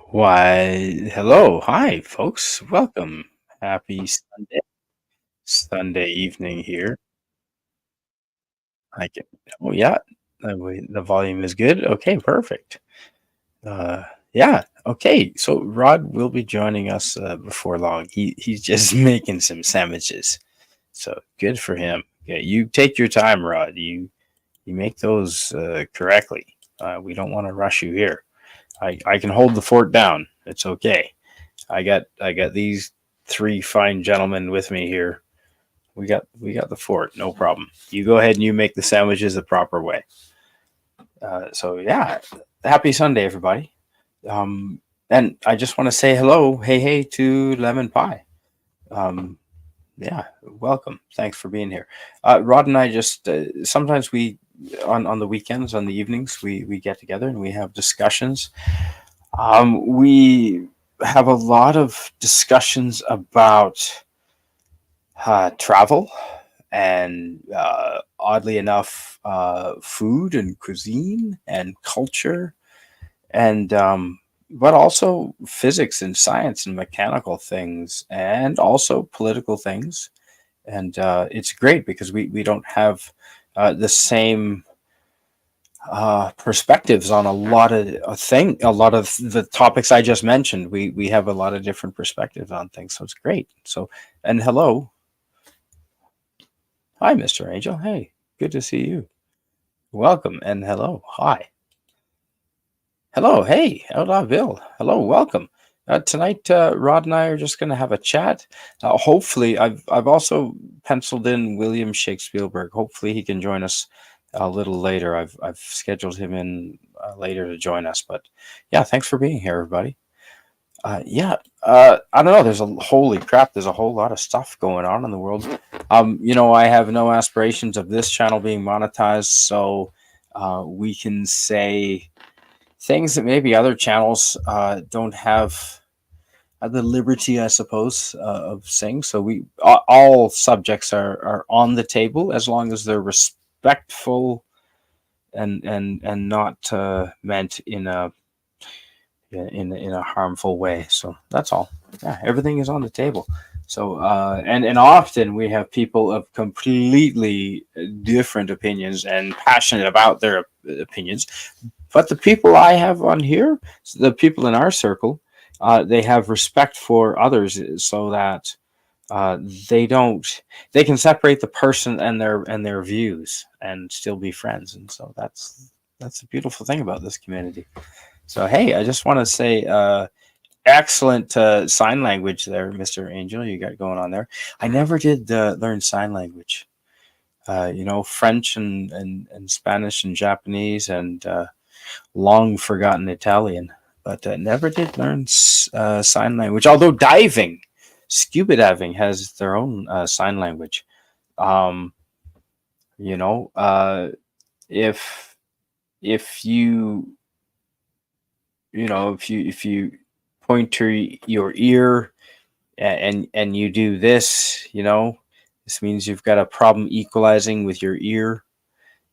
Why, hello. Hi, folks. Welcome. Happy Sunday evening here. I can, oh, yeah. The volume is good. Okay, perfect. Uh, yeah. Okay. So Rod will be joining us before long. He's just making some sandwiches. So good for him. Yeah, you take your time, Rod. You make those correctly. We don't want to rush you here. I can hold the fort down. It's okay. I got these three fine gentlemen with me here. We got the fort, no problem. You go ahead and you make the sandwiches the proper way. So yeah, happy Sunday, everybody. Um, and I just want to say hello, hey to Lemon Pie. Um, yeah, welcome. Thanks for being here. Rod and I just sometimes we on the weekends, on the evenings, we get together and we have discussions. We have a lot of discussions about travel and oddly enough, food and cuisine and culture and but also physics and science and mechanical things and also political things. And it's great because we don't have the same perspectives on a lot of the topics I just mentioned. We have a lot of different perspectives on things, so it's great. So, and hello, hi, Mr. Angel. Hey, good to see you. Welcome and hello, hi, hello, hey, hola, Bill. Hello, welcome. Tonight, Rod and I are just going to have a chat. Hopefully, I've also penciled in William Shakespielberg. Hopefully, he can join us a little later. I've scheduled him in later to join us. But yeah, thanks for being here, everybody. Yeah, I don't know. Holy crap. There's a whole lot of stuff going on in the world. I have no aspirations of this channel being monetized, so we can say things that maybe other channels don't have the liberty, I suppose, of saying. So all subjects are on the table as long as they're respectful and not meant in a harmful way. So that's all. Yeah, everything is on the table. So and often we have people of completely different opinions and passionate about their opinions. But the people I have on here, the people in our circle, they have respect for others, so that uh, they don't. They can separate the person and their views and still be friends. And so that's the beautiful thing about this community. So hey, I just want to say excellent sign language there, Mr. Angel. You got going on there. I never did learn sign language. French and Spanish and Japanese and long forgotten Italian, but never did learn sign language. Although scuba diving has their own sign language. Um, you know, if if you if you point to your ear and you do this, this means you've got a problem equalizing with your ear.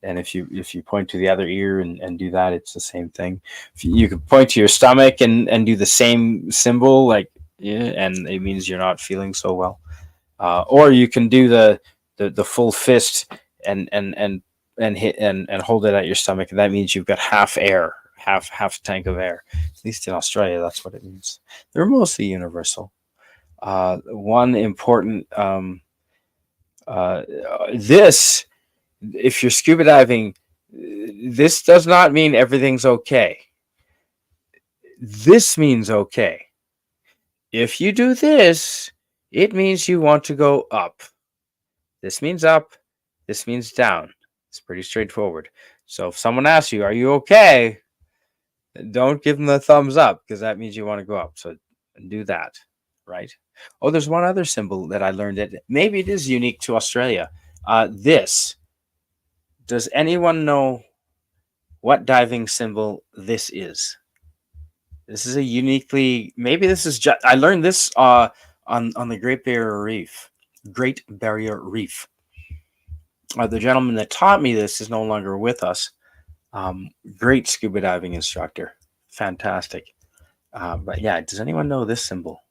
And if you point to the other ear and do that, it's the same thing. If you could point to your stomach and do the same symbol, like, yeah, and it means you're not feeling so well. Or you can do the full fist and hit and hold it at your stomach, and that means you've got half air, half tank of air. At least in Australia, that's what it means. They're mostly universal. One important this if you're scuba diving, this does not mean everything's okay. This means okay. If you do this, it means you want to go up. This means up. This means down. It's pretty straightforward. So if someone asks you, "Are you okay?" don't give them the thumbs up, because that means you want to go up. So do that, right? Oh, there's one other symbol that I learned that maybe it is unique to Australia. This. Does anyone know what diving symbol this is? This is a uniquely, maybe this is just, I learned this on the Great Barrier Reef. Great Barrier Reef. The gentleman that taught me this is no longer with us. Great scuba diving instructor. Fantastic. But yeah, does anyone know this symbol?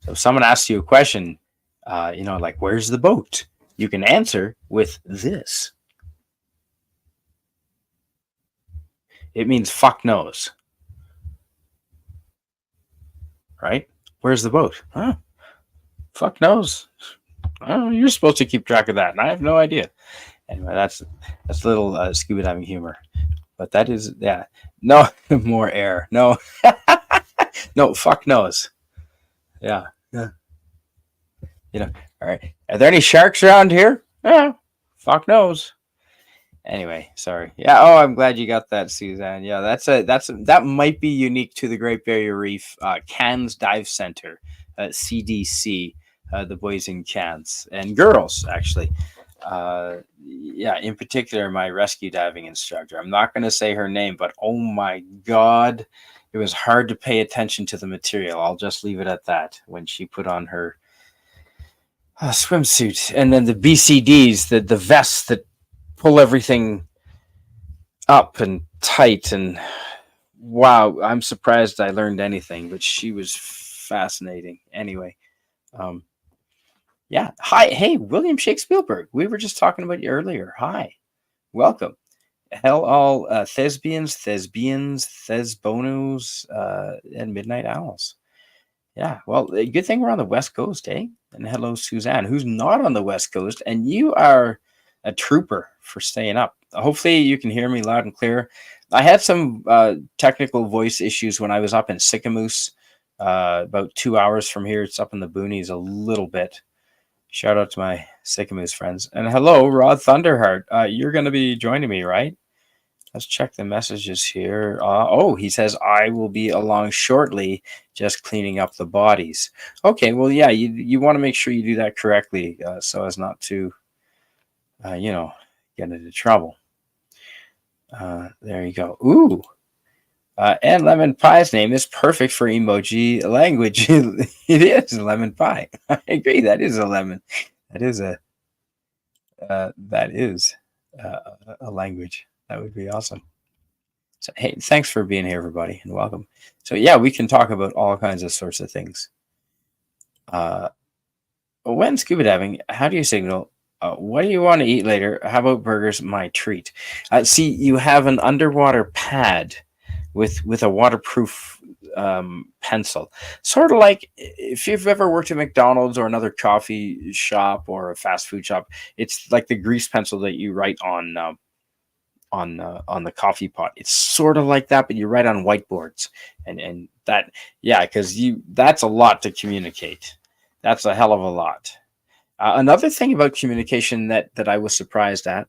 So if someone asks you a question, like where's the boat? You can answer with this. It means fuck knows, right? Where's the boat? Huh? Fuck knows. Oh, you're supposed to keep track of that, and I have no idea. Anyway, that's a little scuba diving humor. But that is, yeah, no more air. No, no, fuck knows. Yeah, yeah. All right. Are there any sharks around here? Yeah, fuck knows. Anyway, sorry. Yeah. Oh, I'm glad you got that, Suzanne. Yeah, that might be unique to the Great Barrier Reef, Cairns Dive Center, CDC, the boys in Cairns and girls actually. Yeah, in particular, my rescue diving instructor. I'm not going to say her name, but oh my god, it was hard to pay attention to the material. I'll just leave it at that. When she put on her swimsuit, and then the BCDs, the vests that pull everything up and tight, and wow, I'm surprised I learned anything, but she was fascinating. Anyway, um, yeah. Hi, hey, William Shakespielberg. We were just talking about you earlier. Hi, welcome. Hell, all thespians, thesbonos, and midnight owls. Yeah, well, good thing we're on the West Coast, eh? And hello, Suzanne, who's not on the West Coast, and you are a trooper for staying up. Hopefully, you can hear me loud and clear. I had some technical voice issues when I was up in Sycamoose, about 2 hours from here. It's up in the boonies a little bit. Shout out to my Sycamoose friends. And hello, Rodd Thunderheart. You're going to be joining me, right? Let's check the messages here. He says, I will be along shortly, just cleaning up the bodies. Okay, well, yeah, you want to make sure you do that correctly so as not to, get into trouble. There you go. Ooh. And lemon pie's name is perfect for emoji language. It is lemon pie. I agree. That is a lemon. That is a language. That would be awesome. So, hey, thanks for being here, everybody, and welcome. So, yeah, we can talk about all kinds of sorts of things. When scuba diving, how do you signal? What do you want to eat later? How about burgers? My treat. See, you have an underwater pad with a waterproof pencil, sort of like if you've ever worked at McDonald's or another coffee shop or a fast food shop. It's like the grease pencil that you write on the coffee pot. It's sort of like that, but you write on whiteboards, and that, yeah, because that's a lot to communicate. That's a hell of a lot. Another thing about communication that I was surprised at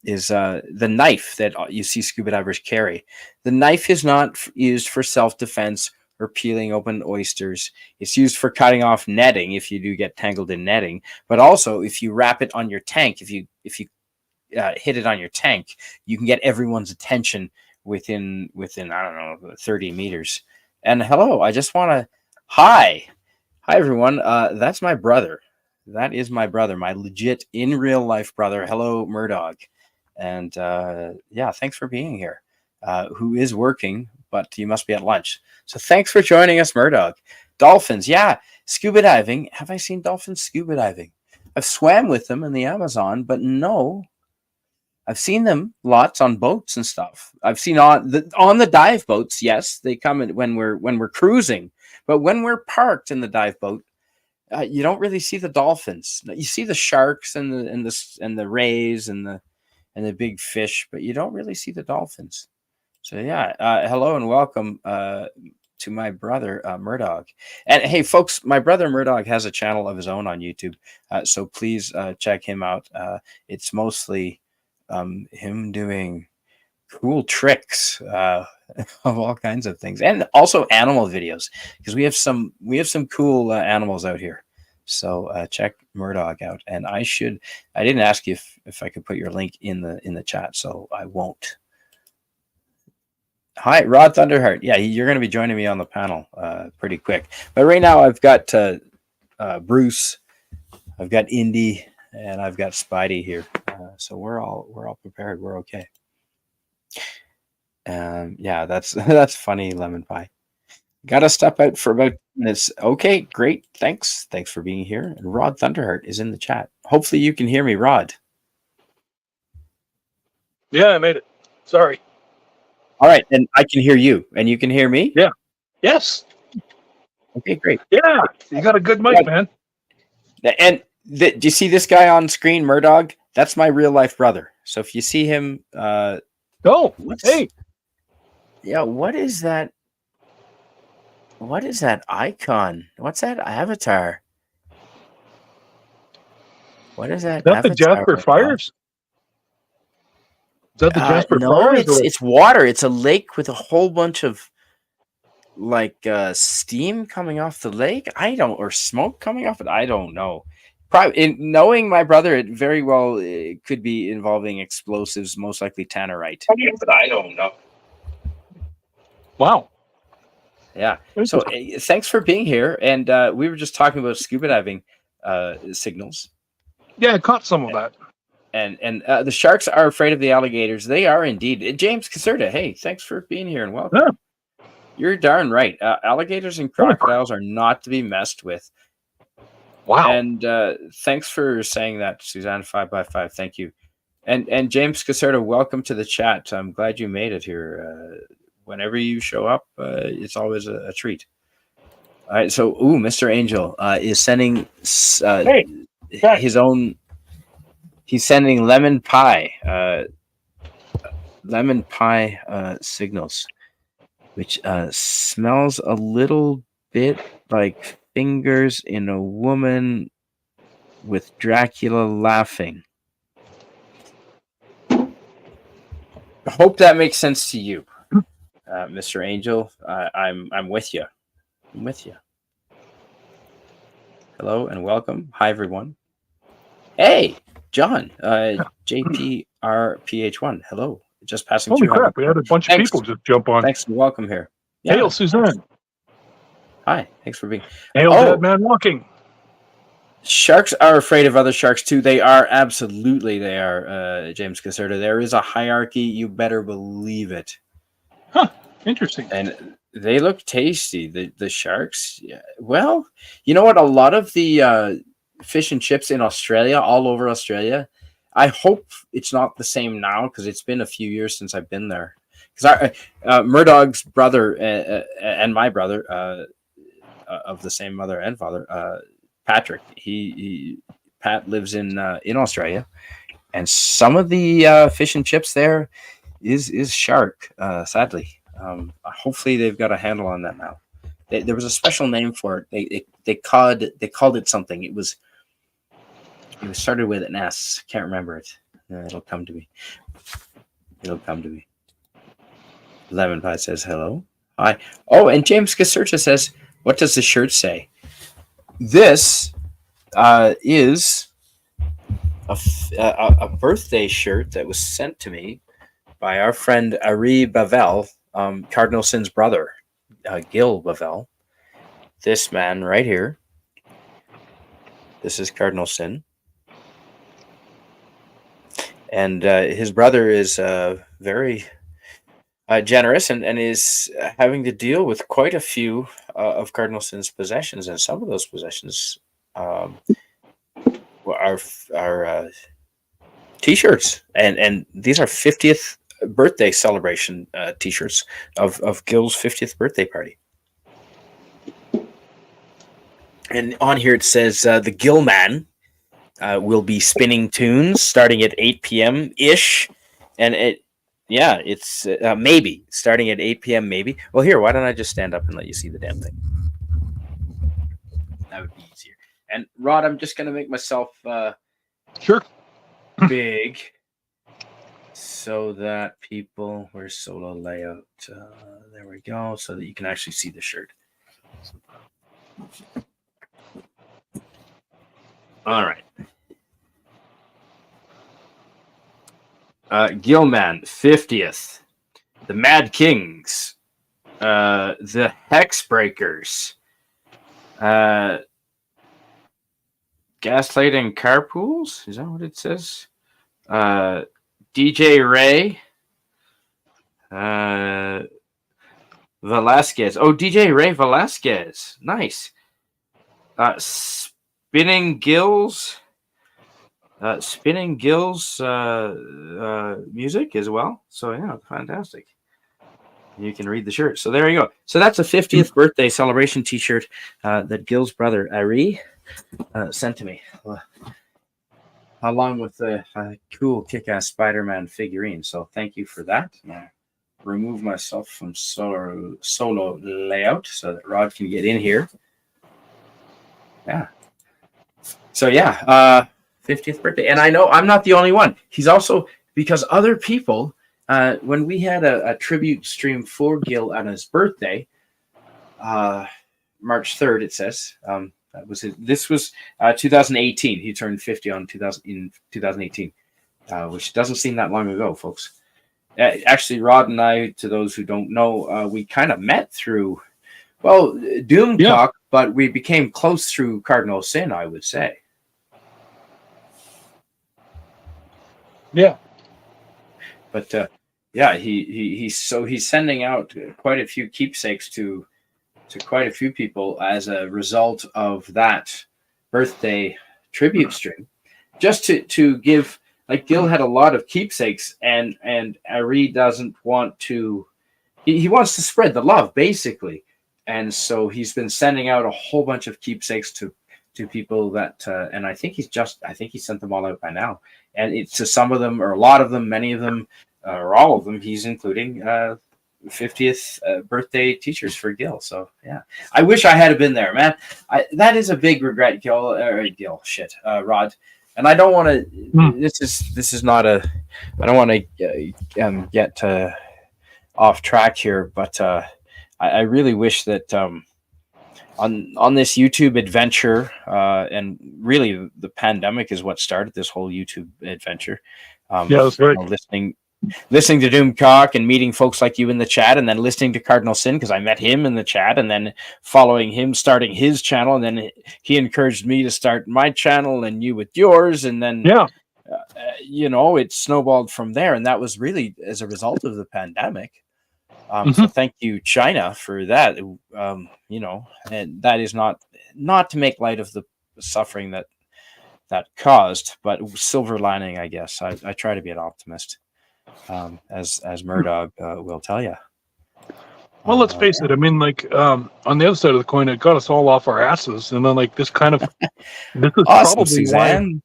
is the knife that you see scuba divers carry. The knife is not used for self-defense or peeling open oysters. It's used for cutting off netting if you do get tangled in netting, but also if you wrap it on your tank, if you hit it on your tank, you can get everyone's attention within I don't know 30 meters. And hello, I just want to hi everyone. That's my brother. That is my brother, my legit in real life brother. Hello, Murdoch. And yeah, thanks for being here. Who is working, but you must be at lunch. So thanks for joining us, Murdoch. Dolphins, yeah, scuba diving. Have I seen dolphins scuba diving? I've swam with them in the Amazon, but no, I've seen them lots on boats and stuff. I've seen on the dive boats. Yes, they come in when we're cruising, but when we're parked in the dive boat, you don't really see the dolphins. You see the sharks and the rays and the big fish, but you don't really see the dolphins. So yeah, hello and welcome to my brother Murdoch. And hey, folks, my brother Murdoch has a channel of his own on YouTube, so please check him out. It's mostly him doing cool tricks of all kinds of things, and also animal videos, because we have some cool animals out here. So check Murdoch out. And I didn't ask you if I could put your link in the chat, so I won't. Hi, Rodd Thunderheart. Yeah, you're going to be joining me on the panel pretty quick. But right now I've got Bruce, I've got Indy, and I've got Spidey here. So we're all prepared. We're okay. Yeah, that's that's funny. Lemon pie. Gotta step out for about 2 minutes. Okay, great. Thanks. Thanks for being here. And Rodd Thunderheart is in the chat. Hopefully you can hear me, Rod. Yeah, I made it. Sorry. All right, and I can hear you, and you can hear me. Yeah. Yes. Okay, great. Yeah. You got a good mic, man. And do you see this guy on screen, Murdog? That's my real life brother. So if you see him, hey. Yeah, what is that? What is that icon? What's that avatar? What is that Is that the avatar? Jasper Fires? Is that the Jasper No, Fires? it's water. It's a lake with a whole bunch of like steam coming off the lake. Or smoke coming off it. I don't know. Probably knowing my brother, it very well could be involving explosives, most likely tannerite. But I don't know. Wow. Yeah. So thanks for being here. And we were just talking about scuba diving signals. Yeah, I caught some of that. And the sharks are afraid of the alligators. They are indeed. James Caserta, hey, thanks for being here and welcome. Yeah. You're darn right. Alligators and crocodiles are not to be messed with. Wow. And thanks for saying that, Suzanne 5x5. Thank you. And James Caserta, welcome to the chat. I'm glad you made it here. Whenever you show up, it's always a treat. All right. So, Mr. Angel is sending his own. He's sending lemon pie signals, which smells a little bit like fingers in a woman with Dracula laughing. I hope that makes sense to you, Mr. Angel. I'm with you. I'm with you. Hello and welcome. Hi, everyone. Hey, John, JPRPH1. Hello. Just passing Holy through. crap, we had a bunch of people just jump on. Thanks and welcome here. Yeah. Hail, Suzanne. Hi, thanks for being. Hail, Dead Man Walking. Sharks are afraid of other sharks too. They are, absolutely. They are, James Caserta. There is a hierarchy. You better believe it. Huh. Interesting. And they look tasty. The sharks. Yeah. Well, you know what? A lot of the fish and chips in Australia, all over Australia. I hope it's not the same now because it's been a few years since I've been there. Because Murdog's brother and my brother of the same mother and father, Patrick. Pat lives in Australia, and some of the fish and chips there is shark. Sadly, hopefully they've got a handle on that now. There was a special name for it. They called it something. It was started with an S. Can't remember it. It'll come to me. Lemon Pie says hello. Hi. Oh, and James Caserta says, what does the shirt say? This is a birthday shirt that was sent to me by our friend Ari Bavel, Cardinal Sin's brother, Gil Bavel. This man right here. This is Cardinal Sin. And his brother is very generous and is having to deal with quite a few of Cardinal Sin's possessions. And some of those possessions are T-shirts. And these are 50th birthday celebration T-shirts of Gil's 50th birthday party. And on here it says the Gil Man will be spinning tunes starting at 8 p.m. ish, and it's maybe starting at 8 p.m. maybe. Well, here, why don't I just stand up and let you see the damn thing? That would be easier. And Rod, I'm just gonna make myself sure big so that people where's solo layout. There we go, so that you can actually see the shirt. All right. Gilman, 50th. The Mad Kings. The Hexbreakers. Gaslighting Carpools? Is that what it says? DJ Ray. Velasquez. Oh, DJ Ray Velasquez. Nice. Spinning Gills. Spinning Gills music as well. So yeah, fantastic. You can read the shirt. So there you go. So that's a 50th birthday celebration T-shirt that Gil's brother Ari sent to me, along with a cool kick-ass Spider-Man figurine. So thank you for that. Remove myself from solo layout so that Rod can get in here. Yeah. So yeah, 50th birthday, and I know I'm not the only one. He's also, because other people, when we had a tribute stream for Gil on his birthday, March 3rd, it says. That was his, this was 2018. He turned 50 in 2018, which doesn't seem that long ago, folks. Actually, Rod and I, to those who don't know, we kind of met through, well, Doomcock, but we became close through Cardinal Sin, I would say. Yeah. But yeah, he's sending out quite a few keepsakes to quite a few people as a result of that birthday tribute stream, just to give. Like, Gil had a lot of keepsakes, and Ari doesn't want to. He wants to spread the love, basically, and so he's been sending out a whole bunch of keepsakes to people that, and I think he sent them all out by now, and it's to some of them, or a lot of them, many of them, or all of them. He's including 50th birthday teachers for Gil. So yeah, I wish I had been there, man. That is a big regret, Rod. And I don't want to. This is not a. I don't want to get off track here, but I really wish that on this YouTube adventure, and really the pandemic is what started this whole YouTube adventure. Yeah, that's right. Listening to Doomcock and meeting folks like you in the chat, and then listening to Cardinal Sin, because I met him in the chat, and then following him, starting his channel, and then he encouraged me to start my channel, and you with yours, and then it snowballed from there, and that was really as a result of the pandemic. So thank you, China, for that. And that is not to make light of the suffering that caused, but silver lining, I guess. I try to be an optimist. As Murdoch will tell you. Well, let's face it. I mean, like, on the other side of the coin, it got us all off our asses, and then, like, this kind of this is awesome, probably Suzanne.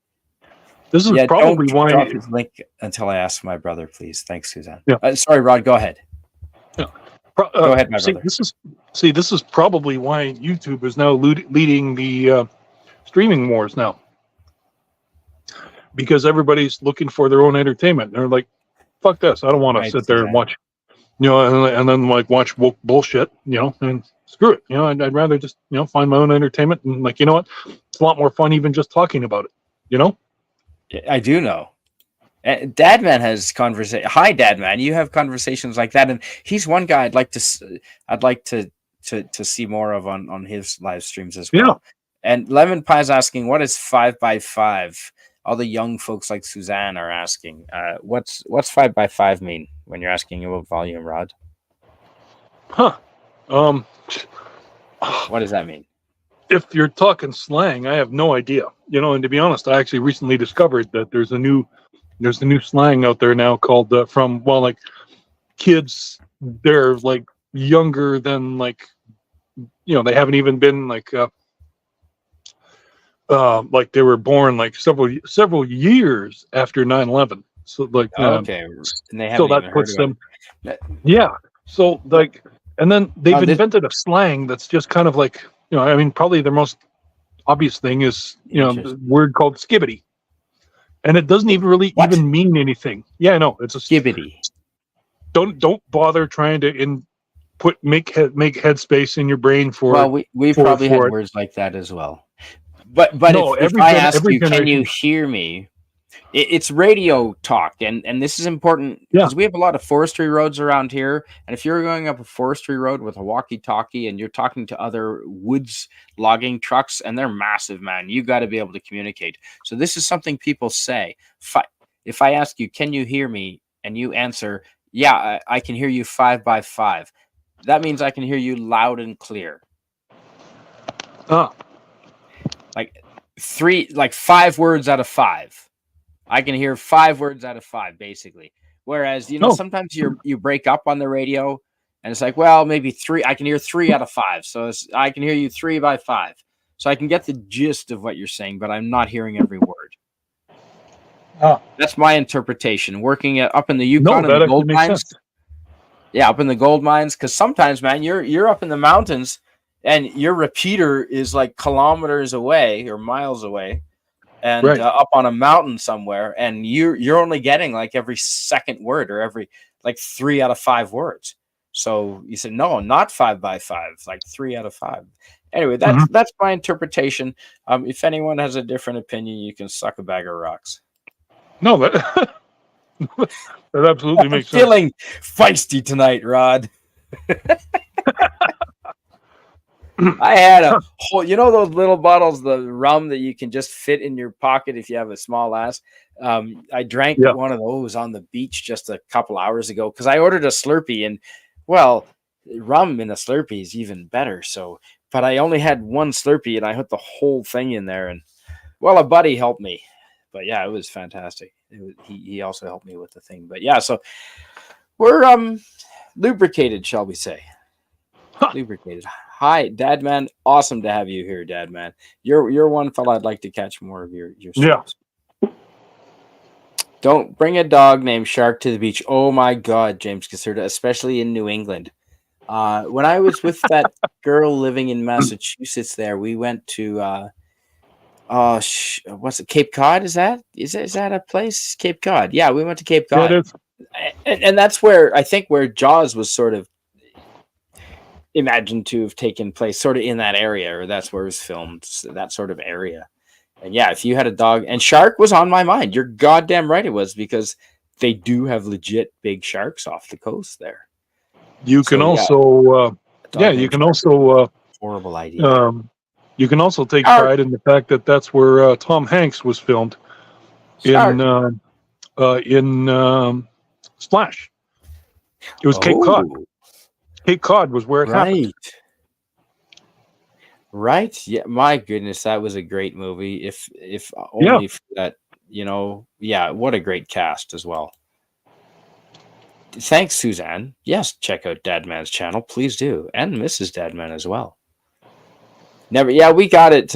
This is probably don't why. Drop his link until I ask my brother, please. Thanks, Suzanne. Yeah. Sorry, Rod. Go ahead. Yeah. Go ahead, my brother. This is probably why YouTube is now leading the streaming wars now, because everybody's looking for their own entertainment. They're like, fuck this. I don't want to sit there and watch, and then like watch woke bullshit, and screw it. I'd rather just, find my own entertainment, and like, you know what? It's a lot more fun even just talking about it, I do know. Dadman has conversation. Hi, Dadman. You have conversations like that, and he's one guy I'd like to see more of on his live streams as well. Yeah. And Lemon Pie's asking, what is 5x5? All the young folks like Suzanne are asking, what's 5x5 mean when you're asking about volume, Rod? What does that mean? If you're talking slang, I have no idea. And to be honest, I actually recently discovered that there's a new slang out there now called like kids. They're like younger than like, they haven't even been like they were born like several years after 9/11. So like okay, and they haven't so that even puts heard them. Yeah. So like, and then they've invented a slang that's just kind of like, I mean, probably the most obvious thing is the word called skibbity, and it doesn't even really even mean anything. Yeah, I know, it's a skibbity. Don't bother trying to make headspace in your brain for. Well, we probably had words like that as well. But no, if I ask you, can you hear me? It's radio talk, and this is important because we have a lot of forestry roads around here. And if you're going up a forestry road with a walkie-talkie and you're talking to other woods logging trucks, and they're massive, man, you got to be able to communicate. So this is something people say. If I ask you, can you hear me? And you answer, Yeah, I can hear you 5 by 5. That means I can hear you loud and clear. Ah, Like like 5 words out of 5. I can hear 5 words out of 5, basically. Whereas, no. sometimes you break up on the radio, and it's like, well, maybe 3. I can hear 3 out of 5, so I can hear you 3 by 5. So I can get the gist of what you're saying, but I'm not hearing every word. Ah, That's my interpretation. Working up in the no, Yukon in the that actually gold makes mines, sense. yeah, up in the gold mines, because sometimes, man, you're up in the mountains, and your repeater is like kilometers away or miles away, and Right. up on a mountain somewhere, and you're only getting like every second word or every like 3 out of 5 words. So you said no, not 5 by 5, like 3 out of 5. Anyway, Hmm. that's my interpretation. If anyone has a different opinion, you can suck a bag of rocks. No, that that absolutely I'm makes sense. feeling feisty tonight, Rod. I had a whole, those little bottles, the rum that you can just fit in your pocket if you have a small ass. I drank Yeah. one of those on the beach just a couple hours ago because I ordered a Slurpee, and well, rum in a Slurpee is even better. So, but I only had one Slurpee and I put the whole thing in there, and well, a buddy helped me. But yeah, it was fantastic. He also helped me with the thing. But yeah, so we're lubricated, shall we say? Huh. Lubricated. Hi, Dad Man. Awesome to have you here, Dad Man. You're one fella I'd like to catch more of your Yeah. streams. Don't bring a dog named Shark to the beach. Oh my God, James Caserta, especially in New England. When I was with that girl living in Massachusetts, there we went to what's it? Cape Cod? Is that a place? Cape Cod. Yeah, we went to Cape Yeah, it Cod, is. and that's where I think where Jaws was sort of imagined to have taken place, sort of in that area, or that's where it was filmed, that sort of area. And yeah, if you had a dog, and shark was on my mind. You're goddamn right, it was, because they do have legit big sharks off the coast there. You can So yeah, also, a yeah, dog you named can Shark is also, a horrible idea. you can also take Shark, pride in the fact that that's where Tom Hanks was filmed in shark. Splash. It was Cape Cod. Oh, Cape Cod was where it happened. right. Right? Yeah, my goodness, that was a great movie. If Yeah. only for that, yeah, what a great cast as well. Thanks, Suzanne. Yes, check out Dadman's channel, please do, and Mrs. Dadman as well. Never, yeah, we got it,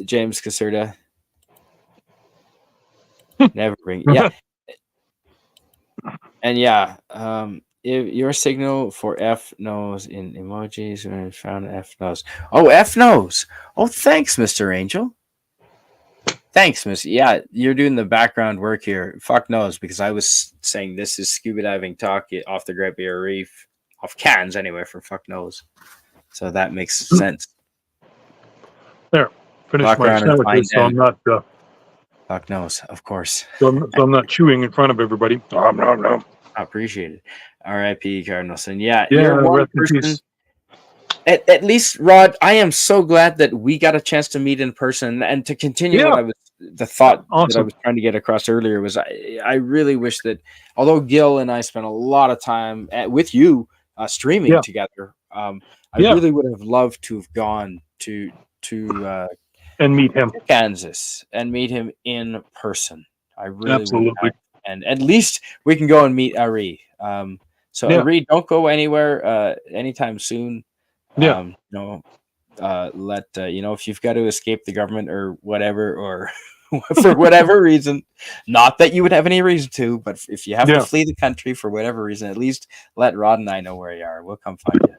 James Caserta. Never bring, yeah, and yeah, if your signal for F knows in emojis when I found F knows. Oh, F knows. Oh, thanks, Mr. Angel. Thanks, Miss. Yeah, you're doing the background work here. Fuck knows, because I was saying this is scuba diving talk off the Great Barrier Reef, off Cairns anyway, for fuck knows. So that makes sense. There. Finish Walk my around and find sandwiches, so out. I'm not, Fuck knows, of course. so I'm not chewing in front of everybody. Nom, nom, nom. I appreciate it. R.I.P. Cardinalson. Yeah, Yeah, you're one rest in person. peace. At least, Rod, I am so glad that we got a chance to meet in person, and to continue Yeah. the thought that I Awesome. was trying to get across earlier was I really wish that, although Gil and I spent a lot of time with you streaming Yeah. together, I Yeah. really would have loved to have gone to And meet him. Kansas and meet him in person. I really would Absolutely. have. And at least we can go and meet Ari. So Yeah. Ari, don't go anywhere anytime soon. Yeah. Let if you've got to escape the government or whatever, or for whatever reason, not that you would have any reason to, but if you have Yeah. to flee the country for whatever reason, at least let Rod and I know where you are. We'll come find you.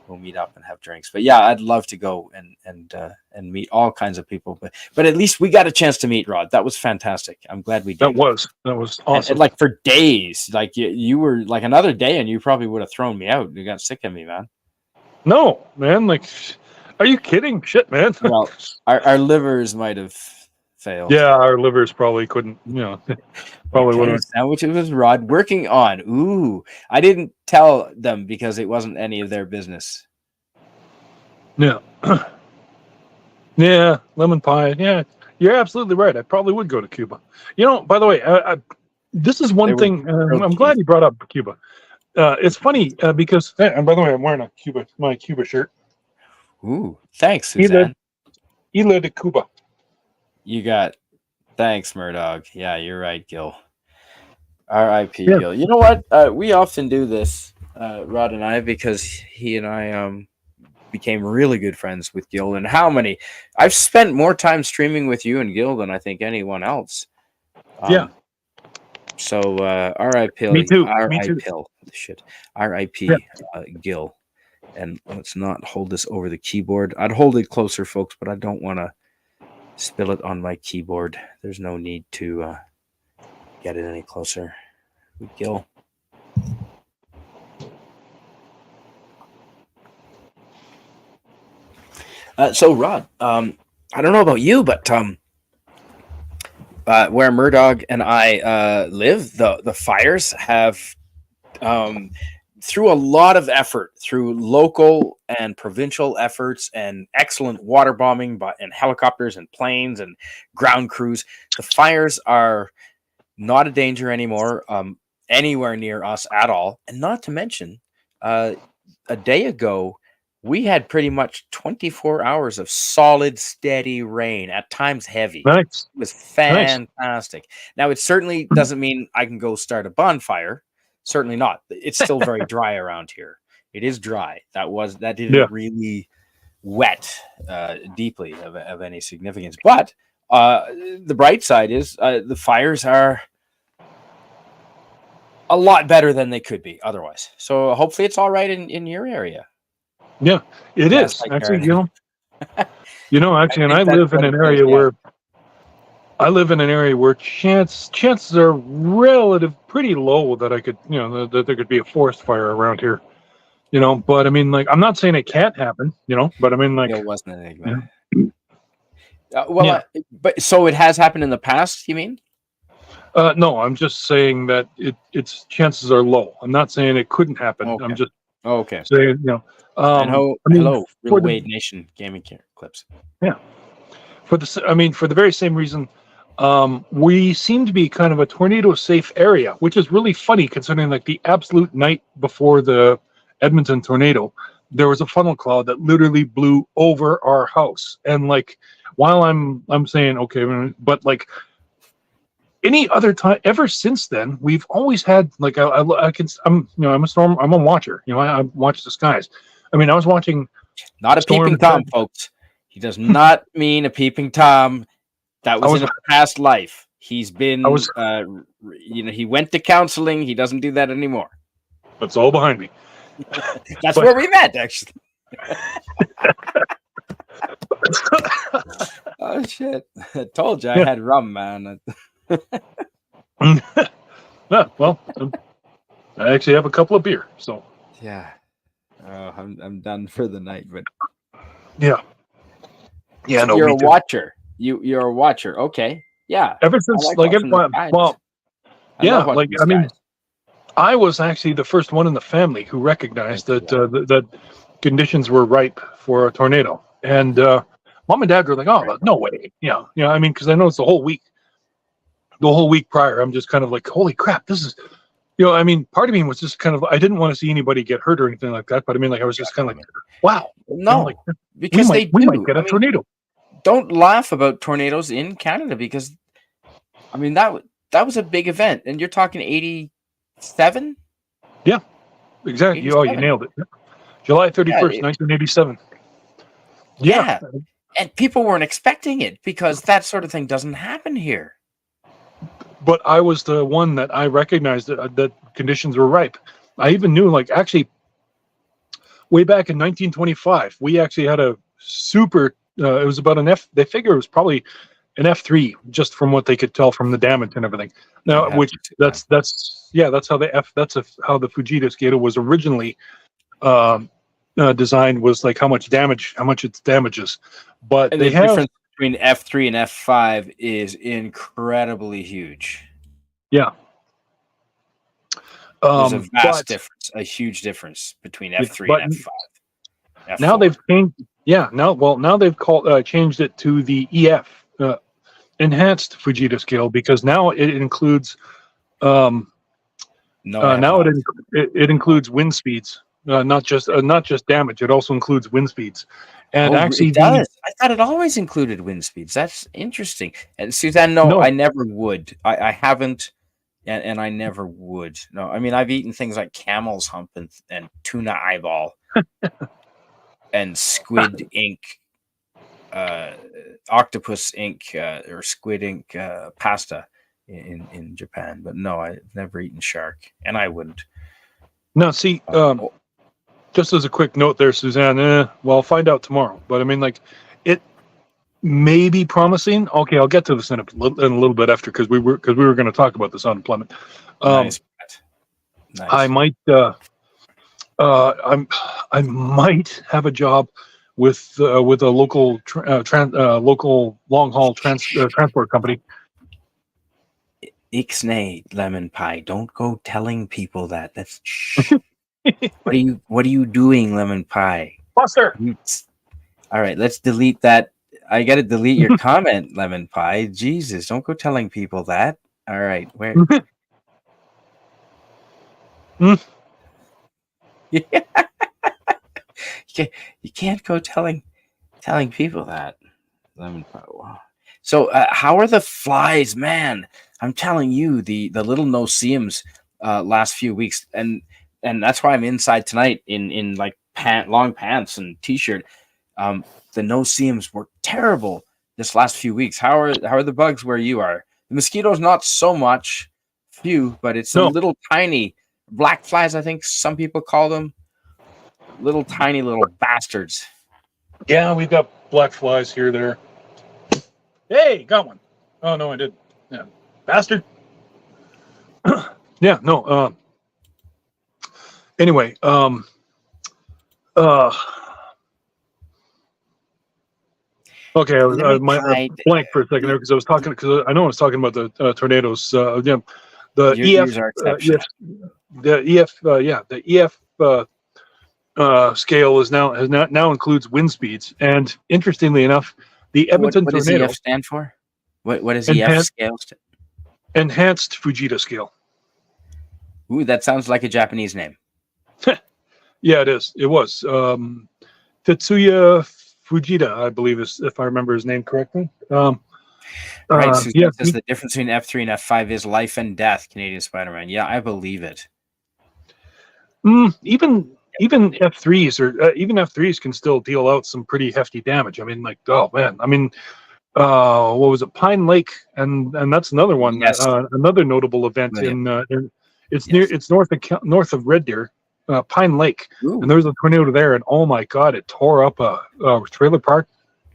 We'll meet up and have drinks. But yeah, I'd love to go and meet all kinds of people. But at least we got a chance to meet Rod. That was fantastic. I'm glad we did. That was awesome. And like for days, like you were like another day, and you probably would have thrown me out. You got sick of me, man. No, man. Like, are you kidding? Shit, man. Well, our livers might have failed. Yeah, our livers probably couldn't. Probably would have. Sandwiches with Rod working on. Ooh, I didn't tell them because it wasn't any of their business. Yeah. Yeah, lemon pie. Yeah, you're absolutely right. I probably would go to Cuba. By the way, This is They one were thing. grilled I'm cheese. glad you brought up Cuba. It's funny because, and by the way, I'm wearing my Cuba shirt. Ooh, thanks, Isla, Suzanne. Isla de Cuba. You got thanks, Murdog. Yeah, you're right, Gil. R.I.P. Yeah, Gil. You know what? We often do this, Rod and I, because he and I became really good friends with Gil. And how many? I've spent more time streaming with you and Gil than I think anyone else. yeah. Um, so Me R.I.P. too. Me too. R.I.P. Shit. Yeah. R.I.P. Gil. And let's not hold this over the keyboard. I'd hold it closer, folks, but I don't want to spill it on my keyboard. There's no need to get it any closer. Gil. So Rod, I don't know about you, but where Murdog and I live, the fires have, through a lot of effort, through local and provincial efforts and excellent water bombing and helicopters and planes and ground crews, the fires are not a danger anymore anywhere near us at all. And not to mention, a day ago, we had pretty much 24 hours of solid, steady rain, at times heavy. Nice. It was Nice. fantastic. Now, it certainly doesn't mean I can go start a bonfire. Certainly not. It's still very dry around here. It is dry. That didn't really wet deeply of any significance. But the bright side is the fires are a lot better than they could be otherwise. So hopefully it's all right in your area. Yeah, it Yeah, is like actually. Aaron. I Actually, and think I that's live in what an it is. area Yeah. where chances are pretty low that I could, that there could be a forest fire around here. But I mean, like, I'm not saying it can't happen. But I mean, like, It wasn't an enigma. you yeah. But so it has happened in the past, you mean? No, I'm just saying that its chances are low. I'm not saying it couldn't happen. Okay. I'm just Okay. saying, And I mean, hello, for Real the Wade Nation gaming clips. yeah, for the very same reason, we seem to be kind of a tornado safe area, which is really funny considering, like, the absolute night before the Edmonton tornado, there was a funnel cloud that literally blew over our house. And, like, while I'm saying okay, but, like, any other time ever since then, we've always had, like, I'm a watcher. I watch the skies. I mean, I was watching Not a peeping storms. Tom, folks. He does not mean a peeping Tom. That was in a past life. He's been, he went to counseling. He doesn't do that anymore. It's all behind me. That's where we met, actually. Oh, shit. I told you I had rum, man. Yeah, well, I actually have a couple of beer, so. Yeah. Oh, I'm done for the night, but. Yeah. Yeah, so no, you're a watcher. You're a watcher. Okay. Yeah. Ever since, I was actually the first one in the family who recognized that conditions were ripe for a tornado, and mom and dad were like, "Oh, no way!" I mean, because I know it's the whole week prior. I'm just kind of like, "Holy crap, this is." I mean, part of me was just kind of, I didn't want to see anybody get hurt or anything like that, but I mean, like, I was just kind of like, wow. No, because we might get a tornado. Don't laugh about tornadoes in Canada, because, I mean, that was a big event. And you're talking 87? Yeah, exactly. 87. You nailed it. July 31st, 1987. Yeah. And people weren't expecting it because that sort of thing doesn't happen here. But I was the one that I recognized that conditions were ripe. I even knew, like, actually, way back in 1925, we actually had a super. It was about an F. They figure it was probably an F3, just from what they could tell from the damage and everything. Now, that's how the Fujita scale was originally designed, was like how much it damages. But and the difference between F3 and F5 is incredibly huge. Yeah. There's a vast difference, a huge difference between F3 and F5. F4. Now they've changed. Yeah. Now they've changed it to the EF, enhanced Fujita scale, because now it includes No, I have Now not. it includes wind speeds, not just damage. It also includes wind speeds, and Oh, actually it does. I thought it always included wind speeds. That's interesting. And Suzanne, no, no, I never would. I haven't, and I never would. No, I mean I've eaten things like camel's hump and tuna eyeball and squid ink, uh, octopus ink, or squid ink pasta in Japan. But no, I've never eaten shark, and I wouldn't. no. See, Oh, just as a quick note there, Suzanne. Well, I'll find out tomorrow. But I mean, like, it may be promising. Okay, I'll get to this in a little bit after because we were going to talk about this unemployment. nice, I nice. might I might have a job with a local local long haul transport company. Ixnay lemon pie. Don't go telling people that. That's shh. What are you doing, lemon pie? Buster. All right, let's delete that. I gotta delete your comment, lemon pie. Jesus, don't go telling people that. All right, where you can't go telling people that. Lemon pie. Wow. So how are the flies, man? I'm telling you, the little no-see-ums last few weeks, and that's why I'm inside tonight in like long pants and t-shirt. The no-see-ums were terrible this last few weeks. How are the bugs where you are? The mosquitoes not so much, few, but it's some No. little tiny black flies. I think some people call them little tiny little bastards. Yeah, we've got black flies here, there. Hey, got one. Oh no, I didn't. Yeah, bastard. Yeah, no. Anyway, uh, okay, I might blank for a second there because I was talking because I know I was talking about the tornadoes. Yeah, the Yours EF, are exceptional. the EF scale is now includes wind speeds, and interestingly enough, the Edmonton What does tornado EF stand for? What does EF enhanced, scale stand? enhanced Fujita scale. Ooh, that sounds like a Japanese name. Yeah, it is. It was Tetsuya Fujita, I believe, is if I remember his name correctly. Right, Suzanne Yeah, says the difference between F3 and F5 is life and death, Canadian Spider-Man. Yeah, I believe it. even F3s or even F3s can still deal out some pretty hefty damage. I mean, like, oh man, I mean, what was it, Pine Lake, and that's another one, Yes. another notable event William. in it's Yes. it's north of Red Deer, Pine Lake, Ooh. and there was a tornado there, and oh my god, it tore up a trailer park.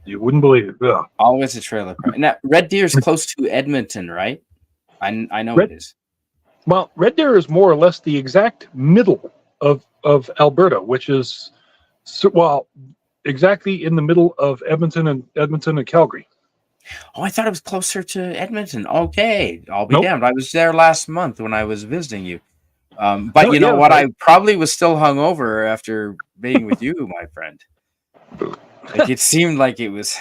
You wouldn't believe it. Ugh. Always a trailer park. Now, Red Deer is close to Edmonton, right? I know it is. Well, Red Deer is more or less the exact middle of Alberta, which is exactly in the middle of Edmonton and Calgary. Oh, I thought it was closer to Edmonton. Okay, I'll be Nope. damned. I was there last month when I was visiting you. But No, you know yeah, what? I probably was still hungover after being with you, my friend. Like it seemed like it was.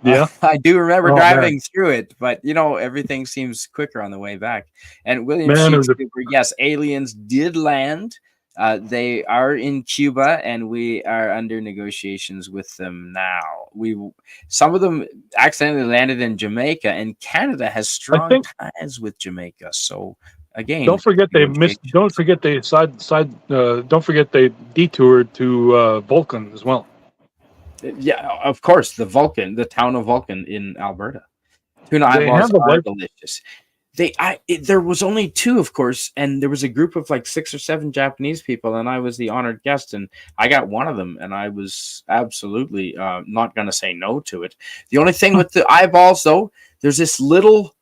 Yeah, I do remember Oh, driving through it, but you know everything seems quicker on the way back. And William Man, it was Shakespielberg, yes, aliens did land. They are in Cuba, and we are under negotiations with them now. Some of them accidentally landed in Jamaica, and Canada has strong ties with Jamaica. So again, Don't forget they negotiations. Don't forget they Don't forget they detoured to Vulcan as well. Yeah, of course, the town of Vulcan in Alberta. Tuna They eyeballs have a are life. delicious. There was only two, of course, and there was a group of like 6 or 7 Japanese people, and I was the honored guest, and I got one of them, and I was absolutely not going to say no to it. The only thing with the eyeballs, though, there's this little.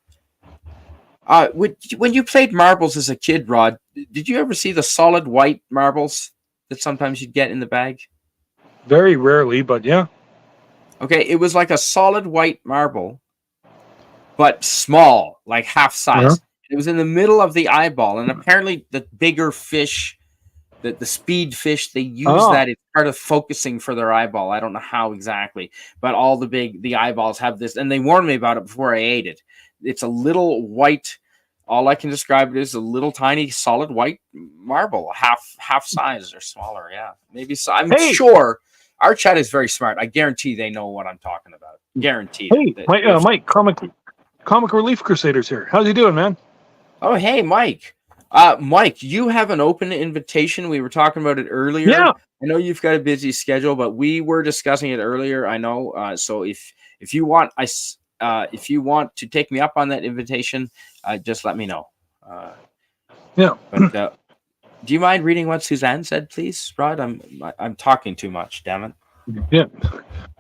When you played marbles as a kid, Rod, did you ever see the solid white marbles that sometimes you'd get in the bag? Very rarely, but yeah. Okay, it was like a solid white marble, but small, like half size. Uh-huh. It was in the middle of the eyeball, and apparently the bigger fish, the speed fish, they use that as part of focusing for their eyeball. I don't know how exactly, but all the eyeballs have this, and they warned me about it before I ate it. It's a little white all I can describe it is a little tiny solid white marble, half size or smaller. Yeah, maybe so. I'm Hey, sure our chat is very smart. I guarantee they know what I'm talking about. Guaranteed hey, it. If Mike, comic relief crusaders here. How's he doing, man? Oh, hey, Mike. Mike, you have an open invitation. We were talking about it earlier. Yeah. I know you've got a busy schedule, but we were discussing it earlier. I know. So if you want, if you want to take me up on that invitation, just let me know. Yeah. But do you mind reading what Suzanne said, please, Rod? I'm talking too much. Damn it. Yeah.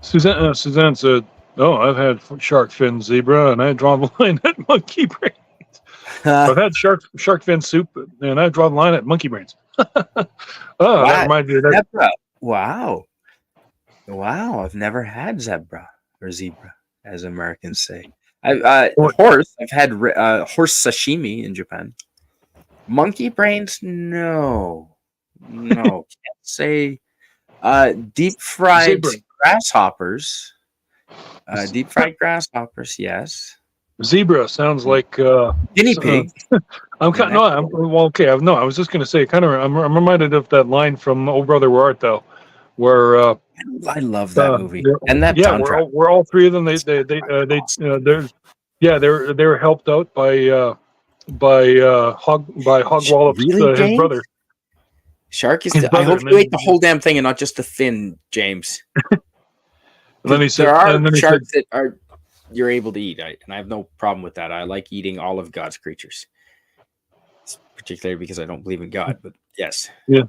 Suzanne said, "Oh, I've had shark fin zebra, and I draw the line at monkey brain. I've had shark fin soup, and I draw the line at monkey brains." That reminds me of that. Zebra. Wow. I've never had zebra or zebra, as Americans say. Horse. I've had horse sashimi in Japan. Monkey brains? No. Can't say. Deep fried Zebra. grasshoppers. Deep fried grasshoppers, yes. Zebra sounds like guinea pig. I'm kind okay. I was just going to say, I'm reminded of that line from "Oh Brother, Where Art Thou," where I love that movie and that soundtrack. Where all three of them they were helped out by Hogwallop's really, his brother. Shark is. I hope you ate the whole damn thing and not just the fin, James. Then he said, there are sharks that are you're able to eat, and I have no problem with that. I like eating all of God's creatures, particularly because I don't believe in God. But yes, yeah.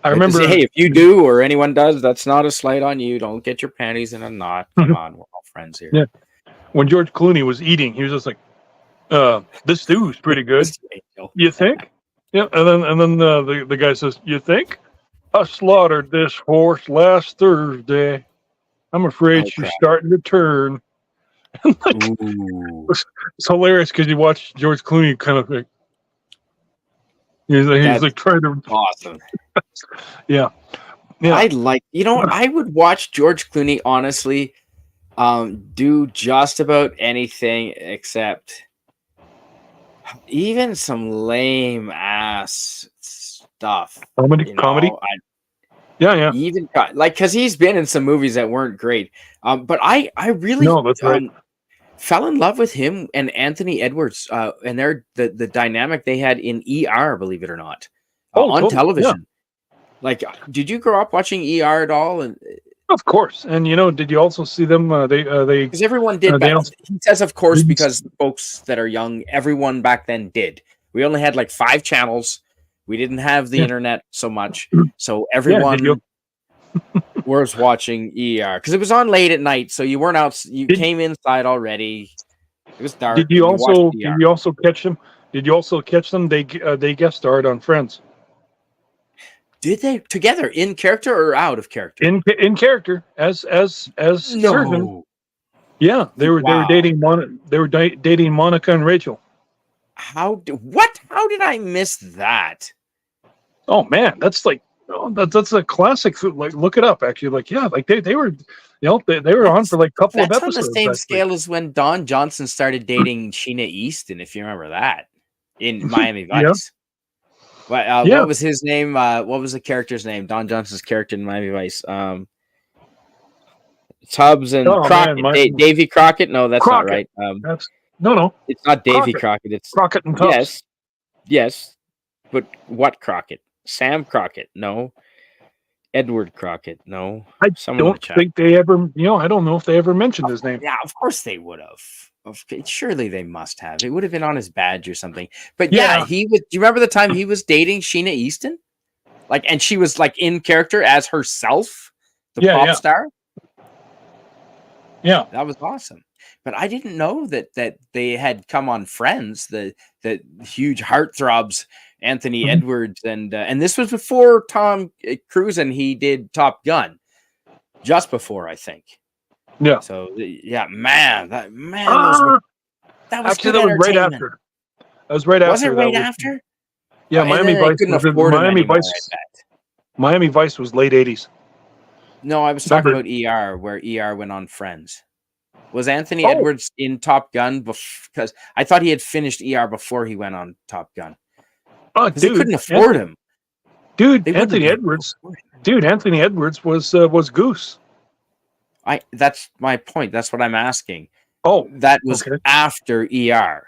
I remember. Hey, if you do or anyone does, that's not a slight on you. Don't get your panties in a knot. Come on, we're all friends here. Yeah. When George Clooney was eating, he was just like, "This stew's pretty good. You think?" Yeah, and then the guy says, "You think? I slaughtered this horse last Thursday. I'm afraid she's starting to turn." It's hilarious because you watch George Clooney kind of like he's like trying to awesome. Yeah. I like I would watch George Clooney honestly do just about anything except even some lame ass stuff. Comedy. Yeah. Even because he's been in some movies that weren't great. But I really that's right. Fell in love with him and Anthony Edwards, and the dynamic they had in ER, believe it or not, on television. Yeah. Like, did you grow up watching ER at all? And of course. And did you also see them? They because everyone did. He says, of course, because folks that are young, everyone back then did. We only had like 5 channels. We didn't have the internet so much, so everyone was watching ER because it was on late at night. So you weren't out. You came inside already. It was dark. Did you also catch them? Did you also catch them? They guest starred on Friends. Did they together in character or out of character? In character as surgeon. Yeah, they were dating dating Monica and Rachel. How did I miss that? Oh man, that's like that's a classic. Like look it up. Actually, they were they were on for like a couple of episodes. That's on the same scale as when Don Johnson started dating Sheena Easton, if you remember that in Miami Vice. What was his name? What was the character's name? Don Johnson's character in Miami Vice. Tubbs and Crockett. Davy Crockett? No, that's Crockett. Not right. No. It's not Davy Crockett. It's Crockett and Tubbs. Yes. But what Crockett? Sam Crockett? No. Edward Crockett? No. I don't think they ever. I don't know if they ever mentioned his name. Yeah, of course they would have. Surely they must have. It would have been on his badge or something. But yeah, he was. Do you remember the time he was dating Sheena Easton? And she was like in character as herself, the pop star. Yeah, that was awesome. But I didn't know that they had come on Friends, the huge heartthrobs, Anthony Edwards, and this was before Tom Cruise and he did Top Gun, just before I think. Yeah. So man, that was actually that was right after. That was right after. Was it right after? Yeah, Miami Vice. Miami Vice was late 80s. No, I was talking about ER, where ER went on Friends. Was Anthony Oh, Edwards in Top Gun? Because I thought he had finished ER before he went on Top Gun. Because they couldn't afford him. They wouldn't have Anthony been able to Edwards. afford him. Dude, Anthony Edwards was Goose. That's my point. That's what I'm asking. Oh, That was okay. after ER.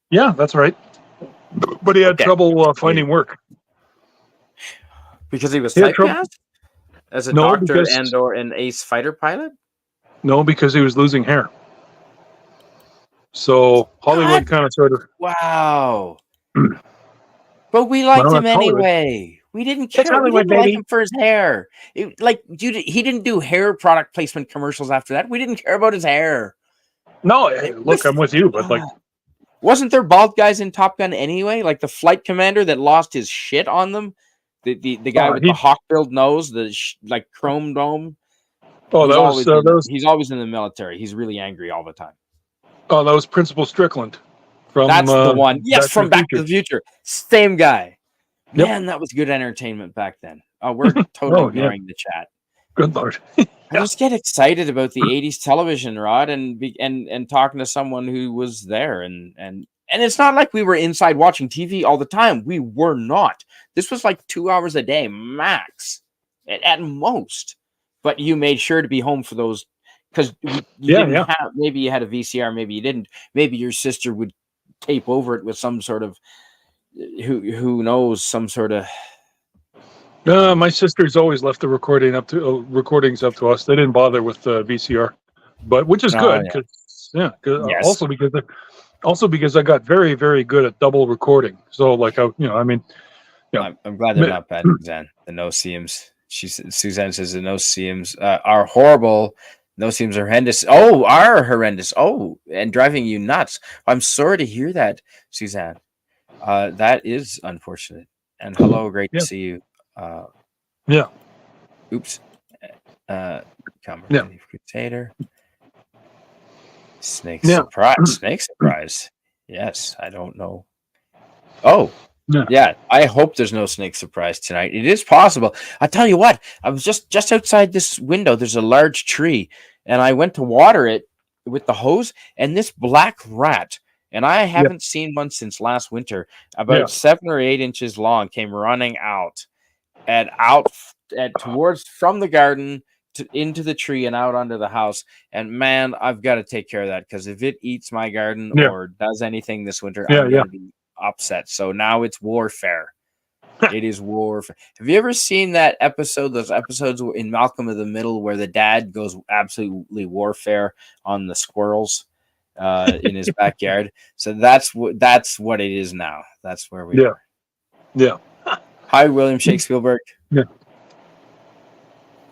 Yeah, that's right. But he had Okay. trouble finding work. Because he was He had trouble. typecast as a No, doctor because and or an ace fighter pilot? no, because he was losing hair. So Hollywood kind of sort of. Wow. But we liked Well, him that's Hollywood. anyway. We didn't It's care. We Hollywood, didn't like baby. him for his hair. He didn't do hair product placement commercials after that. We didn't care about his hair. No, look, I'm with you, but like, wasn't there bald guys in Top Gun anyway? Like the flight commander that lost his shit on them, the guy with the hawk-billed nose, the like chrome dome. Oh, he's always in the military. He's really angry all the time. Oh, that was Principal Strickland. That's the one. Yes, from Back to the Future. Same guy. Yep. Man, that was good entertainment back then. Oh, we're totally ignoring the chat. Good Lord. I just get excited about the 80s television, Rod, and talking to someone who was there. And it's not like we were inside watching TV all the time. We were not. This was like 2 hours a day, max, at most. But you made sure to be home for those because you didn't have, maybe you had a VCR, maybe you didn't. Maybe your sister would tape over it with some sort of, who knows, some sort of. My sisters always left the recordings up to us. They didn't bother with VCR, but which is good because also because I got very, very good at double recording. So like I'm glad they're not bad, Suzanne. The no seams. Suzanne says the no seams are horrible. No seams are horrendous. Oh, are horrendous. Oh, and driving you nuts. I'm sorry to hear that, Suzanne. That is unfortunate. And hello, great to see you. Oops. Crusader. Snake surprise. Snake surprise. Yes, I don't know. Oh, yeah. I hope there's no snake surprise tonight. It is possible. I tell you what, I was just outside this window. There's a large tree, and I went to water it with the hose, and this black rat, and I haven't seen one since last winter, about 7 or 8 inches long, came running out towards from the garden into the tree and out onto the house. And man, I've got to take care of that because if it eats my garden or does anything this winter, I'm going to be upset. So now it's warfare. It is warfare. Have you ever seen that episode? Those episodes in Malcolm in the Middle where the dad goes absolutely warfare on the squirrels in his backyard. So that's what it is now. That's where we are. Yeah. Hi, William Shakespielberg. Yeah.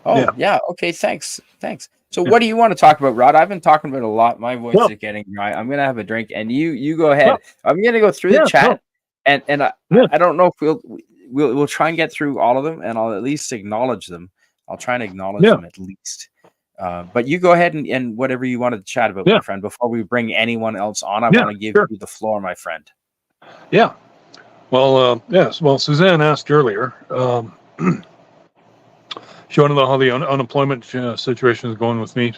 Oh, yeah. Okay, thanks. So what do you want to talk about, Rod? I've been talking about a lot. My voice is getting dry. I'm going to have a drink, and you go ahead. I'm going to go through the chat, and I don't know if we'll try and get through all of them, and I'll at least acknowledge them. I'll try and acknowledge them at least. But you go ahead and whatever you wanted to chat about, my friend. Before we bring anyone else on, I want to give you the floor, my friend. Yeah. Well, yes. Well, Suzanne asked earlier. She wanted to know how the unemployment situation is going with me.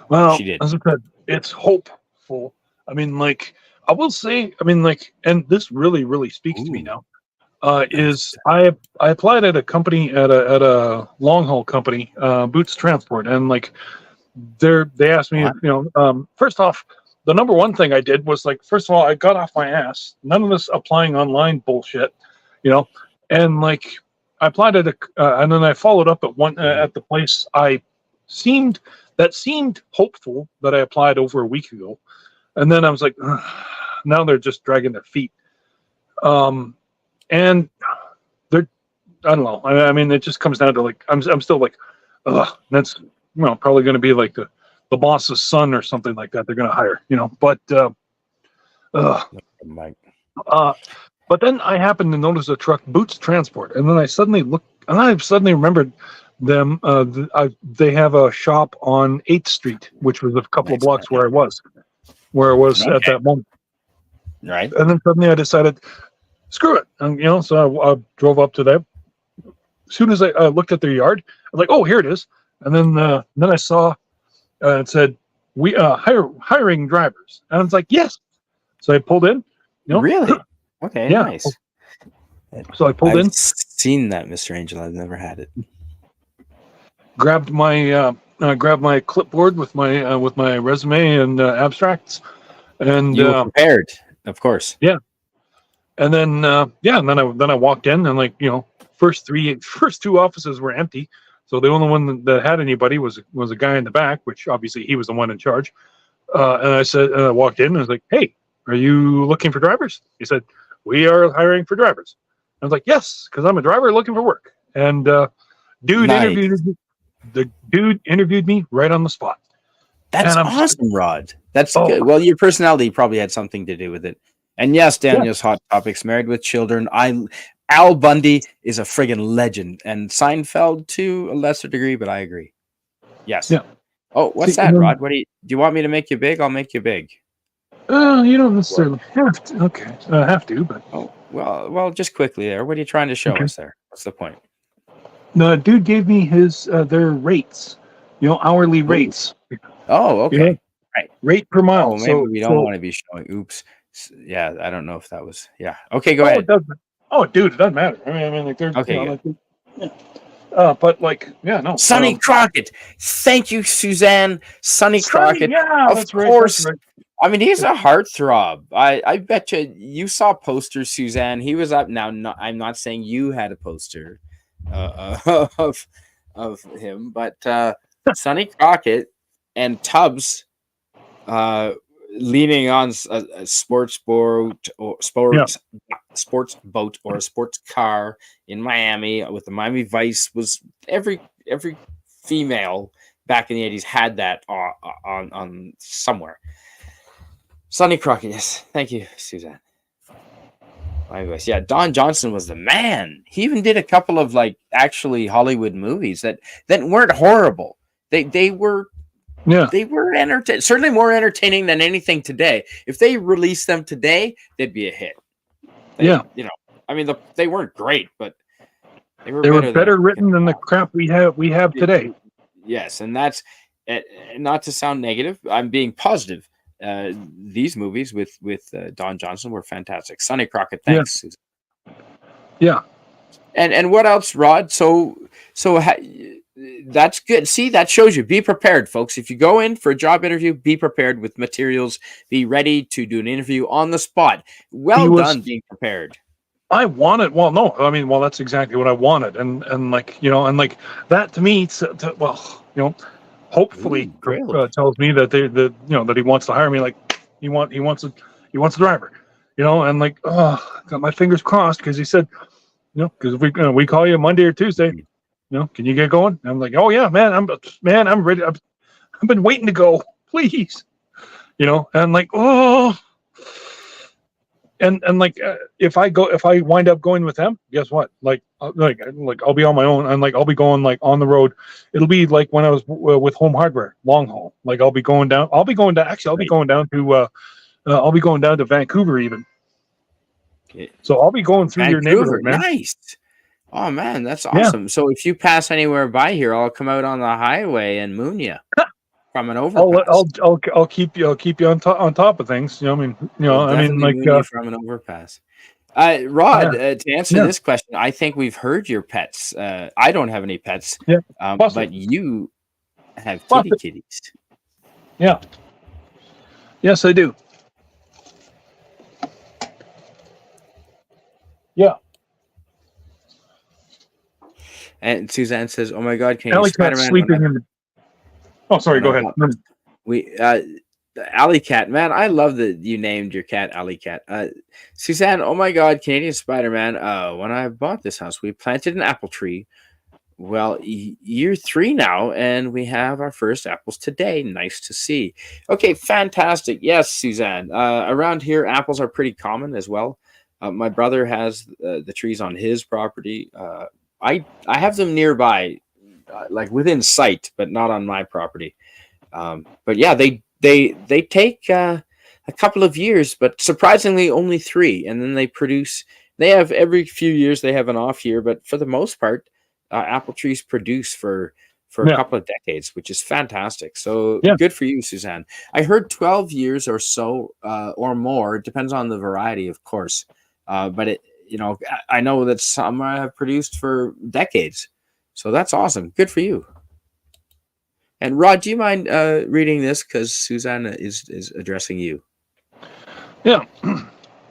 Well, as I said, it's hopeful. I mean, like, I will say, and this really, really speaks to me now, is I applied at a company, at a long haul company, Boots Transport, and like, they asked me, first off, the number one thing I did was like, first of all, I got off my ass. None of this applying online bullshit, and like, I applied at and then I followed up at the place seemed hopeful that I applied over a week ago, and then I was like, ugh, now they're just dragging their feet, and they're, I don't know. I mean, it just comes down to like, I'm still like, ugh, that's probably going to be like the boss's son or something like that. They're going to hire, but but then I happened to notice a truck, Boots Transport, and then I suddenly remembered them. They have a shop on 8th Street, which was a couple of blocks where I was at that moment. Right. And then suddenly I decided, screw it, and so I drove up to them. As soon as I looked at their yard, I was like, oh, here it is. And then I saw it said, we hiring drivers. And I was like, yes. So I pulled in. Really? Okay, Yeah. nice. So I pulled I've in, seen that, Mr. Angel. I've never had it. grabbed my clipboard with my resume and abstracts, and You were prepared, of course. yeah, and then and then I walked in, and first two offices were empty, so the only one that had anybody was a guy in the back, which obviously he was the one in charge. And I said, I walked in and I was like, "Hey, are you looking for drivers?" He said, "We are hiring for drivers." I was like, "Yes, because I'm a driver looking for work." And dude Nice. interviewed me right on the spot. That's And I'm just, awesome, Rod. That's oh good. Well, your personality probably had something to do with it. And yes, yeah, Daniel's Hot Topics, Married with Children. Al Bundy is a friggin' legend, and Seinfeld to a lesser degree, but I agree. Yes. yeah. Oh, what's See, that, Rod? Do you want me to make you big? I'll make you big. you don't necessarily have to. Okay, have to, but Oh, well, just quickly there. What are you trying to show okay. us there? What's the point? The dude gave me their rates, hourly Ooh. rates. Oh, okay. Right. Rate per mile. Oh, maybe we don't want to be showing. Oops. Yeah, I don't know if that was. Yeah. Okay, go ahead. It doesn't. Oh, dude, it doesn't matter. I mean, like they're Okay, good. but no. Sonny Crockett. Thank you, Suzanne. Sonny Crockett. Yeah, of course. Right. I mean, he's a heartthrob. I bet you saw posters, Suzanne. He was up now. I'm not saying you had a poster of him, but Sonny Crockett and Tubbs leaning on a sports boat or sports boat or a sports car in Miami with the Miami Vice. Was every female back in the 80s had that on somewhere. Sonny Crockett, yes. Thank you, Suzanne. Miami Vice. Yeah, Don Johnson was the man. He even did a couple of actually Hollywood movies that weren't horrible. They were certainly more entertaining than anything today. If they released them today, they'd be a hit. I mean, they weren't great, but they were better written than the crap we have today. Yes, and that's not to sound negative. I'm being positive. These movies with Don Johnson were fantastic. Sonny Crockett, thanks, Susan. Yeah. And what else, Rod? So that's good. See, that shows you. Be prepared, folks. If you go in for a job interview, be prepared with materials. Be ready to do an interview on the spot. Well done being prepared. I wanted. Well, no, I mean, that's exactly what I wanted, and that to me, hopefully tells me that that he wants to hire me. Like he wants a driver, and got my fingers crossed because he said, because if we call you Monday or Tuesday, can you get going? And I'm like, oh yeah, man, I'm ready. I've been waiting to go, please, and if I wind up going with them, guess what? I'll be on my own, and I'll be going on the road. It'll be like when I was with Home Hardware, long haul. I'll be going down. I'll be going down to Vancouver even. Okay. So I'll be going through your neighborhood, man. Nice. Oh man, that's awesome. Yeah. So if you pass anywhere by here, I'll come out on the highway and moon you from an overpass. I'll keep you on top of things. From an overpass. Rod, to answer this question, I think we've heard your pets. I don't have any pets, but you have kitties. Yeah. Yes, I do. Yeah. And Suzanne says, "Oh my God, can you Spider-Man?" Sleeping in the... Oh, sorry. Go ahead. Alley Cat, man, I love that you named your cat Alley Cat. Suzanne, oh my God, Canadian Spider-Man. When I bought this house, we planted an apple tree. Well, year 3 now, and we have our first apples today. Nice to see. Okay, fantastic. Yes, Suzanne. Around here, apples are pretty common as well. My brother has the trees on his property. I have them nearby, like within sight, but not on my property. But yeah, they take a couple of years, but surprisingly only 3, and then they produce. They have every few years they have an off year, but for the most part, apple trees produce for for a couple of decades, which is fantastic. So good for you, Suzanne. I heard 12 years or so or more. It depends on the variety, of course. But it, I know that some have produced for decades. So that's awesome. Good for you. And Rod, do you mind reading this? Because Suzanne is addressing you. Yeah.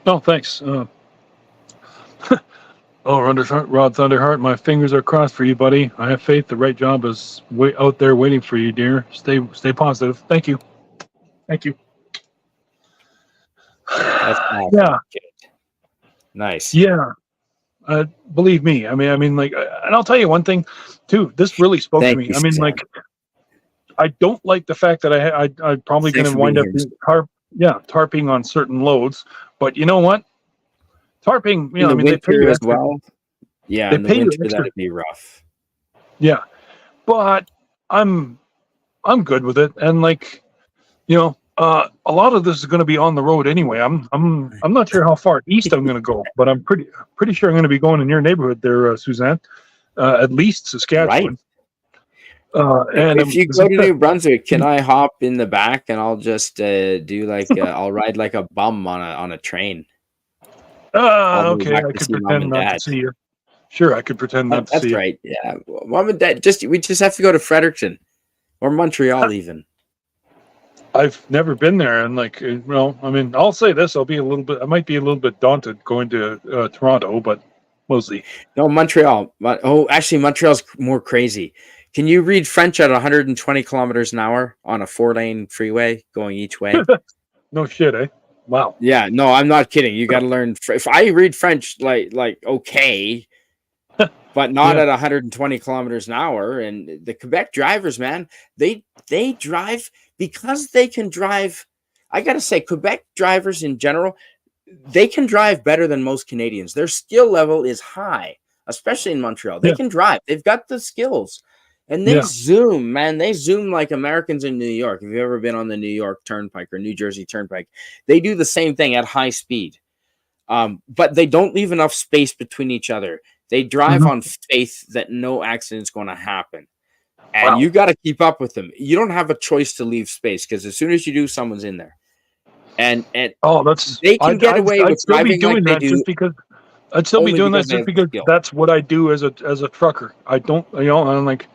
No, thanks. Oh, Rodd Thunderheart, my fingers are crossed for you, buddy. I have faith the right job is out there waiting for you, dear. Stay positive. Thank you. Thank you. That's awesome. Yeah. Good. Nice. Yeah. Believe me. I mean, like, and I'll tell you one thing, too. This really spoke to me. You, I mean, Suzanne. like, I don't like the fact that I'm probably going to wind up tarping on certain loads. But you know what? Tarping, in the they pay you as well. Yeah, they in the pay winter you extra. that'd be rough. Yeah, but I'm good with it, and like, a lot of this is going to be on the road anyway. I'm not sure how far east I'm going to go, but I'm pretty sure I'm going to be going in your neighborhood there, Suzanne. At least Saskatchewan. Right. And if you go to New Brunswick, can I hop in the back and I'll just do like I'll ride like a bum on a train. Okay, I could pretend not to see you. Sure, I could pretend not to see you. That's right. Yeah, Mom and Dad. We just have to go to Fredericton or Montreal even. I've never been there, and like, I mean, I'll say this: I might be a little bit daunted going to Toronto, but we'll see. No, Montreal. Oh, actually, Montreal's more crazy. Can you read French at 120 kilometers an hour on a 4-lane freeway going each way? No shit, eh? Wow. Yeah, no, I'm not kidding. You got to learn. If I read French, like okay, but not at 120 kilometers an hour. And the Quebec drivers, man, they drive because they can drive. I got to say, Quebec drivers in general, they can drive better than most Canadians. Their skill level is high, especially in Montreal. They can drive. They've got the skills. And they zoom, man. They zoom like Americans in New York. If you've ever been on the New York Turnpike or New Jersey Turnpike, they do the same thing at high speed. But they don't leave enough space between each other. They drive on faith that no accident's going to happen. And you got to keep up with them. You don't have a choice to leave space because as soon as you do, someone's in there. And they can get away with driving like they do. I'd still be doing that just because that's what I do as a trucker. I don't, and I'm like,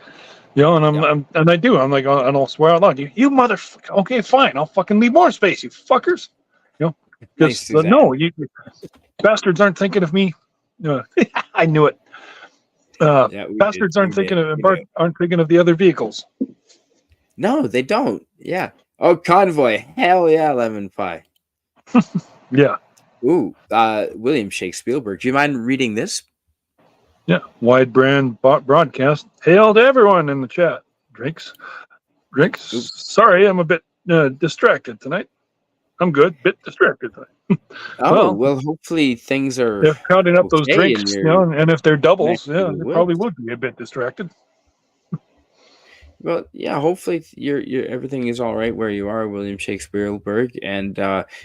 and I do. I'm like, and I'll swear out loud, you motherfucker. Okay, fine. I'll fucking leave more space, you fuckers. Because you bastards aren't thinking of me. I knew it. Bastards aren't thinking of the other vehicles. No, they don't. Yeah. Oh, convoy. Hell yeah, lemon pie. Yeah. Ooh, William Shakespielberg. Do you mind reading this? Yeah. Wide brand broadcast. Hail to everyone in the chat. Drinks. Oops. Sorry, I'm a bit distracted tonight. I'm good. Bit distracted tonight. Well, hopefully things are. They're counting up those drinks, and if they're doubles, they probably would be a bit distracted. Well, yeah. Hopefully, your everything is all right where you are, William Shakespielberg. And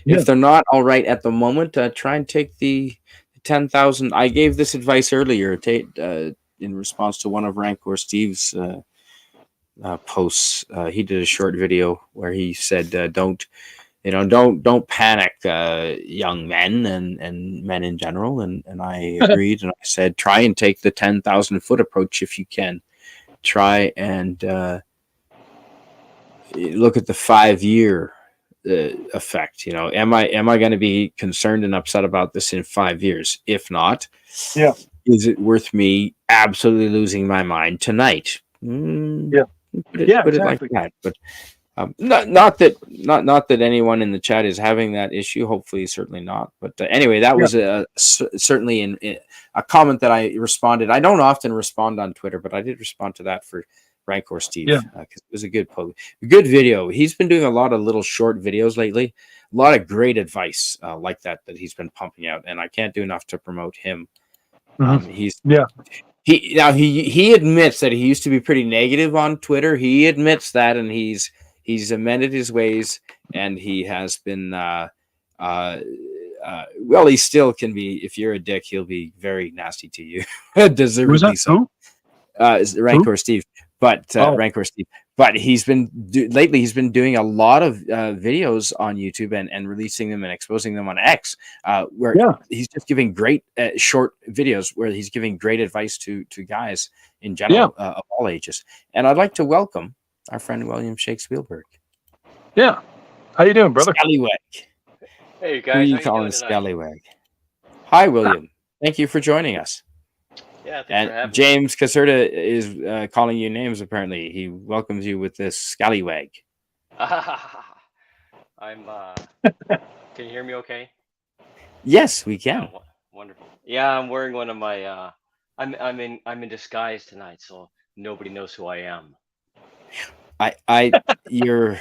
if they're not all right at the moment, try and take the 10,000. I gave this advice earlier, in response to one of Rancor Steve's posts. He did a short video where he said, "Don't panic, young men and men in general." And I agreed, and I said, try and take the 10,000 foot approach if you can. Try and look at the 5-year effect. Am I going to be concerned and upset about this in 5 years? If not, is it worth me absolutely losing my mind tonight? Put it like that. But not that anyone in the chat is having that issue. Hopefully, certainly not. But anyway, that was certainly in a comment that I responded. I don't often respond on Twitter, but I did respond to that for Rancor Steve because it was a good good video. He's been doing a lot of little short videos lately. A lot of great advice like that he's been pumping out, and I can't do enough to promote him. He admits that he used to be pretty negative on Twitter. He admits that, and he's amended his ways, and he has been well, he still can be. If you're a dick, he'll be very nasty to you. Deservedly so. Rancor Steve. but Oh, Rancor Steve. But lately. He's been doing a lot of videos on YouTube and releasing them and exposing them on X, where yeah. he's just giving great short videos where he's giving great advice to guys in Yeah. general of all ages. And I'd like to welcome our friend William Shakespielberg. Yeah. How you doing, brother? Scallywag. Hey Who are guys, how you you calling doing tonight? Scallywag? Hi, William. Thank you for joining us. Yeah, thanks for And having me. James Caserta is calling you names, apparently. He welcomes you with this scallywag. I'm can you hear me okay? Yes, we Yeah, can. wonderful. Yeah, I'm wearing one of my I'm in disguise tonight, so nobody knows who I am. You're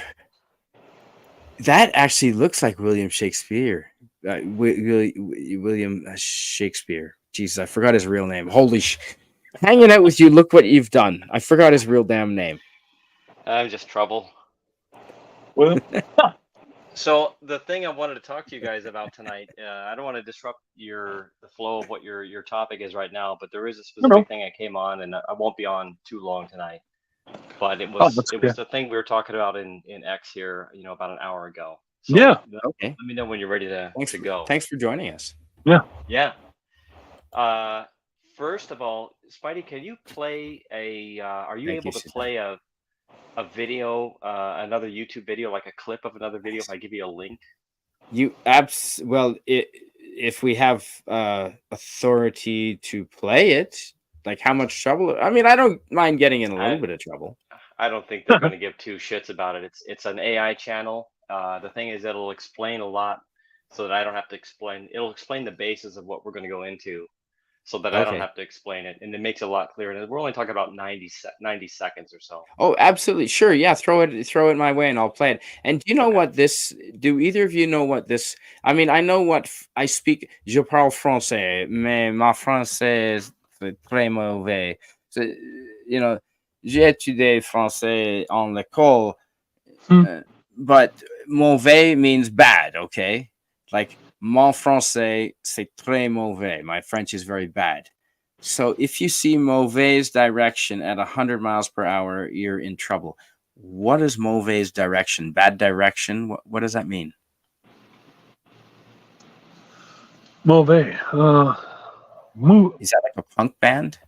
that actually looks like William Shakespeare. William Shakespeare. Jesus, I forgot his real name. Hanging out with you, look what you've done. I forgot his real damn name. I'm just trouble. Well, So the thing I wanted to talk to you guys about tonight, I don't want to disrupt the flow of what your topic is right now, but there is a I know. specific thing I came on, and I won't be on too long tonight. But it Oh, was that's it okay. was the thing we were talking about in X here, about an hour ago. Yeah. So Okay. let me know when you're ready to go. Thanks for joining us. Yeah. Yeah. Uh, First of all, Spidey, can you play are you Thank you, able to Suzanne. play a video, another YouTube video, like a clip of another video if I give you a link? If we have authority to play it, like how much trouble? I mean, I don't mind getting in a little I bit of trouble. I don't think they're going to give two shits about it. It's an AI channel. The thing is, it'll explain a lot, so that I don't have to explain. It'll explain the basis of what we're going to go into, so that I don't Okay. have to explain it, and it makes it a lot clearer. And we're only talking about 90 seconds or so. Oh, absolutely. Sure. Yeah, throw it my way and I'll play it. And do you know Okay. what this do either of you know what this I mean, I know what I speak je parle français, mais ma français est très mauvais. So, j'ai étudié français en l'école, Hmm. but mauvais means bad, okay? Like mon français c'est très mauvais. My French is very bad. So if you see Mauvaise direction at 100 miles per hour, you're in trouble. What is Mauvaise direction? Bad direction? What does that mean? Mauvais. Move. Is that like a punk band?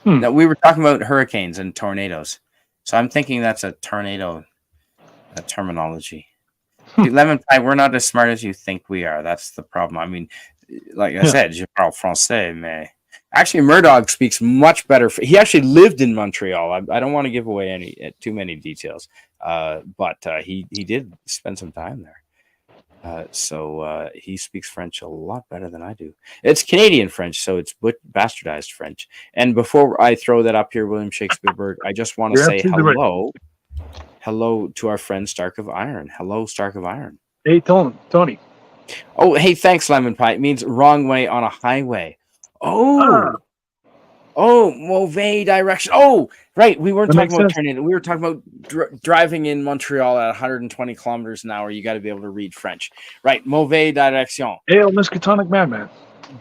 Hmm. No, we were talking about hurricanes and tornadoes. So I'm thinking that's a tornado terminology. See, Lemon Pie, we're not as smart as you think we are. That's the problem. I mean, like I said, je parle français, mais actually, Murdoch speaks much better. He actually lived in Montreal. I don't want to give away too many details, but he did spend some time there. So he speaks French a lot better than I do. It's Canadian French, so it's bastardized French. And before I throw that up here, William Shakespielberg, I just want to You're say absolutely right. hello to our friend Stark of Iron. Hello, Stark of Iron. Hey, Tony. Oh, hey, thanks, Lemon Pie. It means wrong way on a highway. Oh, mauvais direction. Oh, right. We weren't That talking makes about sense. turning. We were talking about driving in Montreal at 120 kilometers an hour. You got to be able to read French, right? Mauvais direction. Hail, Miskatonic Madman.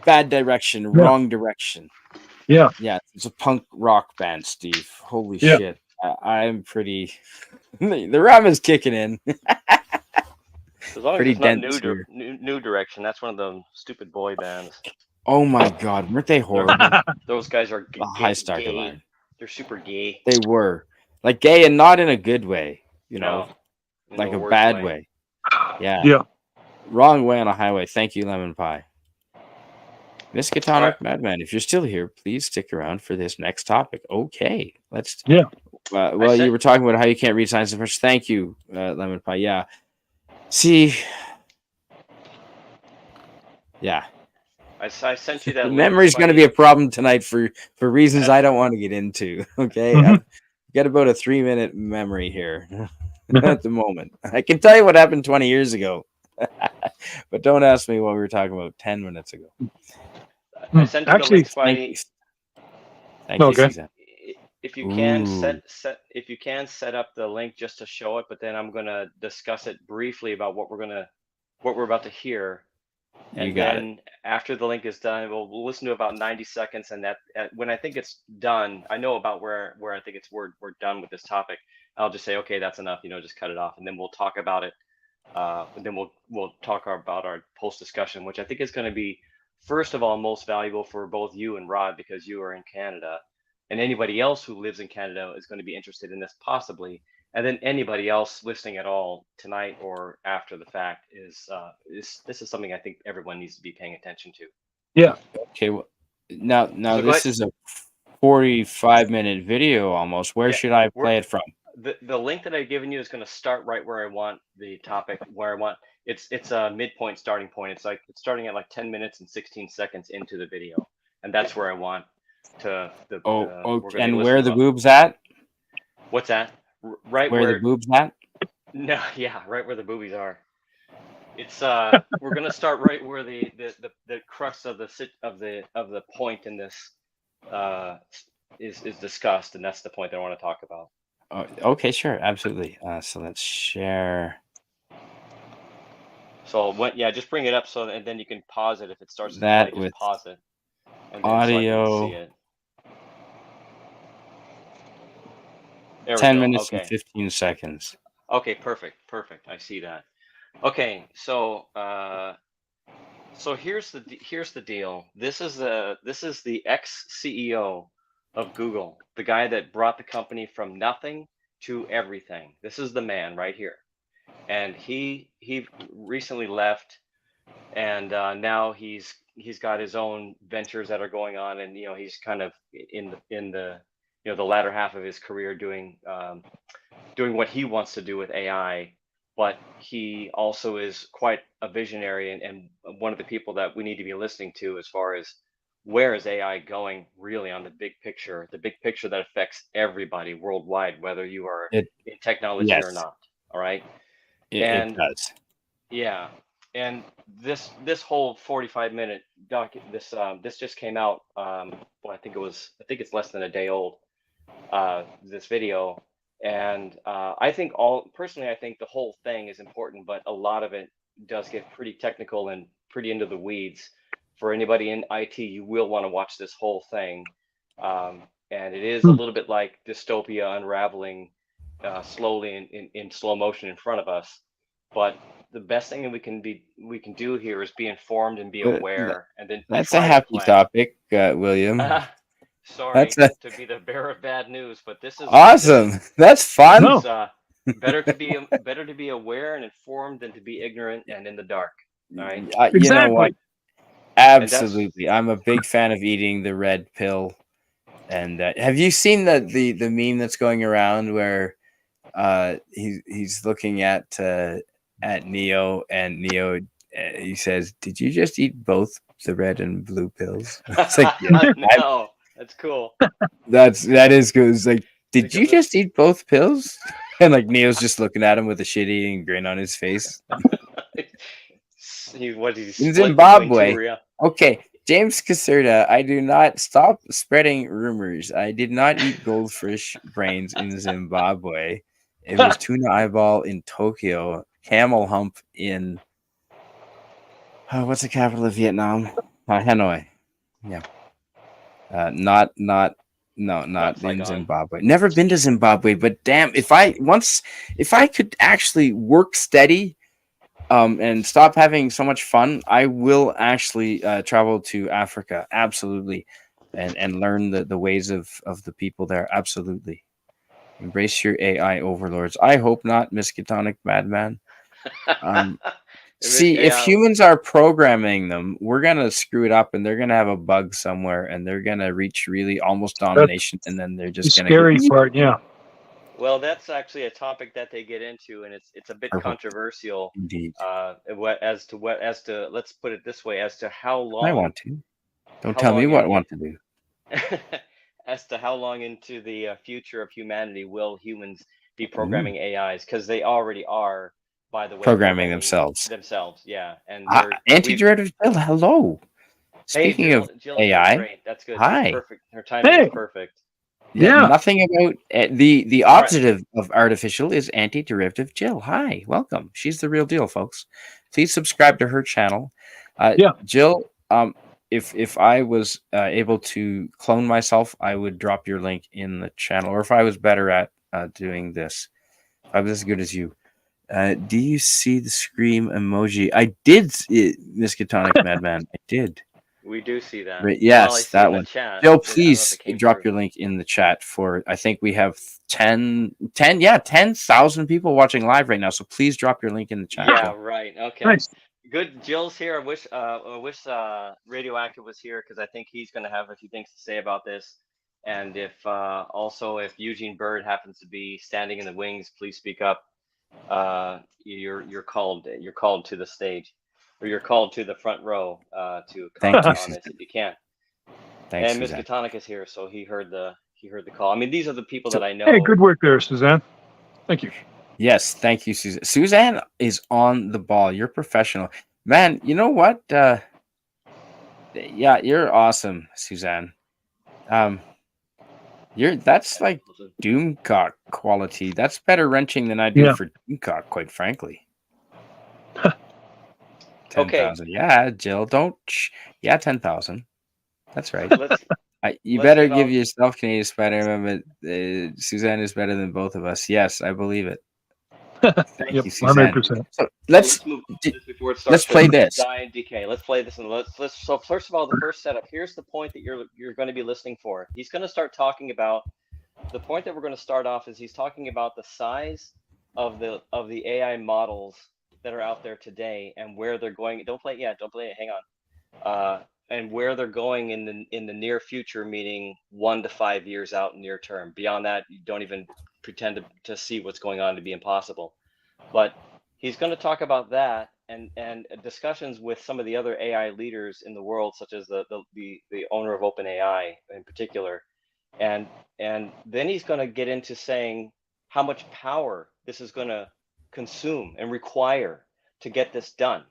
Bad direction. Wrong direction. Yeah. Yeah, it's a punk rock band, Steve. Holy Yeah. shit. I'm pretty. The rum is kicking in. As long Pretty as it's not dense here. new direction, that's one of the stupid boy bands. Oh my God, weren't they horrible? Those guys are High Stark of gay. Iron. They're super gay. They were like gay and not in a good way, No, in like the a worst bad way. Yeah. Yeah. Wrong way on a highway. Thank you, Lemon Pie. Miskatonic Alright. Madman, if you're still here, please stick around for this next topic. Okay, let's. Yeah. Well, you were talking about how you can't read signs in French. Thank you, Lemon Pie. Yeah. See. Yeah. I sent you that. The link, memory's going to Spidey. be a problem tonight for reasons I don't want to get into. Okay, Mhm. I've got about a 3-minute memory here at the moment. I can tell you what happened 20 years ago, but don't ask me what we were talking about 10 minutes ago. I sent you Actually, the link, Spidey. Thank you, Okay. Suzanne. If you can Ooh. if you can set up the link just to show it, but then I'm gonna discuss it briefly about what we're about to hear You And got it. then after the link is done, we'll listen to about 90 seconds. And that when I think it's done, I know about where I think we're done with this topic. I'll just say, okay, that's enough. Just cut it off, and then we'll talk about it. And then we'll talk about our post discussion, which I think is going to be, first of all, most valuable for both you and Rod, because you are in Canada, and anybody else who lives in Canada is going to be interested in this possibly. And then anybody else listening at all tonight or after the fact is this is something I think everyone needs to be paying attention to. Yeah. Okay. Well, now So go this ahead. is a 45-minute video almost. Where Yeah, should I we're play it from? the link that I've given you is going to start right where I want the topic, where I want it's a midpoint starting point. It's starting at like 10 minutes and 16 seconds into the video, and that's where I want to we're going to be And listening where are the about. boobs at? What's that? Right Where are the boobs at? No, yeah, right where the boobies are. It's we're going to start right where the crux of the point in this is discussed, and that's the point that I want to talk about. Okay, sure, absolutely. So let's share. So just bring it up, and then you can pause it if it starts to That play. with Just pause it, and then audio, so I can see it. There 10 we go. minutes and Okay. 15 seconds. Okay. Perfect. I see that. Okay. So here's the deal. This is the ex-CEO of Google, the guy that brought the company from nothing to everything. This is the man right here, and he recently left, and now he's got his own ventures that are going on, and he's kind of in the the latter half of his career doing what he wants to do with AI. But he also is quite a visionary, and one of the people that we need to be listening to as far as where is AI going really on the big picture that affects everybody worldwide, whether you are It in technology or Yes, not. All right. it And does. yeah, and this whole 45-minute this just came out. Well, I think it's less than a day old. This video, and I think the whole thing is important, but a lot of it does get pretty technical and pretty into the weeds. For anybody in IT, you will want to watch this whole thing, and it is a little bit like dystopia unraveling slowly in slow motion in front of us. But the best thing that we can do here is be informed and be aware, and then That's a try to happy plan. topic, William. Sorry That's to be the bearer of bad news, but this is awesome. That's fun. This is better to be aware and informed than to be ignorant and in the dark. All right. You know what? Exactly. Absolutely. I'm a big fan of eating the red pill. And have you seen the meme that's going around where he's looking at Neo, and Neo he says, "Did you just eat both the red and blue pills?" It's like, yeah, No, that's cool. that is good. It's like, did you Because just eat both pills? And like Neo's just looking at him with a shit-eating grin on his face. what did he In split between two Zimbabwe. real? Okay, James Caserta, I do not stop spreading rumors. I did not eat goldfish brains in Zimbabwe. It was tuna eyeball in Tokyo, camel hump in what's the capital of Vietnam? Hanoi. Yeah. Not in Saigon. Zimbabwe. Never been to Zimbabwe, but damn, if I could actually work steady and stop having so much fun, I will actually travel to Africa, absolutely, and learn the ways of the people there, absolutely. Embrace your AI overlords. I hope not, Miskatonic Madman. See, if humans are programming them, we're gonna screw it up, and they're gonna have a bug somewhere, and they're gonna reach really almost domination, and then they're just gonna scary part, yeah. Well, that's actually a topic that they get into, and it's a bit controversial. Indeed. As to let's put it this way, as to how long I want to. Don't tell me what I want to do. As to how long into the future of humanity will humans be programming AIs? Because they already are, by the way, programming themselves. Yeah, and anti-derivative Jill. Hello. Speaking of AI, great. That's good. Hi. She's perfect. Her timing is perfect. Yeah. Nothing about the opposite of artificial is anti-derivative Jill. Hi, welcome. She's the real deal, folks. Please subscribe to her channel. Yeah. Jill, if I was able to clone myself, I would drop your link in the channel. Or if I was better at doing this, if I was as good as you. Do you see the scream emoji? I did, Miskatonic Madman. I did. We do see that. Right, Well, I yes, see that in the one. chat. Joe, I don't know if please it came drop through. your link in the chat for, I think we have 10,000 people watching live right now. So please drop your link in the chat, Yeah, Joe. right. Okay. Nice. Good. Jill's here. I wish Radioactive was here because I think he's going to have a few things to say about this. And if also if Eugene Bird happens to be standing in the wings, please speak up. You're called to the stage, or you're called to the front row to Thank comment you, on this Suzanne. if you can. Thanks, And Miss Suzanne. Katonic is here, so he heard the call. I mean, these are the people So- that I know. Hey, good work there, Suzanne. Thank you. Yes, thank you, Suzanne. Suzanne is on the ball. You're professional. Man, you know what? Yeah, you're awesome, Suzanne. That's like Doomcock quality. That's better wrenching than I do Yeah. for Doomcock, quite frankly. Okay. 10,000. Yeah, Jill, don't. Yeah, 10,000. That's right. Let's You let's better get give on. yourself Canadian Spider-Man, but Suzanne is better than both of us. Yes, I believe it. Thank Yep, you, Suzanne. 100%. So Let's move on this before it starts play to this. die and decay. Let's play this and let's. So first of all, the first setup. Here's the point that you're going to be listening for. He's going to start talking about the point that we're going to start off is he's talking about the size of the AI models that are out there today and where they're going. Don't play it yet. Don't play it. Hang on. And where they're going in the near future, meaning 1 to 5 years out near term. Beyond that, you don't even pretend to see what's going on to be impossible. But he's going to talk about that and discussions with some of the other AI leaders in the world, such as the owner of OpenAI in particular, and then he's going to get into saying how much power this is going to consume and require to get this done.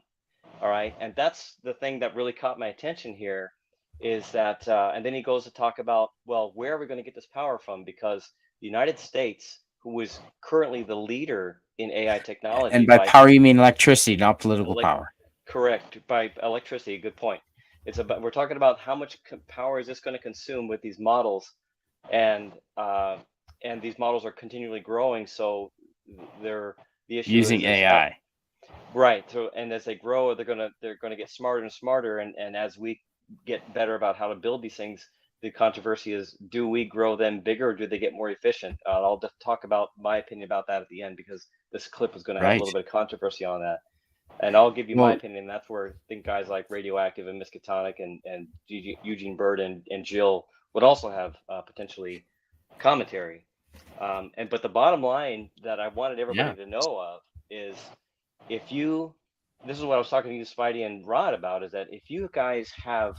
All right, and that's the thing that really caught my attention here is that, and then he goes to talk about, well, where are we going to get this power from? Because the United States, who is currently the leader in AI technology, And by power, you mean electricity, not political like power. correct, by electricity. Good point. It's about we're talking about how much power is this going to consume with these models, and these models are continually growing. So they're the issue Using is AI. right. So and as they grow, they're gonna get smarter and smarter, and as we get better about how to build these things, the controversy is: do we grow them bigger, or do they get more efficient? I'll just talk about my opinion about that at the end because this clip is going to have a Right. little bit of controversy on that. And I'll give you my Well- opinion. That's where I think guys like Radioactive and Miskatonic and Eugene Bird and Jill would also have potentially commentary. But the bottom line that I wanted everybody to know of is if you, this is what I was talking to you, Spidey and Rod about, is that if you guys have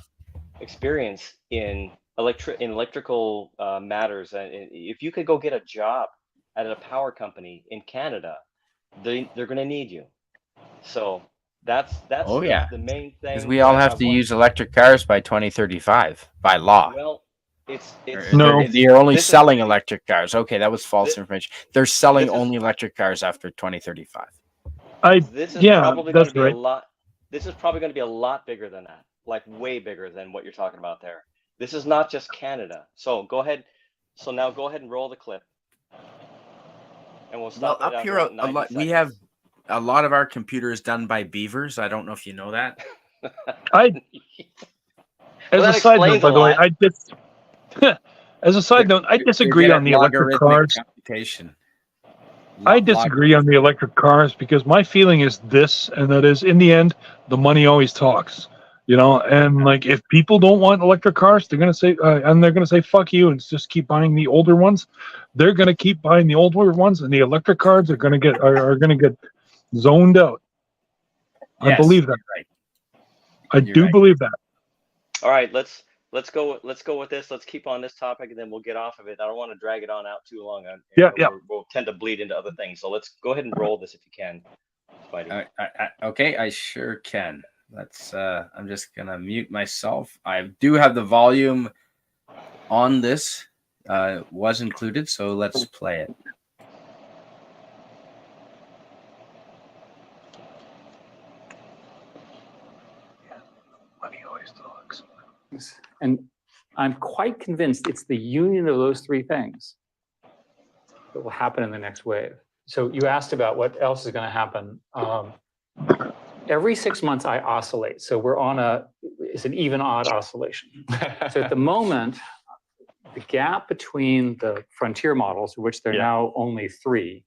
experience in electrical matters, and if you could go get a job at a power company in Canada, they're going to need you. So that's Oh, yeah. the main thing. Because we all that have I to want- use electric cars by 2035 by law. Well, it's No. They're only this is- selling electric cars. Okay, that was false Thi- information. They're selling this is- only electric cars after 2035. This is Yeah, probably going that's to be right. a lot. This is probably going to be a lot bigger than that, like way bigger than what you're talking about there. This is not just Canada. So go ahead. So now go ahead and roll the clip, and we'll stop Well, it up after here, about a 90 lot, we seconds. have a lot of our computers done by beavers. I don't know if you know that. I, as that a side note, explains by a the way, lot. as a side note, I disagree on the electric cars. Computation. I disagree on the electric cars because my feeling is this, and that is, in the end, the money always talks. You know, and like if people don't want electric cars, they're gonna say, "Fuck you," and just keep buying the older ones. They're gonna keep buying the older ones, and the electric cars are gonna get zoned out. I believe that. Right. I do believe that. All right, let's go with this. Let's keep on this topic, and then we'll get off of it. I don't want to drag it on out too long. Yeah. We'll tend to bleed into other things. So let's go ahead and roll this if you can, Spidey. Okay, I sure can. Let's. I'm just gonna mute myself. I do have the volume on this. Was included, so let's play it. And I'm quite convinced it's the union of those three things that will happen in the next wave. So you asked about what else is going to happen. Every 6 months I oscillate. So we're on it's an even odd oscillation. So at the moment, the gap between the frontier models, which there are now only three,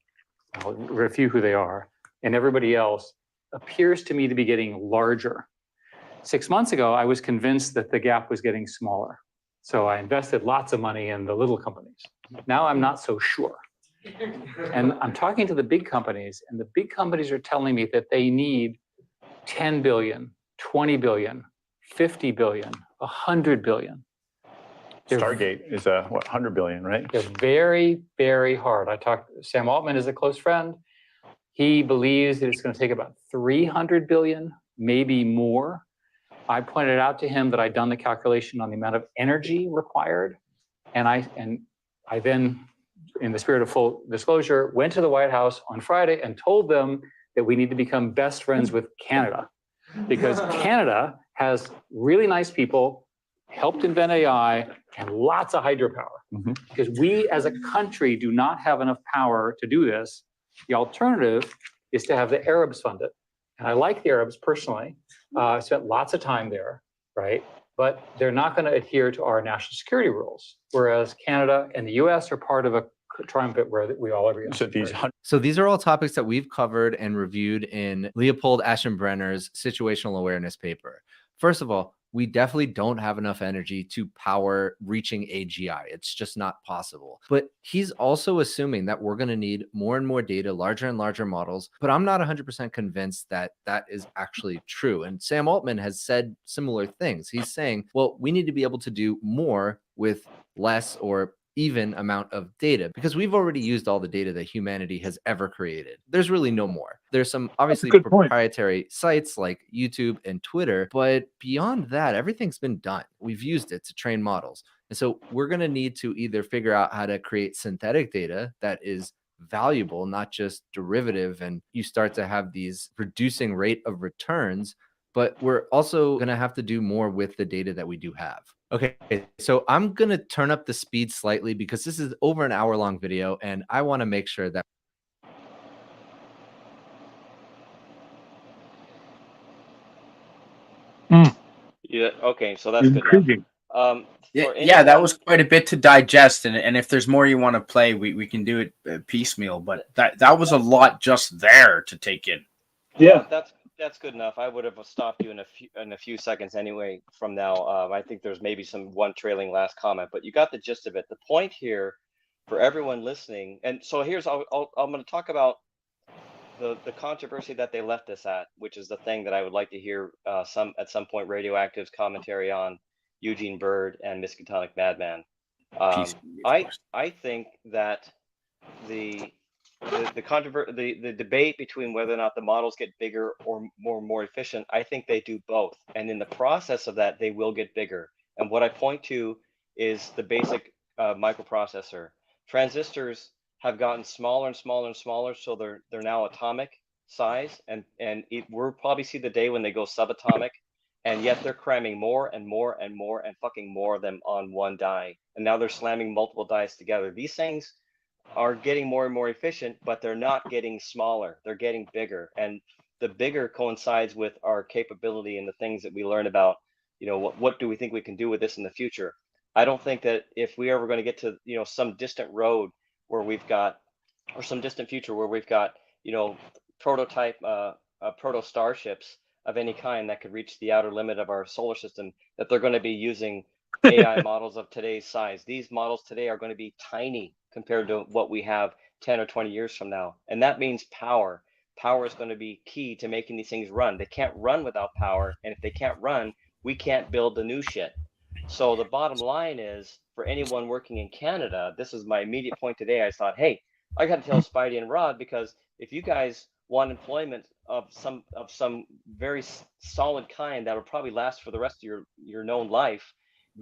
I'll review who they are, and everybody else appears to me to be getting larger. 6 months ago, I was convinced that the gap was getting smaller. So I invested lots of money in the little companies. Now I'm not so sure. And I'm talking to the big companies, and the big companies are telling me that they need 10 billion, 20 billion, 50 billion, 100 billion. Stargate is what, 100 billion, right? They're very, very hard. Sam Altman is a close friend. He believes that it's going to take about 300 billion, maybe more. I pointed out to him that I'd done the calculation on the amount of energy required. And I then, in the spirit of full disclosure, went to the White House on Friday and told them that we need to become best friends with Canada, because Canada has really nice people, helped invent AI, and lots of hydropower. Because we as a country do not have enough power to do this. The alternative is to have the Arabs fund it. And I like the Arabs personally. I spent lots of time there, right? But they're not going to adhere to our national security rules, whereas Canada and the US are part of a triumvirate where we all agree on. So these are all topics that we've covered and reviewed in Leopold Aschenbrenner's situational awareness paper. First of all, we definitely don't have enough energy to power reaching AGI. It's just not possible. But he's also assuming that we're going to need more and more data, larger and larger models. But I'm not 100% convinced that that is actually true. And Sam Altman has said similar things. He's saying, well, we need to be able to do more with less or even amount of data, because we've already used all the data that humanity has ever created. There's really no more. There's some obviously proprietary sites like YouTube and Twitter, but beyond that, everything's been done. We've used it to train models. And so we're going to need to either figure out how to create synthetic data that is valuable, not just derivative, and you start to have these reducing rate of returns, but we're also going to have to do more with the data that we do have. Okay, so I'm going to turn up the speed slightly because this is over an hour-long video, and I want to make sure that Yeah. Okay. So that's good enough. Yeah, that was quite a bit to digest, and if there's more you want to play, we can do it piecemeal. But that was a lot just there to take in. Yeah, that's good enough. I would have stopped you in a few seconds anyway. From now, I think there's maybe one trailing last comment, but you got the gist of it. The point here for everyone listening, and so I'm going to talk about the controversy that they left us at, which is the thing that I would like to hear at some point Radioactive's commentary on Eugene Bird and Miskatonic Madman. I think that the debate between whether or not the models get bigger or more efficient, I think they do both, and in the process of that, they will get bigger. And what I point to is the basic microprocessor. Transistors have gotten smaller and smaller and smaller, so they're now atomic size, and we'll probably see the day when they go subatomic, and yet they're cramming more and more and more and fucking more of them on one die, and now they're slamming multiple dies together. These things are getting more and more efficient, but they're not getting smaller. They're getting bigger, and the bigger coincides with our capability and the things that we learn about. What do we think we can do with this in the future? I don't think that if we ever going to get to some distant road where we've got, or some distant future where we've got prototype proto starships of any kind that could reach the outer limit of our solar system, that they're going to be using AI models of today's size. These models today are going to be tiny compared to what we have 10 or 20 years from now. And that means power. Power is going to be key to making these things run. They can't run without power. And if they can't run, we can't build the new shit. So the bottom line is, for anyone working in Canada, this is my immediate point today. I thought, hey, I got to tell Spidey and Rodd, because if you guys want employment of some very solid kind that will probably last for the rest of your known life,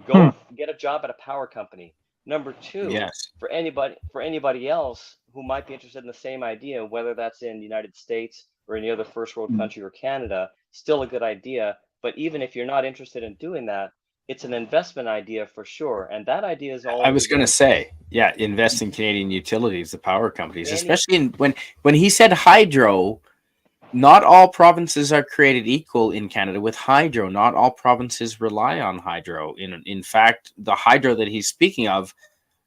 go get a job at a power company. Number two, yes, for anybody else who might be interested in the same idea, whether that's in the United States or any other first world country or Canada, still a good idea. But even if you're not interested in doing that, it's an investment idea for sure, and that idea is all I over was the going to game. say, yeah, invest in Canadian utilities, the power companies, Any, especially when he said hydro. Not all provinces are created equal in Canada with hydro. Not all provinces rely on hydro. In fact, the hydro that he's speaking of,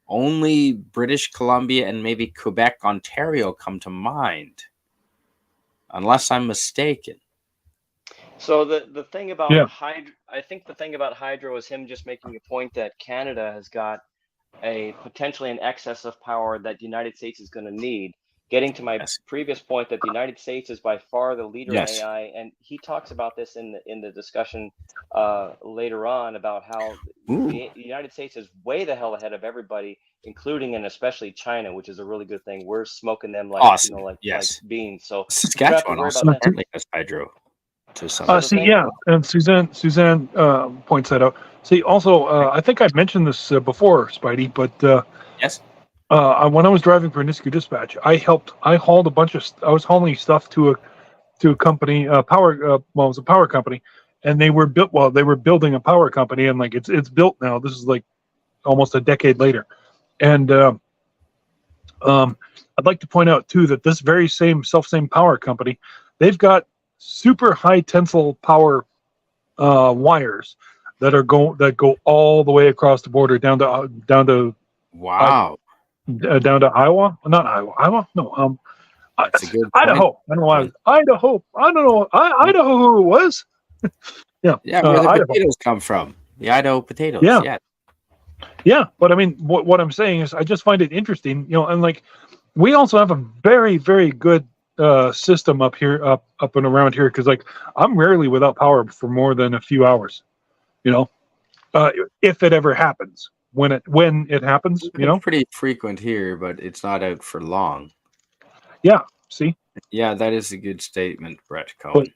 only British Columbia and maybe Quebec, Ontario come to mind, unless I'm mistaken. so the thing about Yeah. hydro, I think the thing about hydro is him just making a point that Canada has got a potentially an excess of power that the United States is going to need. Getting to my Yes. previous point that the United States is by far the leader in Yes. AI, and he talks about this in the discussion later on about how Ooh. the United States is way the hell ahead of everybody, including and especially China, which is a really good thing. We're smoking them like Awesome. like Yes. beans. So we don't have to Saskatchewan worry also about that. apparently has hydro to some So the See, thing, yeah, and Suzanne points that out. See, also, I think I mentioned this before, Spidey, but yes. when I was driving for Nisku Dispatch, I hauled a bunch of, I was hauling stuff to a company, it was a power company, and they were building a power company, and like it's built now. This is like almost a decade later, and I'd like to point out too that this very same power company, they've got super high tensile power wires that go all the way across the border down to Wow. down to Iowa. Not Iowa. Iowa? No. That's a good Idaho. point. I don't know why. Idaho. I don't know. Idaho who it was. Yeah. Yeah, where the Idaho. potatoes come from. The Idaho potatoes. Yeah. Yeah. Yeah. But I mean, what I'm saying is, I just find it interesting. And like, we also have a very, very good system up here, up and around here, because like I'm rarely without power for more than a few hours. You know, if it ever happens, when it happens, It's pretty frequent here, but it's not out for long. Yeah. See. Yeah, that is a good statement, Brett Cohen.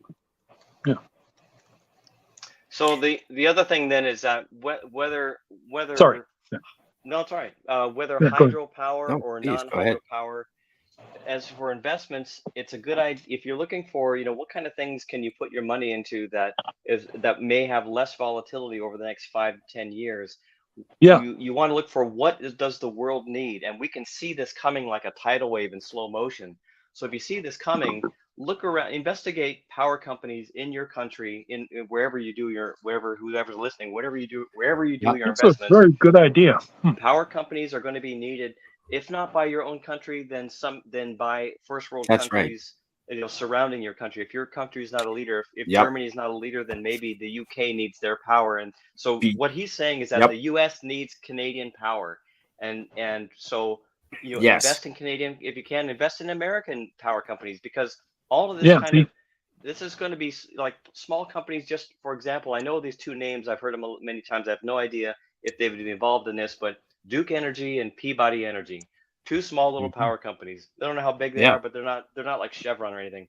Yeah. so the other thing then is that whether Sorry. Yeah. no, it's all right. Whether Yeah, go ahead. hydropower No, or please, go ahead. non-hydropower, as for investments, it's a good idea if you're looking for, what kind of things can you put your money into that may have less volatility over the next 5 to 10 years. Yeah. You want to look for does the world need, and we can see this coming like a tidal wave in slow motion. So if you see this coming, look around, investigate power companies in your country, in wherever you do whoever's listening, wherever you do your That's a investments. very good idea. Power companies are going to be needed, if not by your own country, then by first world That's right. countries, surrounding your country. If your country is not a leader, if Yep. Germany is not a leader, then maybe the UK needs their power. And so what he's saying is that Yep. the US needs Canadian power, and so Yes. invest in Canadian, if you can, invest in American power companies, because all of this this is going to be like small companies. Just for example, I know these two names, I've heard them many times. I have no idea if they've been involved in this, but Duke Energy and Peabody Energy, two small little power companies. I don't know how big they are, but they're not like Chevron or anything.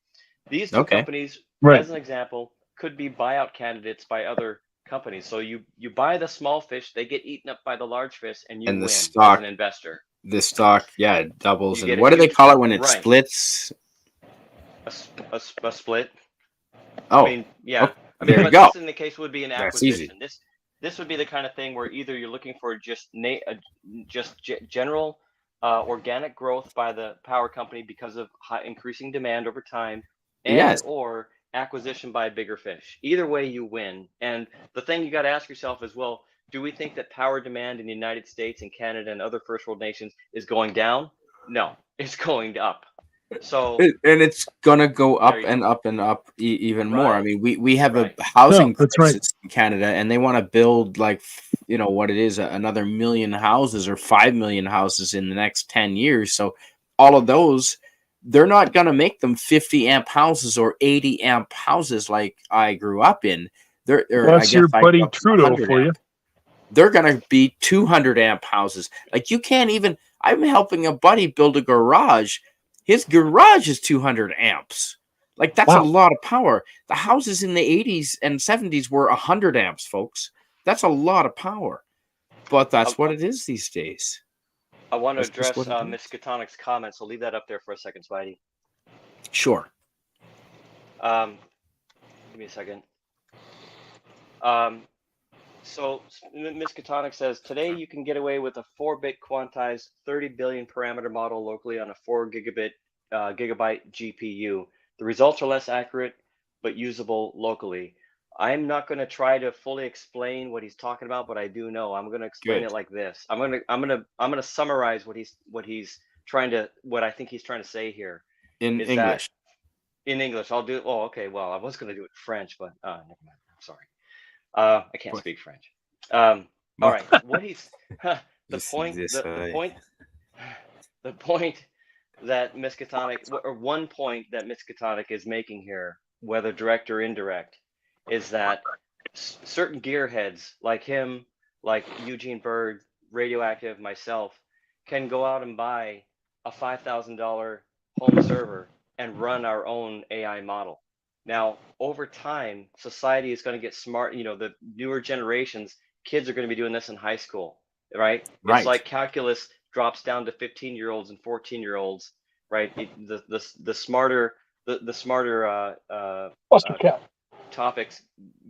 These two companies, as an example, could be buyout candidates by other companies. So you buy the small fish, they get eaten up by the large fish, and you win as an investor. The stock, it doubles. You get And a what do they huge- call it when it right. splits? A split. Oh, I mean, yeah. there you but go. this in the case would be an That's easy. acquisition. This would be the kind of thing where either you're looking for just general organic growth by the power company because of increasing demand over time, and or acquisition by a bigger fish. Either way, you win. And the thing you got to ask yourself is, well, do we think that power demand in the United States and Canada and other first world nations is going down? No, it's going up. So and it's gonna go up There you and go. up and up even more. I Right. mean, we have Right. a housing that's crisis in Canada, and they want to build like what it is, another million houses or 5 million houses in the next 10 years. So all of those, they're not gonna make them 50 amp houses or 80 amp houses like I grew up in. That's your buddy Trudeau for you. They're gonna be 200 amp houses. Like you can't even. I'm helping a buddy build a garage. His garage is 200 amps. Like that's a lot of power. The houses in the 80s and 70s were 100 amps, folks. That's a lot of power. But that's what it is these days. I want to address Miss Katonic's comments. I'll leave that up there for a second, Spidey. Sure. Give me a second. So Miskatonic says today you can get away with a 4-bit quantized 30 billion parameter model locally on a 4 gigabyte GPU. The results are less accurate, but usable locally. I'm not going to try to fully explain what he's talking about, but I do know. I'm going to explain Good. it like this. I'm going to summarize what I think he's trying to say here. In Is English. that in English? I'll do. Oh, okay. Well, I was going to do it in French, but never mind. I'm sorry. I can't speak French. All right. What he's the point that Miskatonic, or one point that Miskatonic is making here, whether direct or indirect, is that certain gearheads like him, like Eugene Bird, Radioactive, myself, can go out and buy a $5,000 home server and run our own AI model. Now, over time, society is going to get smart. The newer generations, kids are going to be doing this in high school, right? Right. It's like calculus drops down to 15-year-olds and 14-year-olds, right? The smarter topics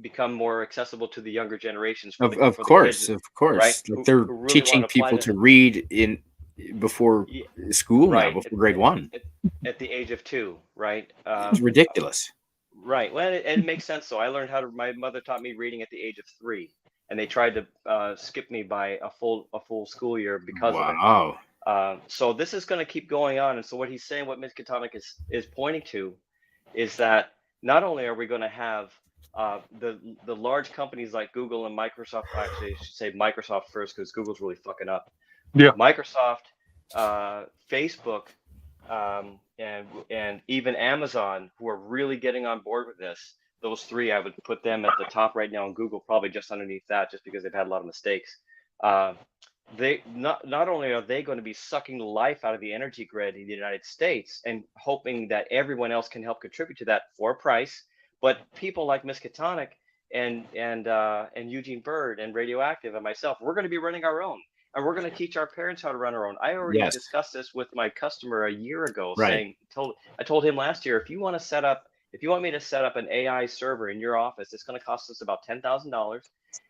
become more accessible to the younger generations. Of course, right? Like they're who really teaching want to apply people this. to read before school now, Right. before grade 1. At the age of 2, right? It's ridiculous. Right. Well, it makes sense. So I learned my mother taught me reading at the age of 3, and they tried to skip me by a full school year because of it. Wow. So this is going to keep going on. And so what he's saying, what Miskatonic is pointing to, is that not only are we going to have the large companies like Google and Microsoft, actually I should say Microsoft first because Google's really fucking up. Yeah. Microsoft, Facebook, and even Amazon, who are really getting on board with this. Those three, I would put them at the top right now, and Google probably just underneath that, just because they've had a lot of mistakes. They not only are they going to be sucking the life out of the energy grid in the United States and hoping that everyone else can help contribute to that for a price, but people like Miskatonic and Eugene Bird and Radioactive and myself, we're going to be running our own. And we're going to teach our parents how to run our own. I already discussed this with my customer a year ago, saying, I told him last year, if you want me to set up an AI server in your office, it's going to cost us about $10,000,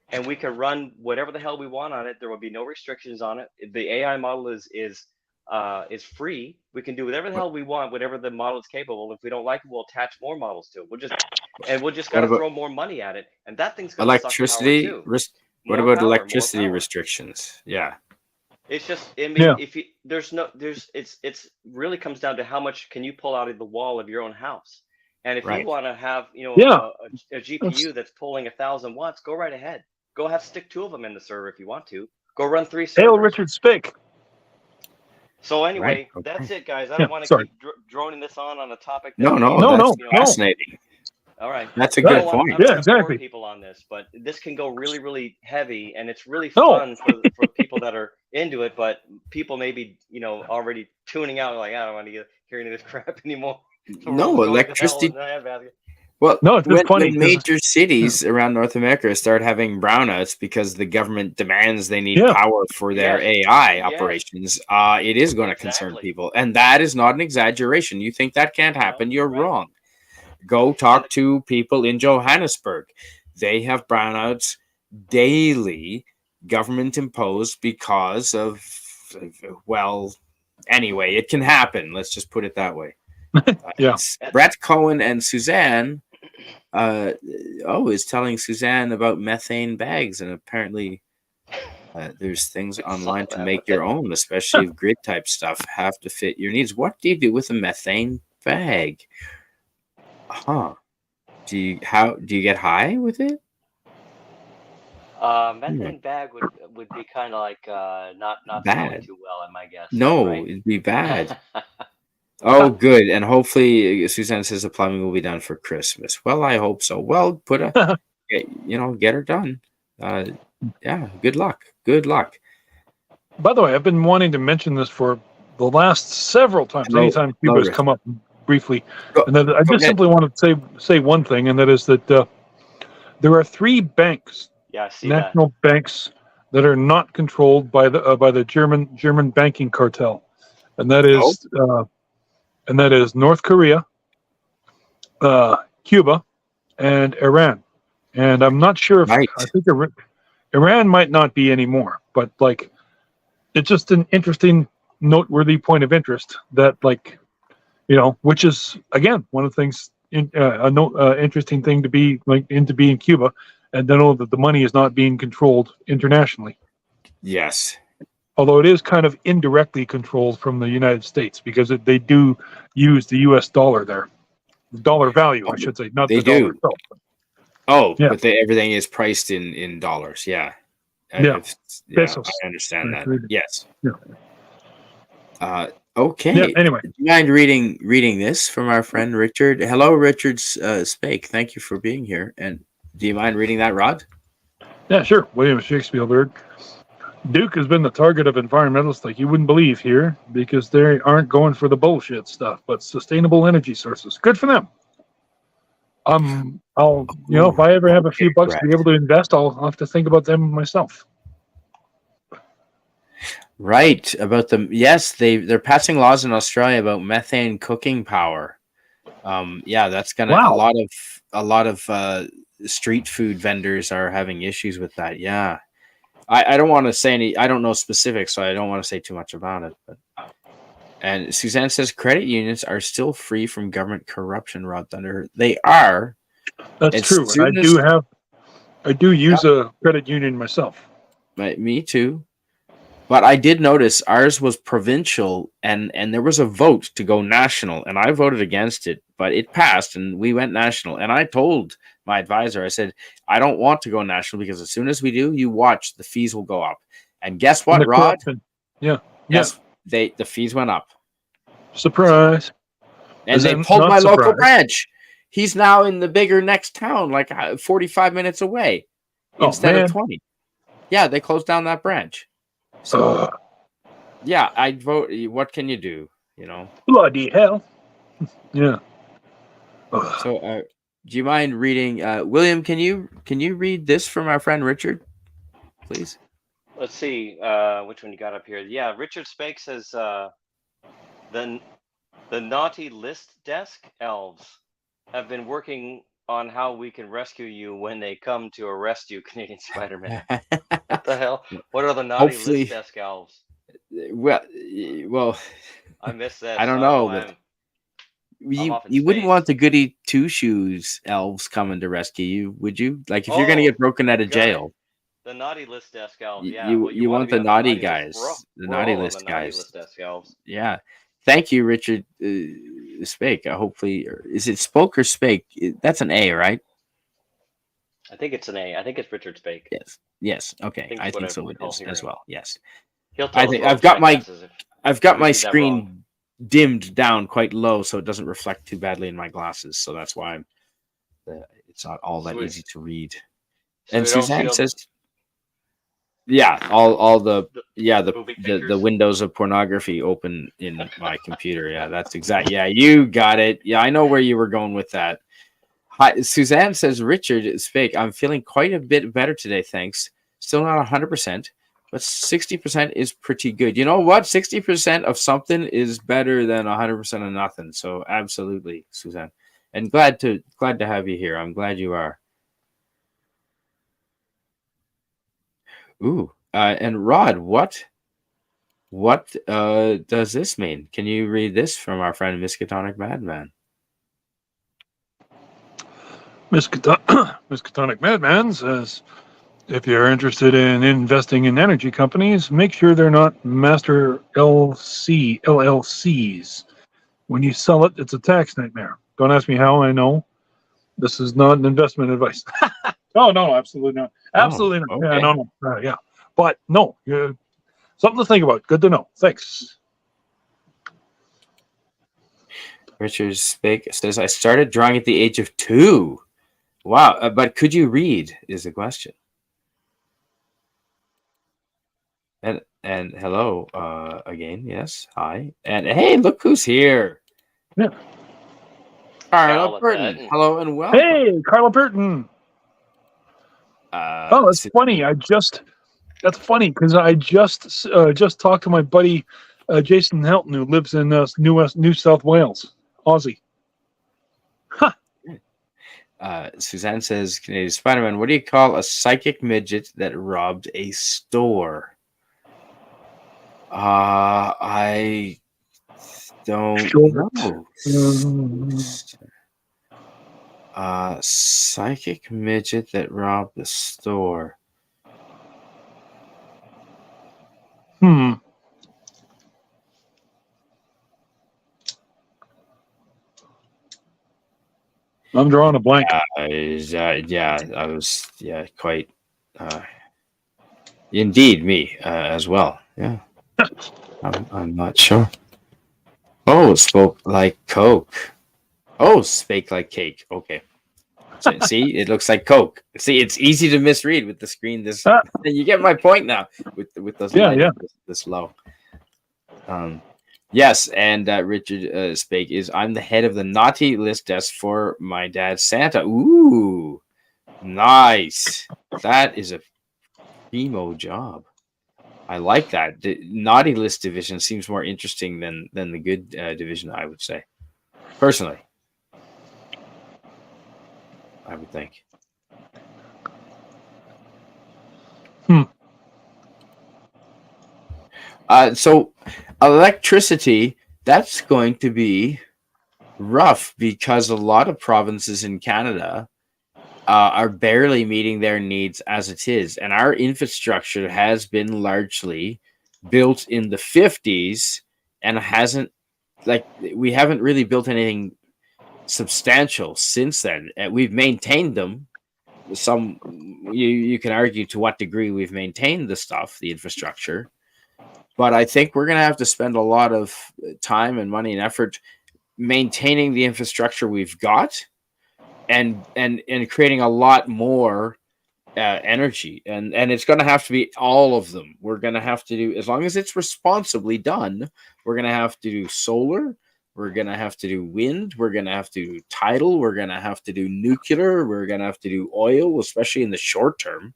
and we can run whatever the hell we want on it. There will be no restrictions on it. The AI model is free. We can do whatever the hell we want, whatever the model is capable. If we don't like it, we'll attach more models to it. We'll just got to throw more money at it, and that thing's going to suck power too. What about electricity restrictions? Yeah. It's just, I mean, if you, it's really comes down to how much can you pull out of the wall of your own house. And if you want to have, a GPU that's pulling 1,000 watts, go right ahead. Go stick 2 of them in the server if you want to. Go run 3 servers. Hail Richard Spake. So anyway, that's it, guys. I don't want to keep droning this on a topic. That's fascinating. All right. That's a good point. I'm exactly. People on this, but this can go really, really heavy, and it's really fun for people that are into it. But people may be, already tuning out, like, I don't want to hear any of this crap anymore. So electricity. Well, it's funny. When major cities around North America start having brownouts because the government demands they need power for their AI operations, it is going to concern people, and that is not an exaggeration. You think that can't happen? You're wrong. Go talk to people in Johannesburg. They have brownouts daily, government imposed because of, anyway, it can happen. Let's just put it that way. Brett Cohen and Suzanne is telling Suzanne about methane bags, and apparently there's things online to make your own, especially if grid type stuff have to fit your needs. What do you do with a methane bag? Do you get high with it? Methane bag would be kind of like not smelling too well, my guess. No, right? It'd be bad. Oh, good. And hopefully Suzanne says the plumbing will be done for Christmas. Well, I hope so. Well, get her done. Good luck. Good luck. By the way, I've been wanting to mention this for the last several times. Anytime Cuba has come up briefly, and then I just simply want to say one thing, and that is that there are 3 banks, national banks, that are not controlled by the German banking cartel, and that is North Korea, Cuba, and Iran. And I'm not sure if I think Iran might not be anymore, but like, it's just an interesting, noteworthy point of interest that, like, which is again one of the things interesting thing to be like into being Cuba, and to know that the money is not being controlled internationally. Yes. Although it is kind of indirectly controlled from the United States, because they do use the U.S. dollar there, the dollar value, I should say, not They the dollar do. itself. Oh, Yeah. but everything is priced in dollars. Yeah. Yeah. I understand that. Yes. Yeah. Okay. Yeah. Anyway, Do you mind reading this from our friend Richard? Hello, Richard Spake. Thank you for being here. And do you mind reading that, Rod? yeah, sure. William Shakespielberg. Duke has been the target of environmentalists like you wouldn't believe here, because they aren't going for the bullshit stuff, but sustainable energy sources. Good for them. I'll if I ever have a few bucks to be able to invest, I'll have to think about them myself. Right, about them. Yes, they're passing laws in Australia about methane cooking power. Yeah, that's gonna Wow. a lot of street food vendors are having issues with that. Yeah. I don't want to say any. I don't know specifics, so I don't want to say too much about it. But and Suzanne says credit unions are still free from government corruption. Rodd Thunderheart, they are. That's true, and I do use a credit union myself. Me too. But I did notice ours was provincial, and there was a vote to go national, and I voted against it, but it passed, and we went national. And I told my advisor, I said, I don't want to go national, because as soon as we do, you watch, the fees will go up. And guess what, Rod? Yeah. Yes, the fees went up. Surprise. And they pulled my local branch. He's now in the bigger next town, like 45 minutes away, instead of 20. Yeah, they closed down that branch. So, yeah, I'd vote. What can you do? Bloody hell. Yeah. So, do you mind reading, William? Can you read this from our friend Richard, please? Let's see which one you got up here. Yeah, Richard Spake says the naughty list desk elves have been working on how we can rescue you when they come to arrest you, Canadian Spider-Man. What the hell? What are the naughty list desk elves? Well, I missed that. I don't know, but you wouldn't want the goody two shoes elves coming to rescue you, would you? Like, if you're gonna get broken out of jail. The naughty list desk elves. Yeah, you want the naughty guys, the naughty list guys. List desk elves. Yeah. Thank you, Richard Spake. Hopefully, is it Spoke or Spake? That's an A, right? I think it's an A. I think it's Richard Spake. Yes. Okay. I think so. It is as well. Yes. I think I've got my screen dimmed down quite low, so it doesn't reflect too badly in my glasses. So that's why it's not all that easy to read. So and Suzanne says, yeah, all the windows of pornography open in my computer. Yeah, that's exact. Yeah, you got it. Yeah, I know where you were going with that. Hi, Suzanne says, Richard Spake, I'm feeling quite a bit better today, thanks. Still not 100%, but 60% is pretty good. You know what? 60% of something is better than 100% of nothing. So absolutely, Suzanne. And glad to have you here. I'm glad you are. Ooh, and Rod, what does this mean? Can you read this from our friend Miskatonic Madman? Miskatonic Madman says, if you're interested in investing in energy companies, make sure they're not master LLCs. When you sell it, it's a tax nightmare. Don't ask me how I know. This is not an investment advice. No, absolutely not. Absolutely not. Okay. Yeah, no. Yeah. But no, something to think about. Good to know. Thanks. Richard Spake says, I started drawing at the age of 2. Wow. But could you read is the question. And hello again. Yes. Hi. And hey, look who's here. Yeah. Carla Burton. Hello and welcome. Hey, Carla Burton. That's funny. That's funny because I just talked to my buddy Jason Helton, who lives in New South Wales, Aussie. Huh. Suzanne says, Canadian Spider-Man, what do you call a psychic midget that robbed a store? I don't Short. know. Psychic midget that robbed the store. I'm drawing a blank. Yeah, I was quite. Indeed, me as well. Yeah, I'm not sure. Oh, spoke like Coke. Oh, spake like cake. Okay. So, see, it looks like Coke. See, it's easy to misread with the screen. This Ah. you get my point now with those Yeah, lighting yeah. this low. Yes, and Richard Spake is I'm the head of the naughty list desk for my dad's Santa. Ooh, nice. That is a primo job. I like that. The naughty list division seems more interesting than the good division, I would say. Personally, I would think. So electricity, that's going to be rough because a lot of provinces in Canada are barely meeting their needs as it is. And our infrastructure has been largely built in the 50s and hasn't, like, we haven't really built anything substantial since then. We've maintained them. You can argue to what degree we've maintained the stuff, the infrastructure. But I think we're going to have to spend a lot of time and money and effort maintaining the infrastructure we've got and creating a lot more energy. And it's going to have to be all of them. We're going to have to do, as long as it's responsibly done, we're going to have to do solar. We're going to have to do wind. We're going to have to do tidal. We're going to have to do nuclear. We're going to have to do oil, especially in the short term.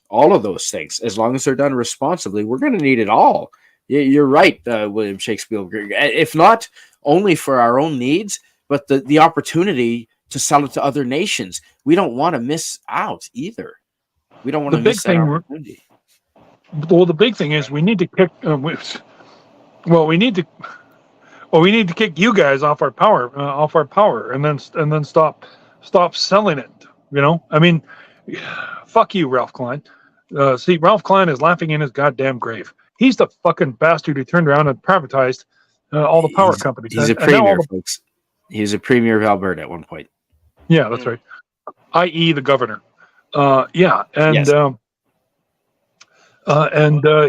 All of those things, as long as they're done responsibly, we're going to need it all. You're right, William Shakespielberg. If not only for our own needs, but the opportunity to sell it to other nations. We don't want to miss out either. We don't want to miss that opportunity. Well, the big thing is we need to kick. We need to kick you guys off our power, and then stop selling it. You know, I mean, fuck you, Ralph Klein. See, Ralph Klein is laughing in his goddamn grave. He's the fucking bastard who turned around and privatized all the power companies. He's a premier, folks. He was a premier of Alberta at one point. Yeah, that's right. I.e. the governor. And Yes.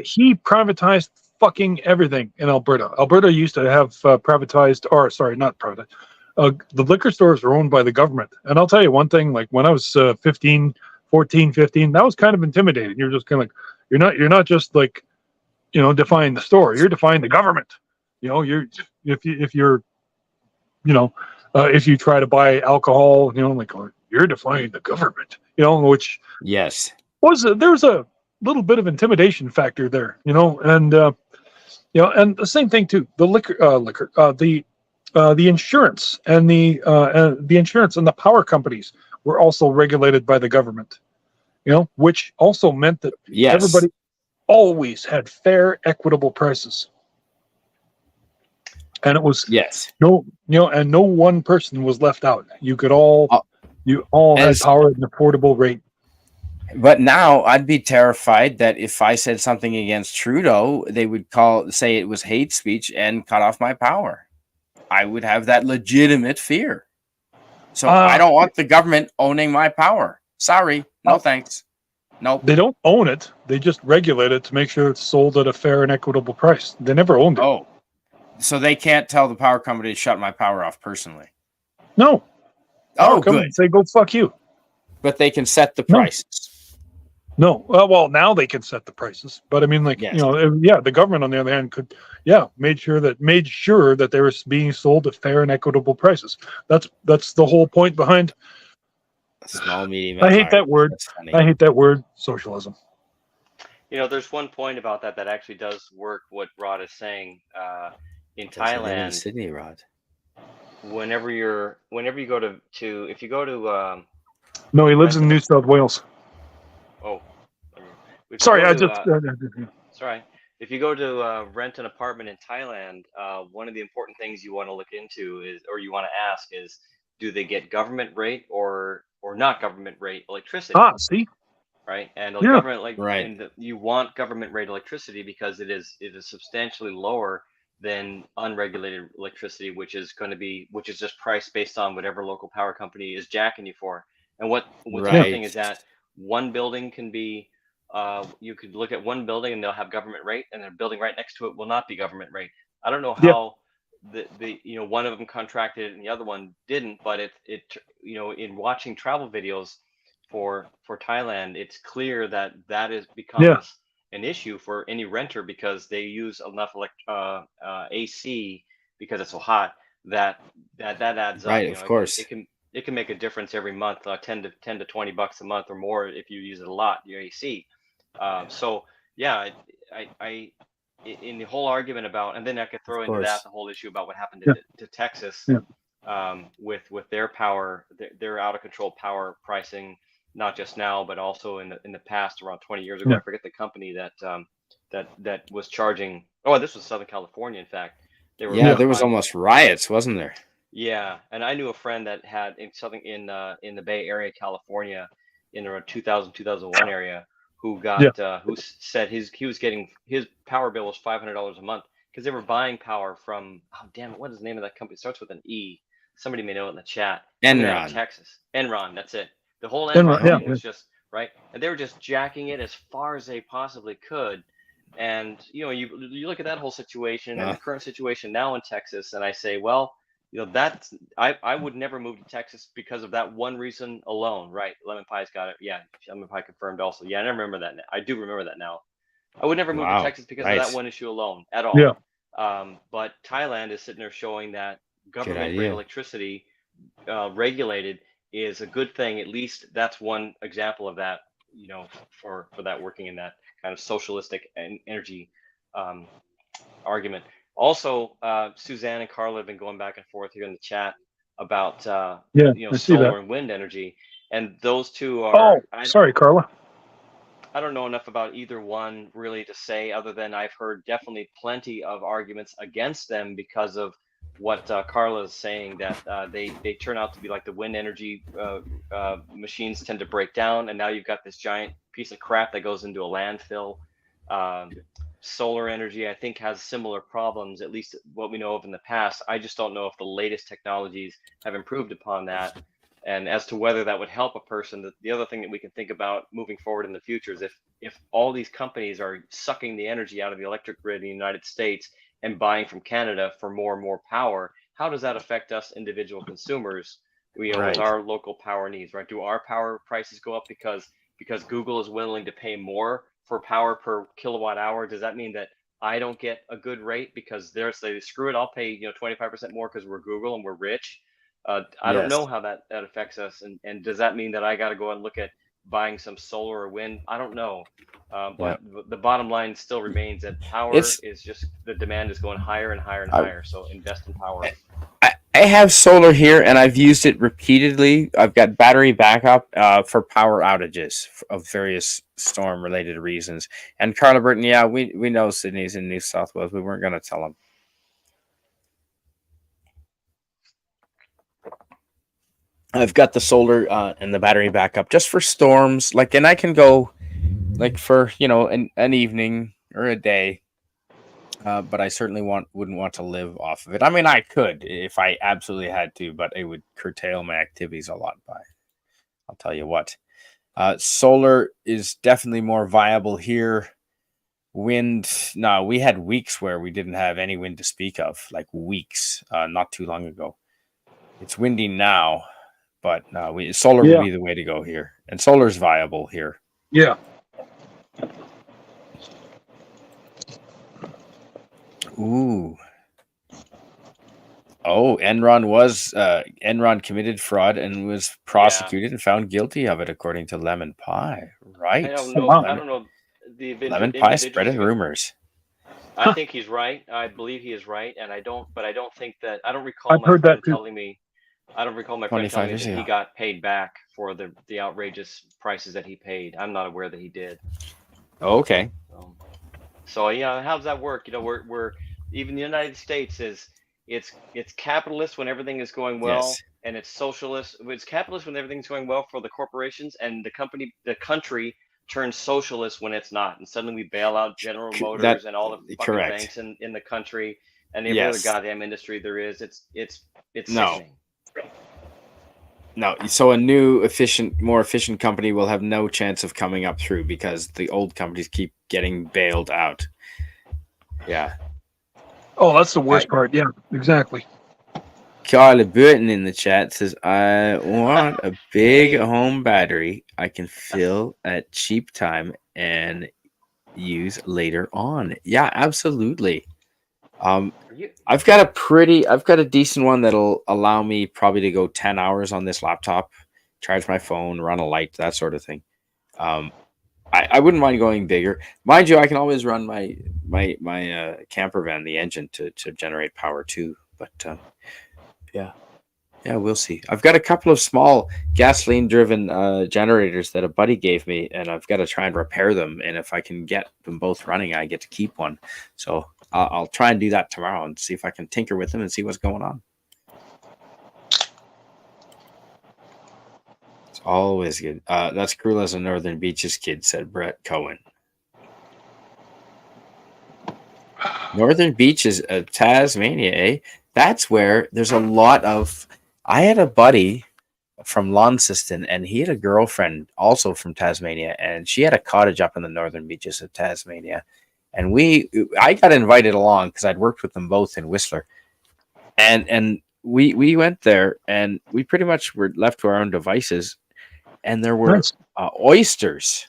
He privatized fucking everything in Alberta. Alberta used to have privatized, or sorry, not privatized. The liquor stores were owned by the government. And I'll tell you one thing, like when I was 15, that was kind of intimidating. You're just kind of like, you're not just like, you know, defying the store. You're defying the government. You know, if you try to buy alcohol, you know, like, oh, you're defying the government, you know, which yes there's a little bit of intimidation factor there, you know, and and the same thing too. The the insurance and the insurance and the power companies were also regulated by the government, you know, which also meant that everybody always had fair, equitable prices. And it was and no one person was left out. You could all had power at an affordable rate. But now I'd be terrified that if I said something against Trudeau, they would say it was hate speech and cut off my power. I would have that legitimate fear. So I don't want the government owning my power. Sorry, no thanks. Nope. They don't own it. They just regulate it to make sure it's sold at a fair and equitable price. They never owned it. Oh, so they can't tell the power company to shut my power off personally? No. Oh, good. Say go fuck you. But they can set the prices. No. Well, now they can set the prices. But I mean, like, you know, the government on the other hand could, made sure that they were being sold at fair and equitable prices. That's the whole point behind. Small, medium. I hate that word. I hate that word, socialism. You know, there's one point about that actually does work. What Rodd is saying in Thailand. Sydney, Rodd. whenever you go to if you go to No, he lives in rent New South Wales. oh if you Sorry, go I to, just. sorry. If you go to rent an apartment in Thailand, one of the important things you want to look into is, or you want to ask is, do they get government rate or not government rate electricity, See? right? And the Yeah. government Right. you want government rate electricity because it is substantially lower than unregulated electricity, which is just priced based on whatever local power company is jacking you for. And what's interesting is that one building can be you could look at one building and they'll have government rate, and a building right next to it will not be government rate. I don't know how the one of them contracted and the other one didn't, but it in watching travel videos for Thailand, it's clear that becomes an issue for any renter because they use enough AC because it's so hot that adds up. Right, of course. It can make a difference every month, 10 to $20 a month or more if you use it a lot, your AC. So yeah, I in the whole argument about, and then I could throw into that the whole issue about what happened to Texas with their power, their out of control power pricing, not just now but also in the past around 20 years ago. I forget the company that was charging. Oh, this was Southern California, in fact. There was almost riots, wasn't there? Yeah, and I knew a friend that had in the Bay Area, California, in around 2000 2001 area, who got who said he was getting his power bill was $500 a month because they were buying power from, oh damn it, what is the name of that company? It starts with an E. Somebody may know it in the chat. Enron. Texas. Enron, that's it. The whole Enron thing was just right, and they were just jacking it as far as they possibly could. And you look at that whole situation and the current situation now in Texas, and I say, well, that's I would never move to Texas because of that one reason alone, right? Lemon Pie's got it. Yeah, Lemon Pie confirmed also. Yeah, I remember that. I do remember that now. I would never move to Texas because of that one issue alone at all. Yeah. But Thailand is sitting there showing that government rate electricity regulated is a good thing. At least that's one example of that. For that working in that kind of socialistic and energy argument. Also, Suzanne and Carla have been going back and forth here in the chat about solar and wind energy, and those two are. Sorry, Carla. I don't know enough about either one really to say, other than I've heard definitely plenty of arguments against them because of what Carla is saying, that they turn out to be like the wind energy machines tend to break down, and now you've got this giant piece of crap that goes into a landfill. Solar energy, I think, has similar problems, at least what we know of in the past. I just don't know if the latest technologies have improved upon that. And as to whether that would help a person, the other thing that we can think about moving forward in the future is if all these companies are sucking the energy out of the electric grid in the United States and buying from Canada for more and more power, how does that affect us individual consumers with our local power needs, right? Do our power prices go up because Google is willing to pay more for power per kilowatt hour? Does that mean that I don't get a good rate because they're saying, screw it, I'll pay 25% more because we're Google and we're rich? I don't know how that affects us, and does that mean that I got to go and look at buying some solar or wind? I don't know, but the bottom line still remains that power is just, the demand is going higher and higher and higher. So invest in power. I have solar here, and I've used it repeatedly. I've got battery backup for power outages of various storm-related reasons. And Carla Burton, we know Sydney's in New South Wales. We weren't going to tell him. I've got the solar and the battery backup just for storms, and I can go for an evening or a day. But I certainly wouldn't want to live off of it. I mean, I could if I absolutely had to, but it would curtail my activities a lot. I'll tell you what, solar is definitely more viable here. Wind, no, we had weeks where we didn't have any wind to speak of, weeks, not too long ago. It's windy now, but no, solar would be the way to go here, and solar is viable here. Yeah. Ooh. Oh, Enron committed fraud and was prosecuted and found guilty of it, according to Lemon Pie. Right. I don't know. The Lemon Pie spreading rumors. I think he's right. I believe he is right, and I don't think that I don't recall I've my heard that friend too. telling me. I don't recall my friend 25 telling me years that he ago. got paid back for the outrageous prices that he paid. I'm not aware that he did. Oh, okay. So yeah, how does that work? You know, we're even the United States is it's capitalist when everything is going well, Yes. and it's socialist. It's capitalist when everything's going well for the corporations, and the country turns socialist when it's not. And suddenly we bail out General That Motors and all the fucking correct. banks in the country and every other Yes. goddamn industry there is. It's No. sickening. No. So a new, more efficient company will have no chance of coming up through because the old companies keep getting bailed out. Yeah. Oh, that's the worst part. Yeah, exactly. Carla Burton in the chat says, I want a big Hey. home battery I can fill at cheap time and use later on. Yeah, absolutely. Are you? I've got a decent one that'll allow me probably to go 10 hours on this laptop, charge my phone, run a light, that sort of thing. I wouldn't mind going bigger. Mind you, I can always run my camper van, the engine, to generate power too. But yeah, we'll see. I've got a couple of small gasoline-driven generators that a buddy gave me, and I've got to try and repair them. And if I can get them both running, I get to keep one. So I'll try and do that tomorrow and see if I can tinker with them and see what's going on. It's always good. That's cruel as a Northern Beaches kid, said Brett Cohen. Northern Beaches of Tasmania, eh? That's where there's a lot of. I had a buddy from Launceston, and he had a girlfriend also from Tasmania, and she had a cottage up in the Northern Beaches of Tasmania. And I got invited along because I'd worked with them both in Whistler, and we went there, and we pretty much were left to our own devices, and there were Nice. oysters.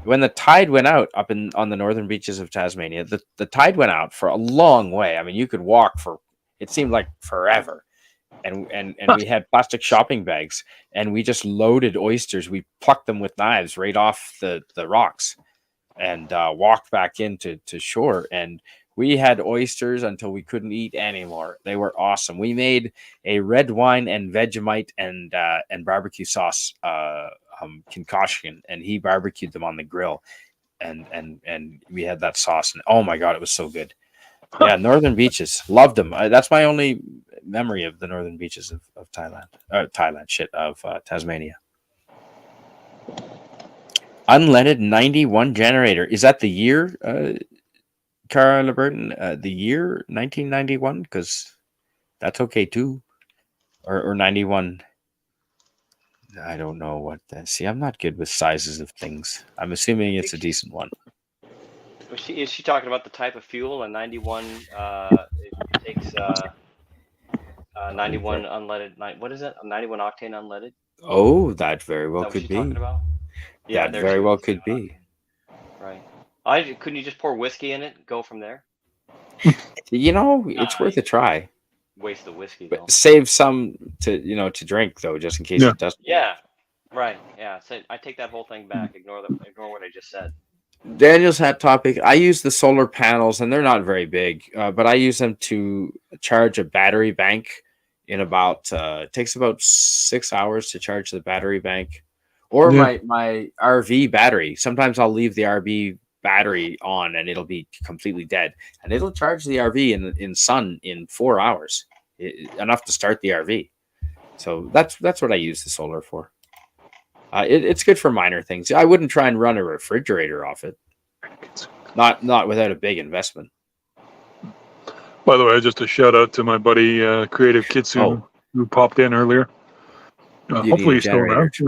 When the tide went out up on the northern beaches of Tasmania, the tide went out for a long way. I mean, you could walk for, it seemed like forever. And we had plastic shopping bags, and we just loaded oysters. We plucked them with knives right off the rocks and walked back into shore. And we had oysters until we couldn't eat anymore. They were awesome. We made a red wine and Vegemite and barbecue sauce concoction, and he barbecued them on the grill, and we had that sauce, and oh my god, it was so good. Yeah, Northern Beaches, loved them. That's my only memory of the Northern Beaches of Tasmania. Unleaded 91 generator. Is that the year, Carla Burton? The year 1991? Because that's okay too. Or 91. I don't know what that. See, I'm not good with sizes of things. I'm assuming it's a decent one. Is she talking about the type of fuel? A 91. It takes 91 unleaded. What is it? A 91 octane unleaded. Oh, that very well Is that what could she's be. talking about? Yeah, That very well could be. Right. Couldn't you just pour whiskey in it? Go from there. It's worth a try. Waste the whiskey though. But save some to drink though, just in case it doesn't. Yeah. Right. Yeah. So I take that whole thing back. Ignore what I just said. Daniel's hat topic. I use the solar panels, and they're not very big, but I use them to charge a battery bank in about. It takes about 6 hours to charge the battery bank, or my RV battery. Sometimes I'll leave the RV battery on, and it'll be completely dead, and it'll charge the RV in sun in 4 hours, enough to start the RV. So that's what I use the solar for. It's good for minor things. I wouldn't try and run a refrigerator off it. Not without a big investment. By the way, just a shout out to my buddy Creative Kitsu who popped in earlier. Hopefully he's still around. It's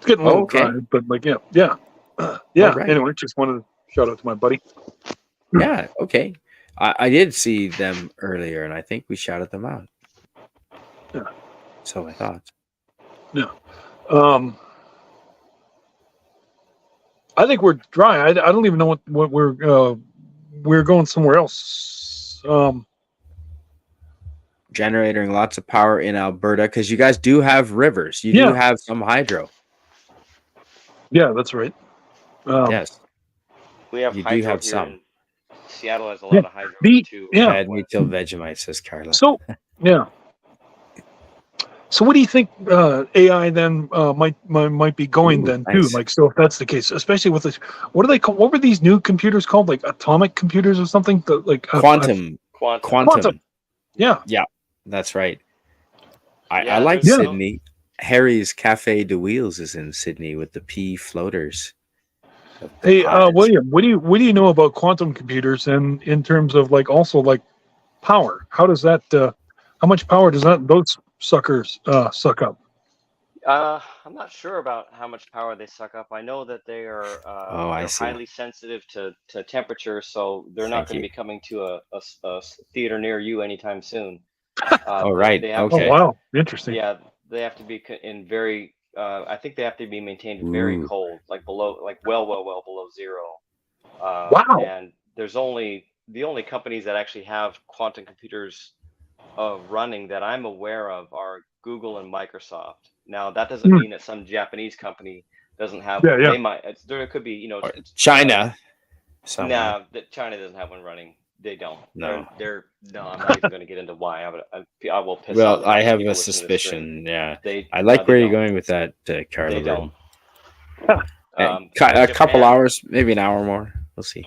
getting a little dry, but yeah. Right. Anyway, just wanted to shout out to my buddy. Yeah. Okay. I did see them earlier, and I think we shouted them out. Yeah. So I thought. Yeah. I think we're dry. I don't even know what we're going somewhere else. Generating lots of power in Alberta because you guys do have rivers. You do have some hydro. Yeah, that's right. Yes. We have you hydro do have here some. Seattle has a Yeah. lot of hydro The- too. yeah. Had me till Vegemite, says Carla. So, yeah. So what do you think AI then might be going Ooh, then too? nice. Like, so if that's the case, especially with this, what are they called? What were these new computers called? Like atomic computers or something? Quantum. Quantum. Yeah. Yeah, that's right. I Yeah, like there's- Sydney. Harry's Cafe de Wheels is in Sydney with the P floaters. The Hey, pies. William, what do you know about quantum computers and in terms of like also like power? How does that? How much power does those suckers suck up? I'm not sure about how much power they suck up. I know that they are Oh, I they're see. highly sensitive to temperature, so they're not Thank going to you. be coming to a theater near you anytime soon. Oh, right. They have Oh Okay. wow, interesting. Yeah, they have to be in very. I think they have to be maintained very Ooh. cold, like below, like well below zero. Wow. And there's the only companies that actually have quantum computers running that I'm aware of are Google and Microsoft. Now that doesn't mean that some Japanese company doesn't have Yeah, one. yeah. They might. There could be, Or China. Somewhere. Nah, that China doesn't have one running. They don't. No. They're no. I'm not even going to get into why. I will piss Well, off. I have people a listening to this stream. suspicion. Yeah. They. I like they where you're don't. going with that, Carla. They Bird. don't. A couple Japan- hours, maybe an hour more. We'll see.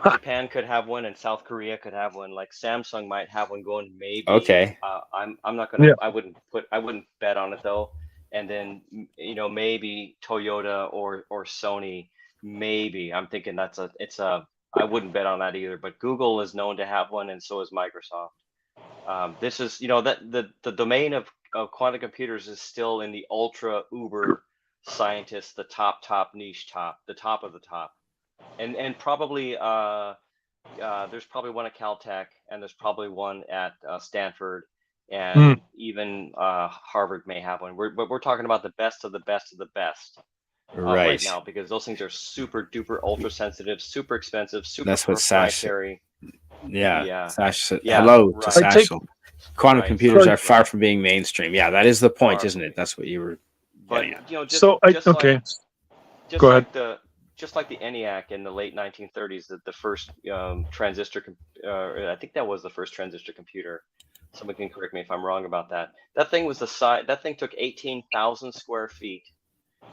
Japan could have one, and South Korea could have one. Like Samsung might have one going. Maybe. Okay. I'm not gonna. Yeah. I wouldn't bet on it though. And then maybe Toyota or Sony. Maybe I'm thinking it's a. I wouldn't bet on that either. But Google is known to have one, and so is Microsoft. This is that the domain of quantum computers is still in the ultra uber scientists, the top niche the top of the top, and probably there's probably one at Caltech, and there's probably one at Stanford, and even Harvard may have one. We're talking about the best of the best of the best right now, because those things are super duper ultra sensitive, super expensive, super That's what Sash. proprietary. Yeah. Sash said, Yeah, hello to right. Sash. Quantum Right. computers So- are far from being mainstream. Yeah, that is the point, Far isn't from it? That's what you were But getting at. just, So just okay. like, just Go like just like the ENIAC in the late 1930s, the first transistor. I think that was the first transistor computer. Someone can correct me if I'm wrong about that. That thing was the size. That thing took 18,000 square feet.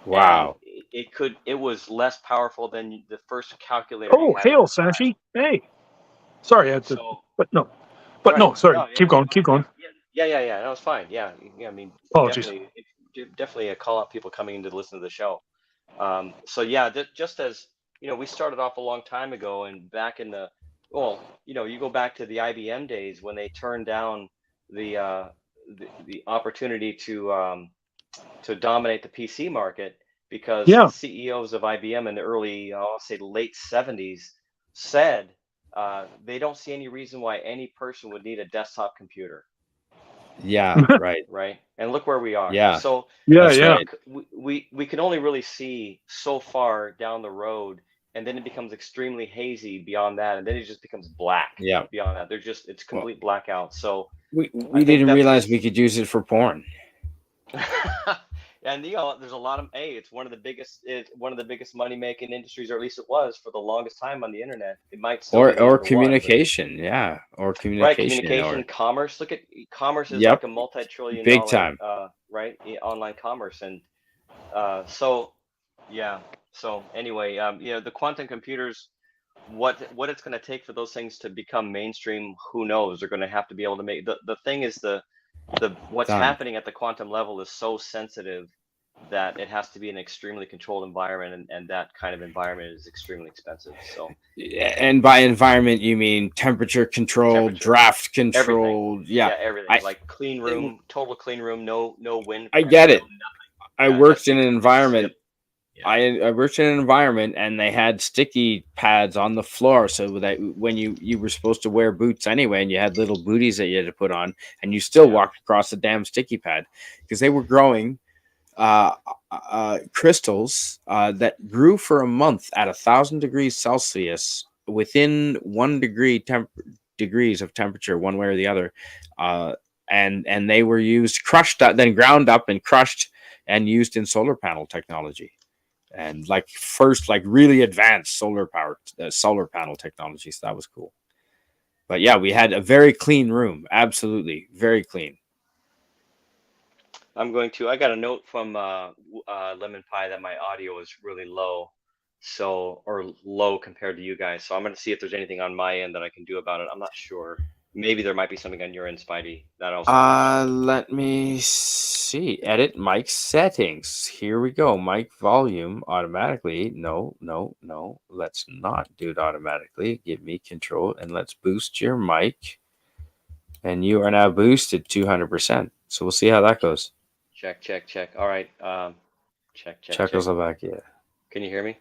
Wow. And it was less powerful than the first calculator. Oh, hail, Sashi. Hey. Sorry, I had to. So, But no. right. Sorry. No, Keep going. Keep going. Yeah. That was fine. Yeah. I mean, Apologies. definitely a call out people coming in to listen to the show. So yeah, just as we started off a long time ago, and back in you go back to the IBM days when they turned down the opportunity to dominate the PC market because Yeah. the CEOs of IBM in the early, I'll say late 70s said they don't see any reason why any person would need a desktop computer. Yeah, right. Right. And look where we are. Yeah. So Yeah, That's yeah. right. we can only really see so far down the road, and then it becomes extremely hazy beyond that, and then it just becomes black. Yeah. Beyond that, it's complete blackout. So We think didn't that's realize just- we could use it for porn. and there's a lot of it's one of the biggest money making industries, or at least it was for the longest time on the internet. It might still be the Or number one, but- communication. Yeah. Or Right, communication. communication, commerce. Look at commerce is Yep. like a multi-trillion Big dollar, time. right? Online commerce, and so yeah. So anyway, the quantum computers, what it's going to take for those things to become mainstream, who knows? They're going to have to be able to make the thing is what's Done. happening at the quantum level is so sensitive that it has to be an extremely controlled environment, and that kind of environment is extremely expensive. So And by environment, you mean temperature controlled, Temperature. draft controlled. Yeah. everything, like clean room, total clean room, no wind. I get pressure, it. no nothing. I Yeah, worked that's in an just- environment. Yeah. I worked in an environment, and they had sticky pads on the floor, so that when you were supposed to wear boots anyway, and you had little booties that you had to put on, and you still Yeah. walked across the damn sticky pad because they were growing crystals that grew for a month at 1,000 degrees Celsius within 1 degrees of temperature, one way or the other, and they were used, crushed up, then ground up and crushed and used in solar panel technology. and like first like really advanced solar panel technology. So that was cool. But yeah, we had a very clean room. Absolutely, very clean. I got a note from Lemon Pie that my audio is really low, or low compared to you guys. So I'm going to see if there's anything on my end that I can do about it. I'm not sure. Maybe there might be something on your end, Spidey. That also. Let me see. Edit mic settings. Here we go. Mic volume automatically. No. Let's not do it automatically. Give me control and let's boost your mic. And you are now boosted 200%. So we'll see how that goes. Check. All right. Check. Chuckles are back. Yeah. Can you hear me?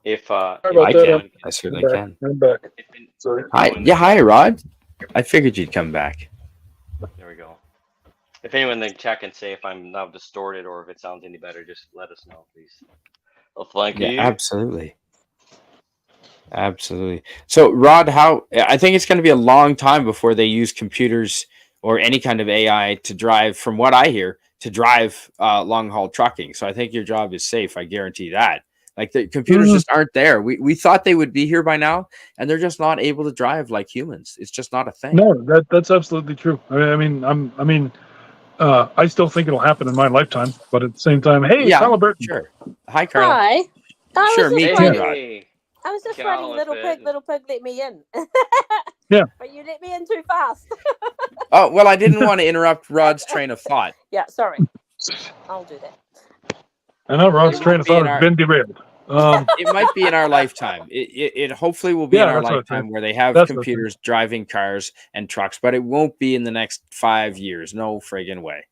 I certainly can. I'm back. Sorry. Hi, Rod. I figured you'd come back. There we go. If anyone then check and say if I'm now distorted or if it sounds any better, just let us know, please. Oh, thank you. Absolutely. So, Rod, I think it's going to be a long time before they use computers or any kind of AI to drive, from what I hear, long haul trucking. So I think your job is safe. I guarantee that. Like the computers just aren't there. We thought they would be here by now, and they're just not able to drive like humans. It's just not a thing. No, that's absolutely true. I still think it'll happen in my lifetime, but at the same time, hey, Carla. Sure. Hi, Carla. Hi. Sure, me too, Rod. I was just writing little pig, let me in. Yeah. But you let me in too fast. Oh, well, I didn't want to interrupt Rod's train of thought. Yeah, sorry. I'll do that. I know Rod's train of thought has been derailed. It might be in our lifetime. It hopefully will be in our lifetime where they have computers driving cars and trucks, but it won't be in the next 5 years. No friggin' way.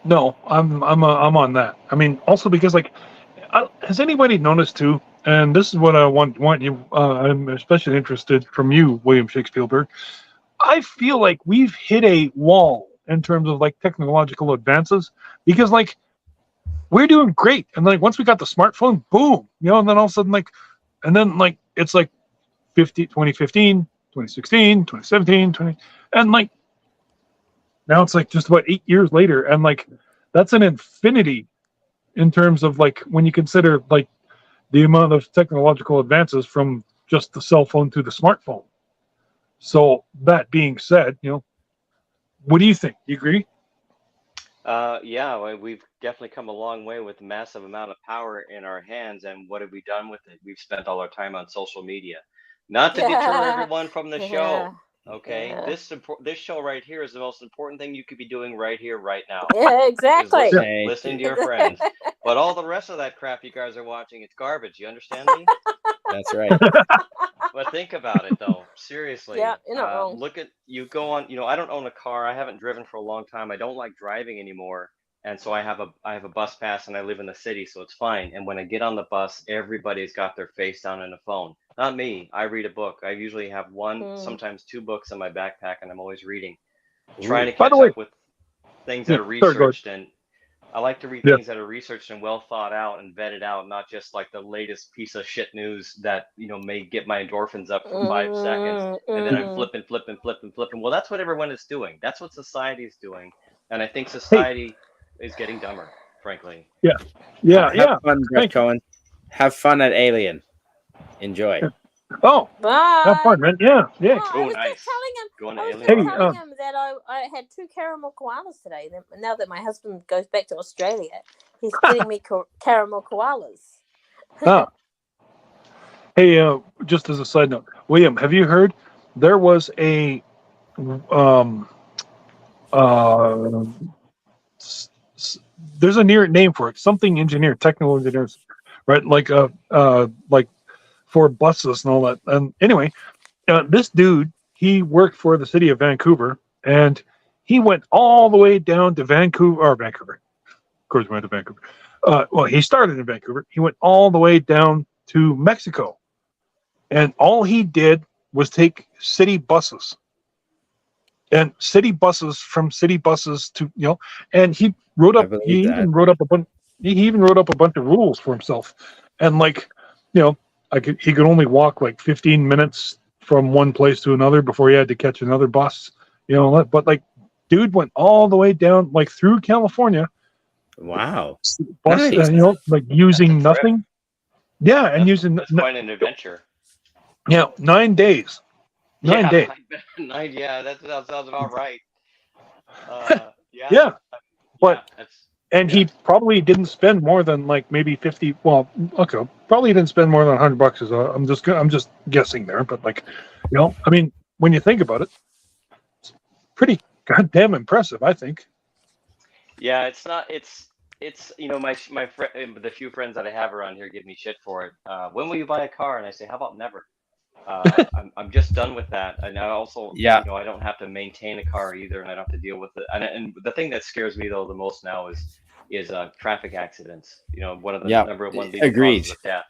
No, I'm on that. I mean, also because has anybody noticed too? And this is what I want you. I'm especially interested from you, William Shakespielberg. I feel like we've hit a wall in terms of technological advances because we're doing great, and once we got the smartphone, boom, and then all of a sudden it's 2015, 2016, 2017, and now it's just about 8 years later, and that's an infinity in terms of when you consider the amount of technological advances from just the cell phone to the smartphone. So that being said, what do you think? You agree? Yeah, we've definitely come a long way with massive amount of power in our hands. And what have we done with it? We've spent all our time on social media. Not to deter everyone from the show. Okay, this show right here is the most important thing you could be doing right here, right now. Yeah, exactly. Listening to your friends. But all the rest of that crap you guys are watching, it's garbage. You understand me? That's right. But think about it, though. Seriously. Yeah, you're not wrong. Look at, you go on, I don't own a car. I haven't driven for a long time. I don't like driving anymore. And so I have a bus pass and I live in the city, so it's fine. And when I get on the bus, everybody's got their face down in a phone. Not me. I read a book. I usually have one, sometimes two books in my backpack, and I'm always reading. Trying to catch up with things that are researched, and I like to read things that are researched and well thought out and vetted out, not just the latest piece of shit news that may get my endorphins up for 5 seconds, and then I'm flipping. Well, that's what everyone is doing. That's what society is doing, and I think society is getting dumber, frankly. Have fun, Brett Cohen. Have fun at Alien. Enjoy. Oh, bye. Have fun, man. Yeah. Oh, Oh, I was nice. just telling him. Going to I was Alien. just telling him that I had 2 caramel koalas today. Now that my husband goes back to Australia, he's getting me caramel koalas. Ah. Hey, just as a side note, William, have you heard there was a there's a name for it, something engineer, technical engineers, right? Like for buses and all that. And anyway, this dude, he worked for the city of Vancouver, and he went all the way down to Vancouver. Of course, he went to Vancouver. Well, he started in Vancouver. He went all the way down to Mexico, and all he did was take city buses. And city buses to and he wrote up. He even wrote up a bunch. He even wrote up a bunch of rules for himself, and he could only walk 15 minutes from one place to another before he had to catch another bus. But dude went all the way down through California, Wow. Bus, Nice. like using That's a trip. nothing. Yeah, and using That's quite an adventure. 9 days. 9 days. Nine. Yeah, that sounds about right. Yeah. Yeah, but That's and yeah. he probably didn't spend more than like maybe 50. Well, okay, probably didn't spend more than $100. I'm just guessing there, but like, I mean, when you think about it, it's pretty goddamn impressive, I think. Yeah, it's not. It's my friend, the few friends that I have around here give me shit for it. When will you buy a car? And I say, how about never? I'm just done with that. And I also, Yeah. I don't have to maintain a car either, and I don't have to deal with it. And the thing that scares me though the most now is traffic accidents. One of the Yeah. number one leading Agreed. causes of death.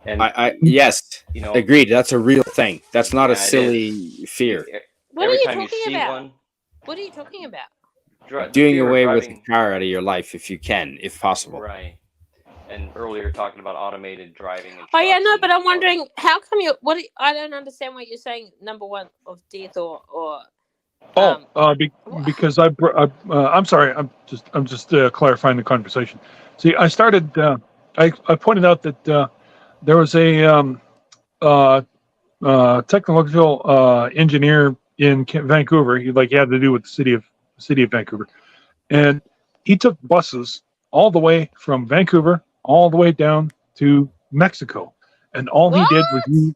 And I yes. Agreed. That's a real thing. That's not a yeah, it silly is. fear. What Every are you time you talking see about? one, What are you talking about? the Doing fear of away with a driving car out of your life if you can, if possible. right. And earlier talking about automated driving and Oh yeah, trucks no, and but I'm wondering how come I don't understand what you're saying. Number one of death or Because I'm sorry, I'm just clarifying the conversation. See, I started. I pointed out that there was a technological engineer in Vancouver. He had to do with the city of Vancouver, and he took buses all the way from Vancouver all the way down to Mexico, and all he did was what?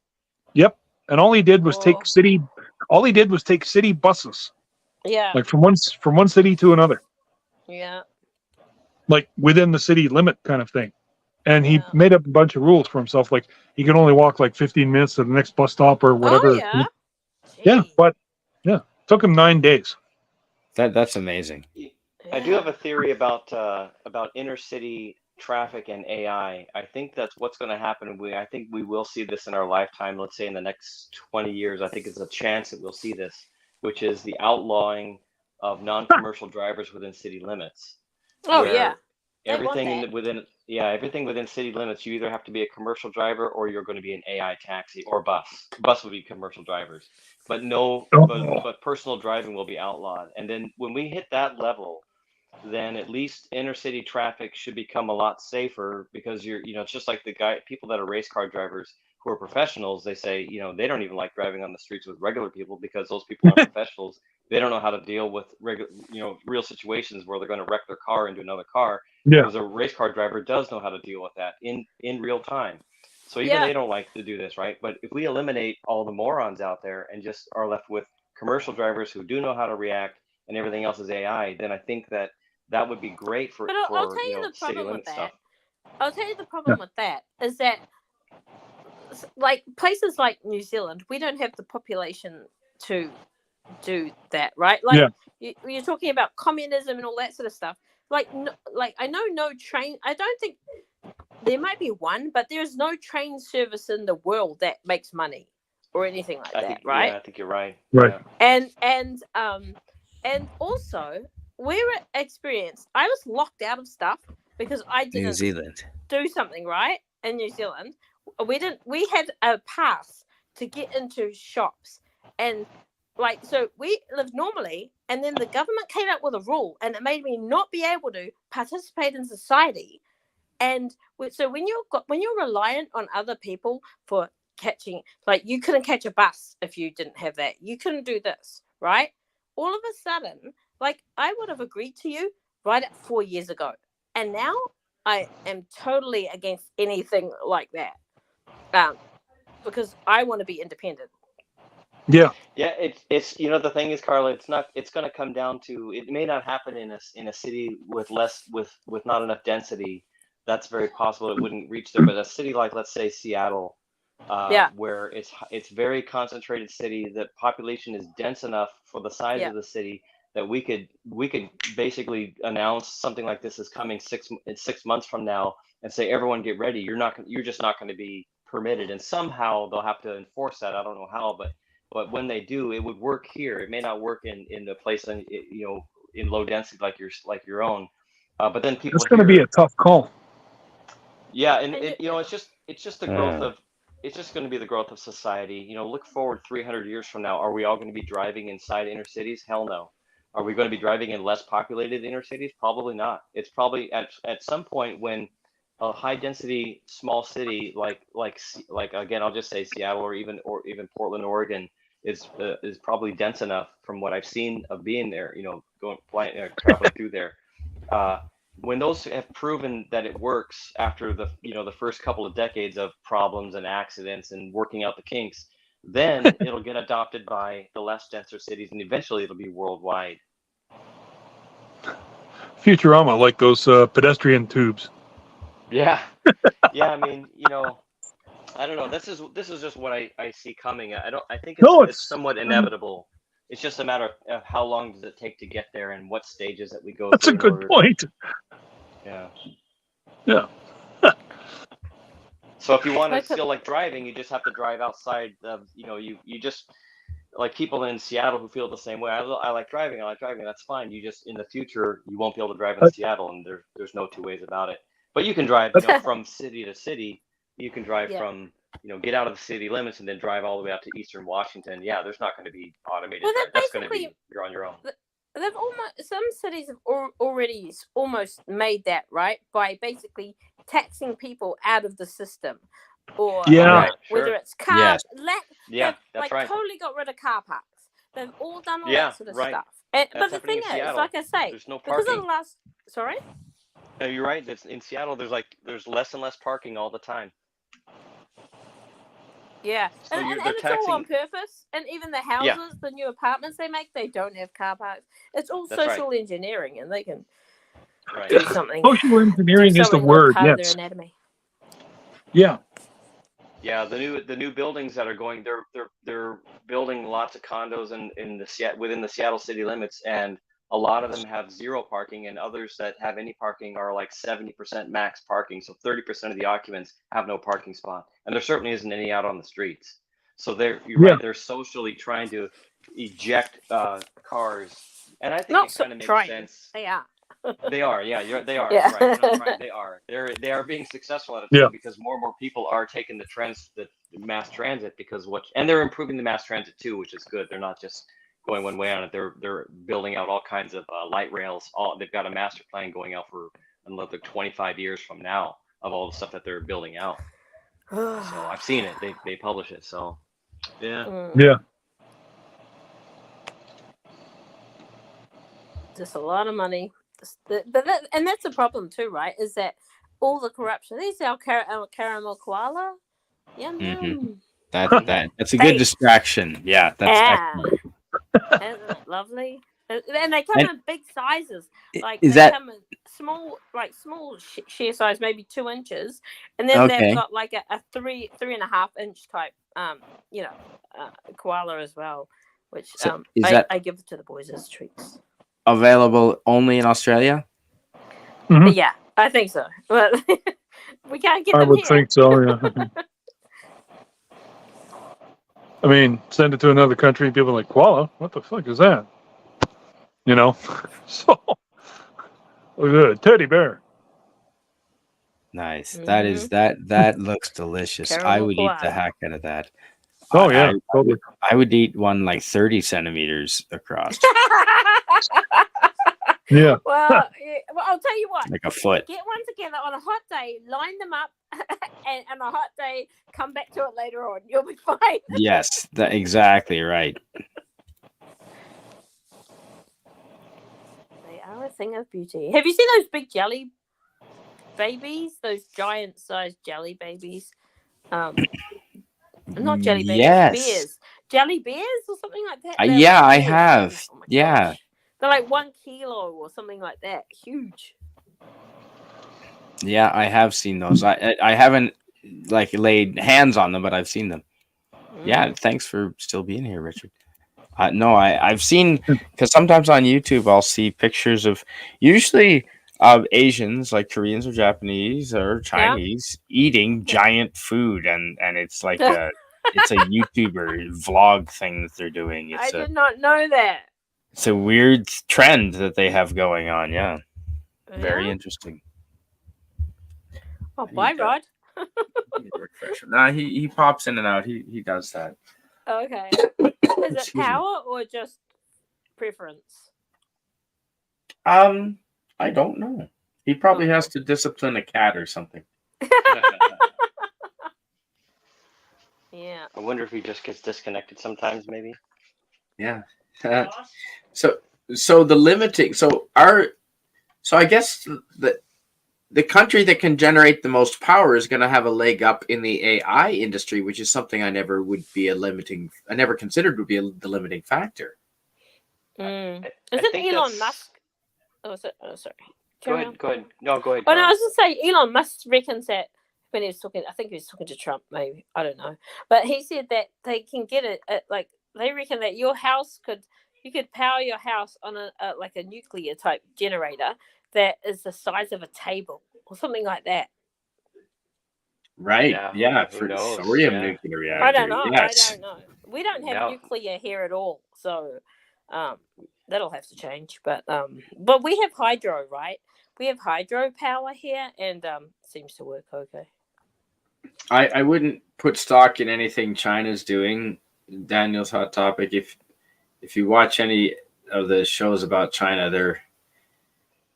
yep, and all he did was Oh. take city buses, Yeah, like from one city to another, yeah, like within the city limit kind of thing. And he yeah. made up a bunch of rules for himself, like he can only walk like 15 minutes to the next bus stop or Oh whatever. yeah. Yeah, Gee. but yeah, took him 9 days. That's amazing. I do Yeah. have a theory about inner city traffic and AI. I think that's what's going to happen. I think we will see this in our lifetime. Let's say in the next 20 years. I think it's a chance that we'll see this, which is the outlawing of non-commercial drivers within city limits, Oh where yeah. They want everything that. everything within city limits, you either have to be a commercial driver or you're going to be an AI taxi or bus. Bus would be commercial drivers, but no, Oh, but personal driving will be outlawed. And then when we hit that level, then at least inner city traffic should become a lot safer because it's just like people that are race car drivers who are professionals, they say, they don't even like driving on the streets with regular people because those people aren't professionals. They don't know how to deal with real situations where they're going to wreck their car into another car, yeah. whereas a race car driver does know how to deal with that in real time. So even Yeah. they don't like to do this, right? But if we eliminate all the morons out there and just are left with commercial drivers who do know how to react and everything else is AI, then I think that would be great for But I'll tell you the city problem with limit that. stuff. I'll tell you the problem with that is that like places like New Zealand, we don't have the population to do that, right? Like you're talking about communism and all that sort of stuff. Like I know no train. I don't think there might be one, but there's no train service in the world that makes money or anything like that, right? Yeah, I think you're right. Right. Yeah. And also we're experienced. I was locked out of stuff because I New didn't Zealand. do something right in New Zealand. We had a pass to get into shops, and so we lived normally, and then the government came up with a rule and it made me not be able to participate in society. And so when you're reliant on other people for catching, like you couldn't catch a bus if you didn't have that, you couldn't do this, right? All of a sudden, like I would have agreed to you right at 4 years ago, and now I am totally against anything like that, because I want to be independent. Yeah. Yeah, it's the thing is, Carla, it's going to come down to, it may not happen in a city with not enough density. That's very possible it wouldn't reach there, but a city like, let's say, Seattle, where it's very concentrated city, the population is dense enough for the size of the city that we could basically announce something like this is coming 6 months from now and say, everyone get ready. You're just not going to be permitted, and somehow they'll have to enforce that. I don't know how, but when they do, it would work here. It may not work in the place in low density like your own, but then people It's going to be a tough call. Yeah, and it's just the growth of it's just going to be the growth of society. Look forward 300 years from now. Are we all going to be driving inside inner cities? Hell no. Are we going to be driving in less populated inner cities? Probably not. It's probably at some point when a high density small city like again, I'll just say Seattle or even Portland, Oregon is probably dense enough from what I've seen of being there, traveling through there. When those have proven that it works after the first couple of decades of problems and accidents and working out the kinks, then it'll get adopted by the less denser cities, and eventually it'll be worldwide. Futurama, like those pedestrian tubes. Yeah, yeah. I mean, I don't know. This is just what I see coming. I think it's somewhat inevitable. It's just a matter of how long does it take to get there and what stages that we go That's through. a good point. Yeah. Yeah. So if you want to still like driving, you just have to drive outside of, you just like people in Seattle who feel the same way. I like driving. That's fine. You just in the future you won't be able to drive in Seattle, and there's no two ways about it. But you can drive, from city to city. You can drive from get out of the city limits and then drive all the way out to Eastern Washington. Yeah, there's not going to be automated. Well, That's going to be you're on your own. They've some cities have already almost made that, right, by basically taxing people out of the system, or whether it's car, that's right. Totally got rid of car parks. They've all done all that sort of stuff. But the thing is, like I say, there's no because parking. of the last, sorry. No, you're right. In Seattle, there's less and less parking all the time. Yeah, so and it's all on purpose. And even the houses, the new apartments they make, they don't have car parks. It's all social engineering, and they can do something. Social engineering is the word. Part of their anatomy. Yeah. Yeah, the new buildings that are going, they're building lots of condos within the Seattle city limits, and a lot of them have zero parking, and others that have any parking are like 70% max parking. So 30% of the occupants have no parking spot, and there certainly isn't any out on the streets. So you're right. They're socially trying to eject cars, and I think it kind of makes sense. They are. They are. Yeah, they are. Yeah. Right. They are. They are being successful at it too, because more and more people are taking the mass transit and they're improving the mass transit too, which is good. They're not just going one way on it. They're building out all kinds of light rails. They've got a master plan going out for another 25 years from now of all the stuff that they're building out. So I've seen it. They publish it. So yeah. Just a lot of money. And that's the problem too, right? Is that all the corruption? These are our caramel koala. Yum yum. That's a good distraction. Yeah, that's excellent. Isn't it lovely? And they come in big sizes. Like come in small share size, maybe 2 inches, and then they've got like a 3.5 inch type, koala as well, which I give it to the boys as treats. Available only in Australia? Mm-hmm. Yeah, I think so. But we can't get them I would here. think so, yeah. I mean, send it to another country and people are like, koala? What the fuck is that? So, look at that, teddy bear. Nice. That is that looks delicious. I would eat the heck out of that. Oh, yeah, totally. I would eat one like 30 centimeters across. Yeah. Well, I'll tell you what. Like a foot. Get one together on a hot day, line them up, and on a hot day, come back to it later on. You'll be fine. Yes, exactly right. They are a thing of beauty. Have you seen those big jelly babies? Those giant-sized jelly babies? Not jelly babies. Yes. Bears. Jelly bears or something like that? Yeah, I have. Oh yeah. Gosh. They're like 1 kilo or something like that. Huge. Yeah, I have seen those. I haven't like laid hands on them, but I've seen them. Yeah, thanks for still being here, Richard. No, I've seen, because sometimes on YouTube I'll see pictures of usually Asians, like Koreans or Japanese or Chinese, eating giant food, and it's like it's a YouTuber vlog thing that they're doing. I did not know that. It's a weird trend that they have going on. Yeah. Very interesting. Oh, bye, Rod. Nah, he pops in and out. He does that. Okay. Is it power or just preference? I don't know. He probably has to discipline a cat or something. Yeah. I wonder if he just gets disconnected sometimes, maybe. Yeah. So the limiting. So I guess the country that can generate the most power is going to have a leg up in the AI industry, which is something I never considered would be the limiting factor. Mm. I Isn't think Elon that's- Musk? Oh, sorry. Go Carry ahead. on. Go ahead. No, go ahead. Oh no, I Carl. was just saying Elon Musk reckons that when he was talking, I think he was talking to Trump, maybe I don't know, but he said that they can get it at, like they reckon that you could power your house on a like a nuclear type generator that is the size of a table or something like that. Right. Yeah. Who For knows? thorium Yeah. nuclear reactor. I don't know. Yes. I don't know. We don't have Now- nuclear here at all, so that'll have to change. But we have hydro, right? We have hydropower here, and seems to work okay. I wouldn't put stock in anything China's doing. Daniel's hot topic. If you watch any of the shows about China,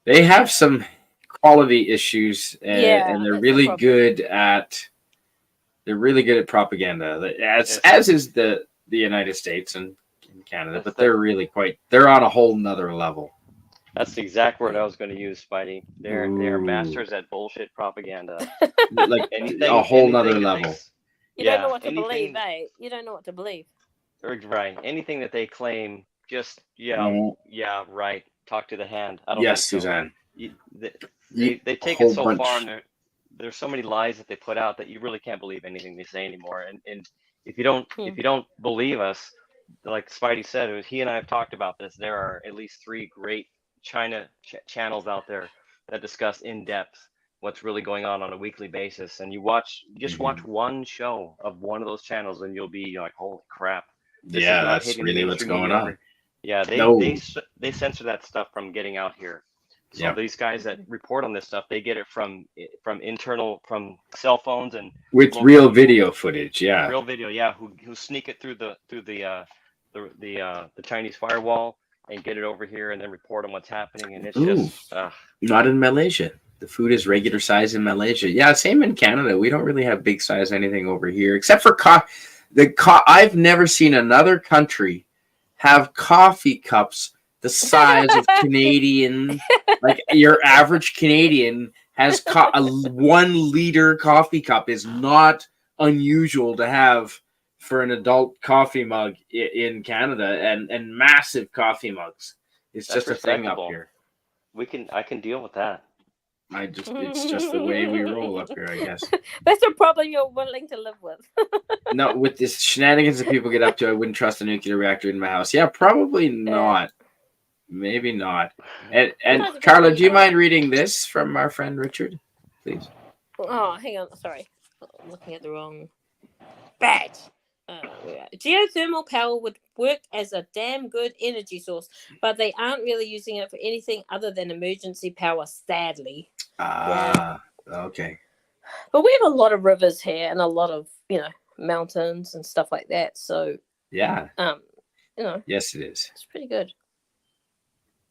they have some quality issues, and they're really good at propaganda. As is the United States and Canada, but they're on a whole nother level. That's the exact word I was going to use, Spidey. They are masters at bullshit propaganda. Like a whole nother level. You don't know what to believe, eh? You don't know what to believe. Right. Anything that they claim, just right. Talk to the hand. I don't Yes, think so. Suzanne. They take it so far, and there's so many lies that they put out that you really can't believe anything they say anymore. And if you don't believe us, like Spidey said, he and I have talked about this. There are at least 3 great China channels out there that discuss in depth what's really going on a weekly basis. And you watch one show of one of those channels, and you'll be like, holy crap! That's really what's going on. Yeah, they censor that stuff from getting out here. So these guys that report on this stuff, they get it from cell phones and with real video footage. Yeah, real video. Yeah, who sneak it through the Chinese firewall and get it over here and then report on what's happening. And it's just not in Malaysia. The food is regular size in Malaysia. Yeah, same in Canada. We don't really have big size anything over here, except for I've never seen another country have coffee cups the size of Canadian. Like your average Canadian has a 1 liter coffee cup is not unusual to have for an adult coffee mug in Canada, and massive coffee mugs. It's just a thing up here. I can deal with that. It's just the way we roll up here, I guess. That's a problem you're willing to live with. No, with this shenanigans that people get up to, I wouldn't trust a nuclear reactor in my house. Yeah, probably not. Maybe not. And Carla, do you mind reading this from our friend Richard, please? Oh, hang on. Sorry. I'm looking at the wrong badge. Geothermal power would work as a damn good energy source, but they aren't really using it for anything other than emergency power, sadly. Okay. But we have a lot of rivers here and a lot of, mountains and stuff like that. So, yeah. Yes, it is. It's pretty good.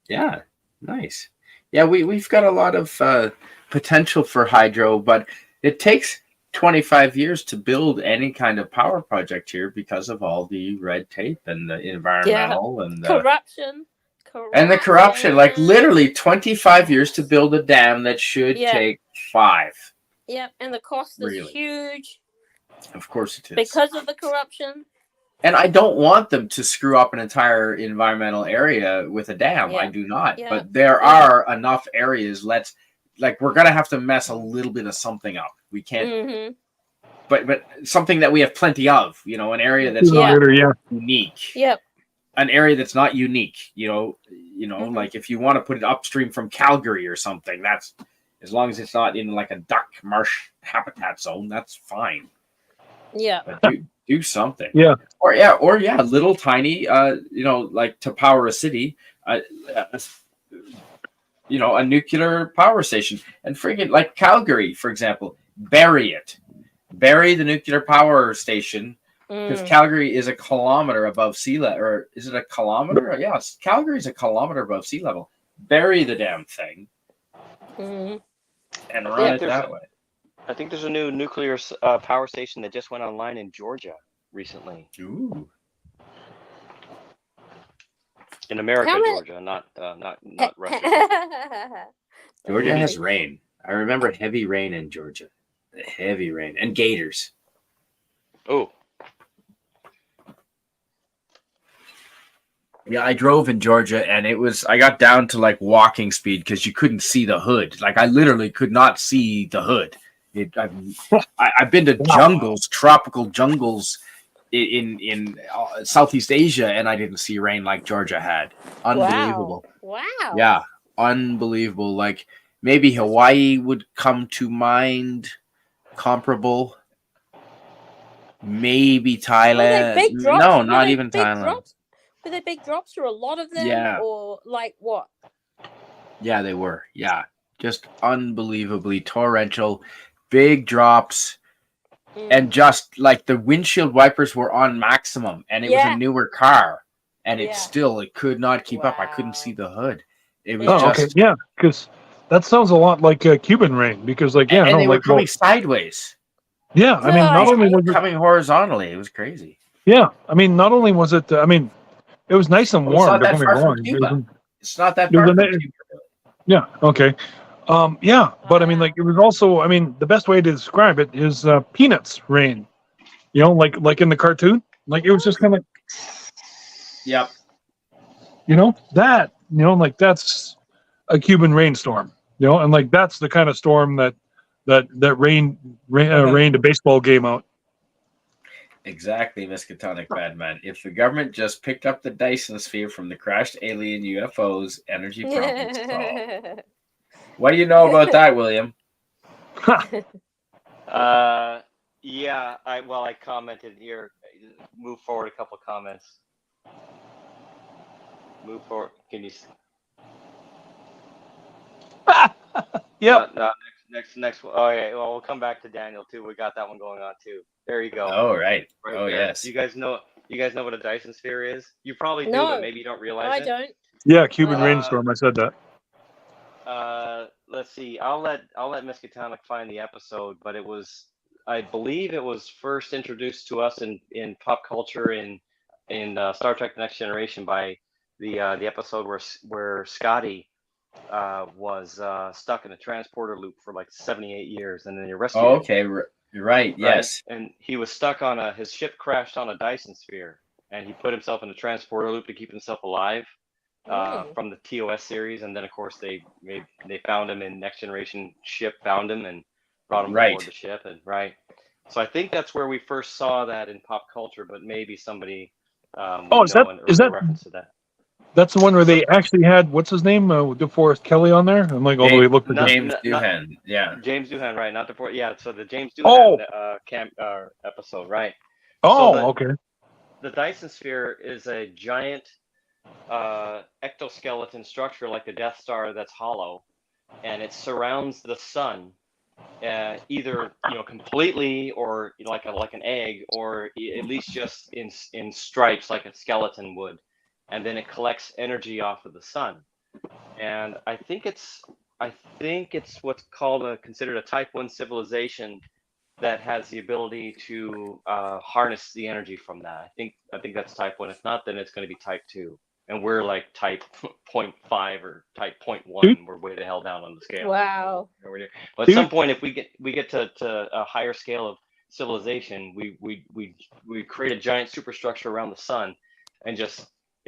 Yeah, nice. Yeah, we've got a lot of potential for hydro, but it takes 25 years to build any kind of power project here because of all the red tape and the environmental and the corruption. And the corruption, like literally 25 years to build a dam that should take 5. Yep, and the cost is huge. Of course it is. Because of the corruption. And I don't want them to screw up an entire environmental area with a dam. I do not. Yeah. But there are enough areas. We're going to have to mess a little bit of something up. We can't. Mm-hmm. But something that we have plenty of, an area that's not unique. Yep. An area that's not unique, like if you want to put it upstream from Calgary or something, that's as long as it's not in like a duck marsh habitat zone, that's fine. Yeah. But do something. Yeah. Or little tiny, like to power a city, a nuclear power station, and friggin' like Calgary, for example, bury the nuclear power station. Because Calgary is a kilometer above sea level, or is it a kilometer? Yes, Calgary is a kilometer above sea level. bury the damn thing Mhm. and I run think it there's that way. I think there's a new nuclear power station that just went online in Georgia recently. Ooh. In America, How many? Georgia, not Russia, Georgia. Georgia has Nice. rain. I remember heavy rain in Georgia. Heavy rain. And gators. Oh, Yeah, I drove in Georgia and I got down to like walking speed because you couldn't see the hood. Like I literally could not see the hood. I've been to jungles, tropical jungles in Southeast Asia, and I didn't see rain like Georgia had. Unbelievable. Wow. Yeah, unbelievable. Like maybe Hawaii would come to mind, comparable. Maybe Were they Thailand. big drops? No, Were not they even big Thailand. drops? Were they big drops or a lot of them? Yeah. Or like what? Yeah, they were. Yeah, just unbelievably torrential, big drops, and just like the windshield wipers were on maximum, and it was a Yeah. newer car, and Yeah. it could not keep up. I couldn't Wow. see the hood. It was Yeah. Oh, okay, just, yeah, because that sounds a lot like Cuban rain. Because like, yeah, and no, they were like, coming well, sideways. yeah, I mean, not Nice. only was it, Coming horizontally. It was crazy. yeah, I mean, not only was it, I mean, it was nice and Well, it's warm. not Don't that get me far from wrong. Cuba. It's not that it was far a from ni- Cuba. Yeah, okay. Yeah, but I mean, Wow. like, it was also, I mean, the best way to describe it is Peanuts rain. You know, like in the cartoon, like it was just kind of, Yep. Like that's a Cuban rainstorm. And like that's the kind of storm that rained a baseball game out. Exactly, Miskatonic Badman. If the government just picked up the Dyson sphere from the crashed alien UFOs, energy problems solved. What do you know about that, William? yeah. I commented here. Move forward a couple comments. Move forward. Can you? Yep. No, next one. Oh yeah. Well, we'll come back to Daniel too. We got that one going on too. There you go. Oh, right. Right Oh, there. yes. You guys know what a Dyson sphere is? You probably do, No. but maybe you don't realize I it. don't. Yeah, Cuban Uh, rainstorm. I said that. Let's see. I'll let Miskatonic find the episode, but I believe it was first introduced to us in pop culture in Star Trek: The Next Generation by the episode where Scotty was stuck in a transporter loop for like 78 years, and then they rescued Oh, him. okay. Right. Yes. And he was stuck on his ship crashed on a Dyson sphere, and he put himself in a transporter loop to keep himself alive. From the TOS series, and then of course they found him in Next Generation ship, found him and brought him aboard the ship, and So I think that's where we first saw that in pop culture, but maybe somebody Is that reference to that. That's the one where they actually had what's his name, DeForest Kelly on there? I'm like all the way looked at James Doohan. Yeah. James Doohan, right? Not DeForest. Yeah. So the James Doohan episode, right? Okay. The Dyson sphere is a giant ectoskeleton structure like the Death Star that's hollow, and it surrounds the sun, either completely or like an egg, or at least just in stripes like a skeleton would, and then it collects energy off of the sun. And I think it's what's considered a Type 1 civilization that has the ability to harness the energy from that. I think that's Type 1. If not, then it's going to be Type 2. And we're like Type 0.5 or Type 0.1. We're way the hell down on the scale. Wow. But at some point, if we get to a higher scale of civilization, we create a giant superstructure around the sun, and it's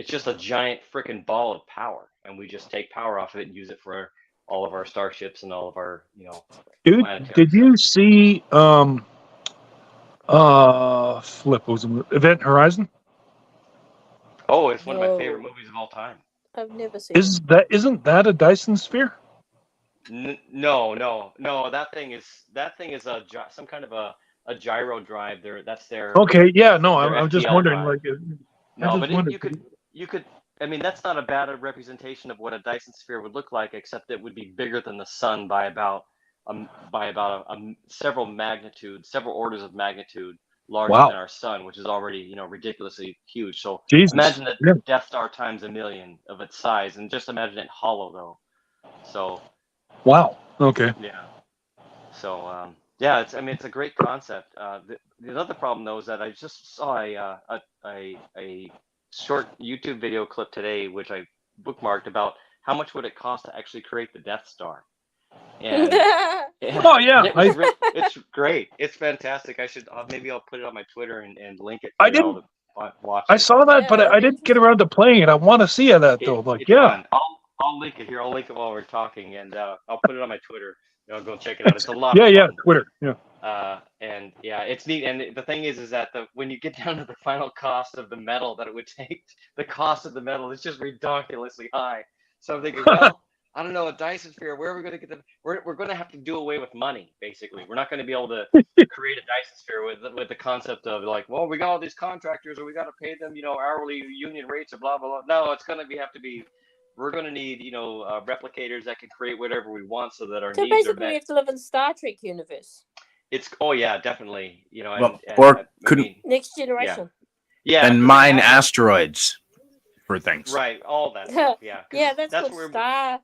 just a giant freaking ball of power, and we just take power off of it and use it for all of our starships and all of our Dude, planetary did you stuff. see was it Event Horizon? Oh, it's one of my favorite movies of all time. I've never seen Isn't that a Dyson sphere? No. That thing is some kind of a gyro drive. That's their Okay, yeah, no, their I'm just FTL wondering, drive. You could. I mean, that's not a bad representation of what a Dyson sphere would look like, except it would be bigger than the sun by about several orders of magnitude, larger Wow. than our sun, which is already, you know, ridiculously huge. So Jesus. imagine the Yeah. Death Star times a million of its size, and just imagine it hollow though. So Wow. Okay. yeah. So yeah, it's, I mean, it's a great concept. The other problem though is that I just saw a short YouTube video clip today, which I bookmarked, about how much would it cost to actually create the Death Star. And Oh, yeah. it's great. It's fantastic. I should maybe I'll put it on my Twitter and link it I for y'all didn't. to watch I it. saw that, Yeah, but that'd I be didn't get interesting. around to playing it. I want to see that though. Like, It's yeah. fun. I'll link it here. I'll link it while we're talking, and I'll put it on my Twitter. You know, go check it out. It's a lot of Yeah. fun. Twitter. Yeah. And yeah, it's neat. And the thing is that when you get down to the final cost of the metal that it would take, the cost of the metal is just ridiculously high. So I'm thinking, well, I don't know, a Dyson sphere, where are we going to get the? We're going to have to do away with money, basically. We're not going to be able to create a Dyson sphere with the concept of like, well, we got all these contractors, or we got to pay them, you know, hourly union rates, or blah blah blah. No, it's going to have to be. We're going to need, you know, replicators that can create whatever we want, so that our So needs are basically, we met. have to live in Star Trek universe. It's yeah, definitely. You know, Well, and or I could mean, Next generation. yeah, and 'cause we mine have that. asteroids for things. Right, all that stuff. Yeah, 'cause Yeah, that's called where Star.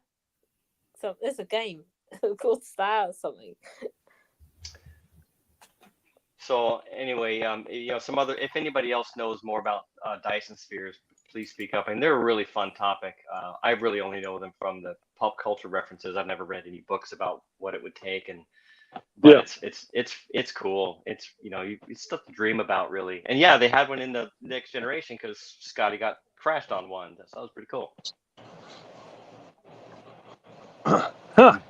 So there's a game called Star or something. So anyway, you know, some other, if anybody else knows more about Dyson spheres, please speak up. And they're a really fun topic. I really only know them from the pop culture references. I've never read any books about what it would take, but Yeah. it's cool. It's, you know, it's stuff to dream about, really. And yeah, they had one in the next generation because Scotty got crashed on one. That sounds pretty cool. Huh.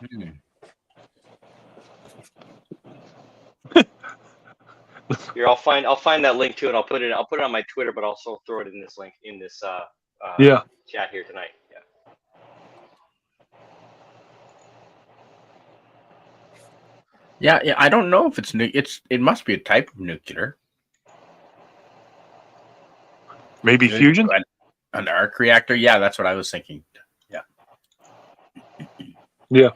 Mhm. Here, I'll find that link too, and I'll put it on my Twitter, but also throw it in this link in this Yeah. chat here tonight. Yeah. Yeah. I don't know if it's it must be a type of nuclear. Maybe fusion. An arc reactor. Yeah, that's what I was thinking. Yeah. Yeah.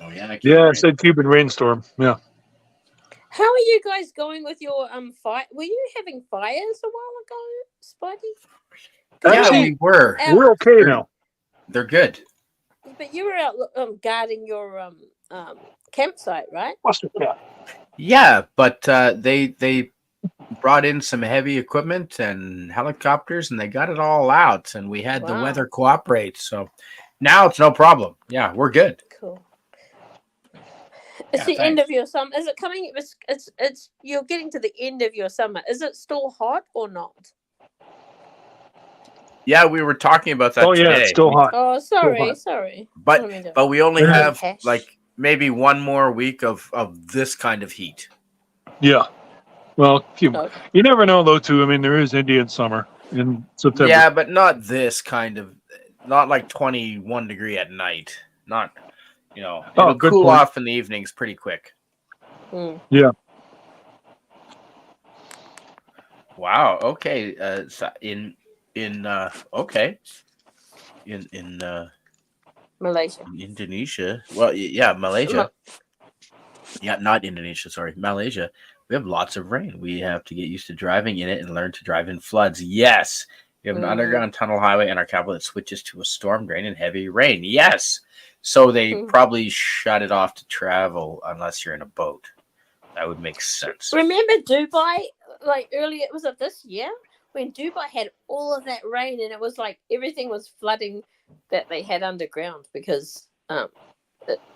Oh yeah. Yeah. It said Cuban rainstorm. Yeah. How are you guys going with your fire? Were you having fires a while ago, Spidey? 'Cause Yeah, Actually, we were. out- We're okay now. They're good. But you were out guarding your campsite, right? Yeah. Yeah, but they brought in some heavy equipment and helicopters, and they got it all out, and we had the Wow. weather cooperate. So now it's no problem. Yeah, we're good. Cool. It's Yeah, the end thanks. of your summer. Is it coming? It's you're getting to the end of your summer. Is it still hot or not? Yeah, we were talking about that Oh yeah, today. it's still hot. Oh, sorry. But- I don't mean to- But we only Yeah. have Hash. like maybe one more week of this kind of heat. Yeah. Well, Okay. you never know though. Too. I mean, there is Indian summer in September. Yeah, but not this kind of, not like 21 degree at night. Not, you know, it'll good cool point. off in the evenings pretty quick. Hmm. Wow. Okay. So okay. In Malaysia. Indonesia. Well, yeah, Malaysia. Yeah, not Indonesia. Sorry, Malaysia. We have lots of rain. We have to get used to driving in it and learn to drive in floods. Yes. We have an Mm. underground tunnel highway and our capital that switches to a storm drain and heavy rain. Yes. So they probably shut it off to travel unless you're in a boat. That would make sense. Remember Dubai? Like earlier, was it this year when Dubai had all of that rain and it was like everything was flooding that they had underground because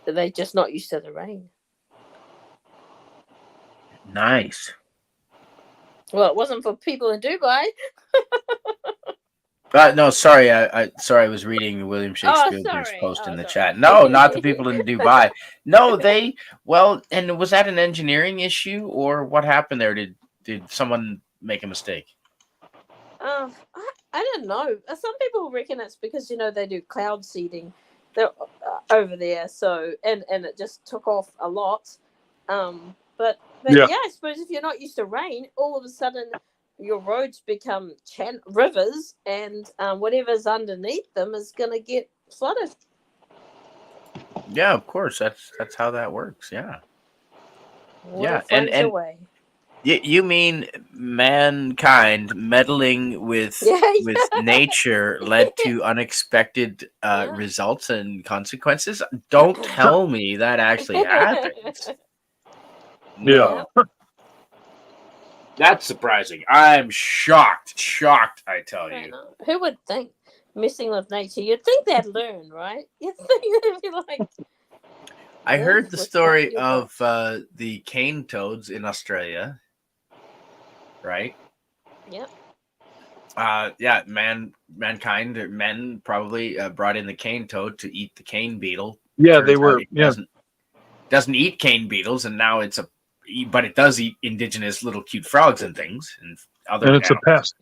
they're just not used to the rain. Nice. Well, it wasn't for people in Dubai. No, sorry. I was reading William Shakespeare's sorry. post in the Sorry. chat. No, not the people in Dubai. No, and was that an engineering issue or what happened there? Did someone make a mistake? I don't know. Some people reckon it's because they do cloud seeding over there, so and it just took off a lot. But yeah, I suppose if you're not used to rain, all of a sudden your roads become rivers, and whatever's underneath them is going to get flooded. Yeah, of course. That's how that works. Yeah. Water Yeah, flows away. You mean mankind meddling Yeah, with nature led to unexpected Yeah. results and consequences? Don't tell me that actually happened. Yeah. No. That's surprising. I'm shocked. Shocked, I tell I you. know. Who would think messing with nature? You'd think they'd learn, right? You'd think they'd be like, I live heard the with story your of butt. the cane toads in Australia, right? Yep. Yeah, mankind, or men probably brought in the cane toad to eat the cane beetle. Yeah, they Turns out were. it Yeah. doesn't eat cane beetles, and now but it does eat indigenous little cute frogs and things and other And it's a animals. pest.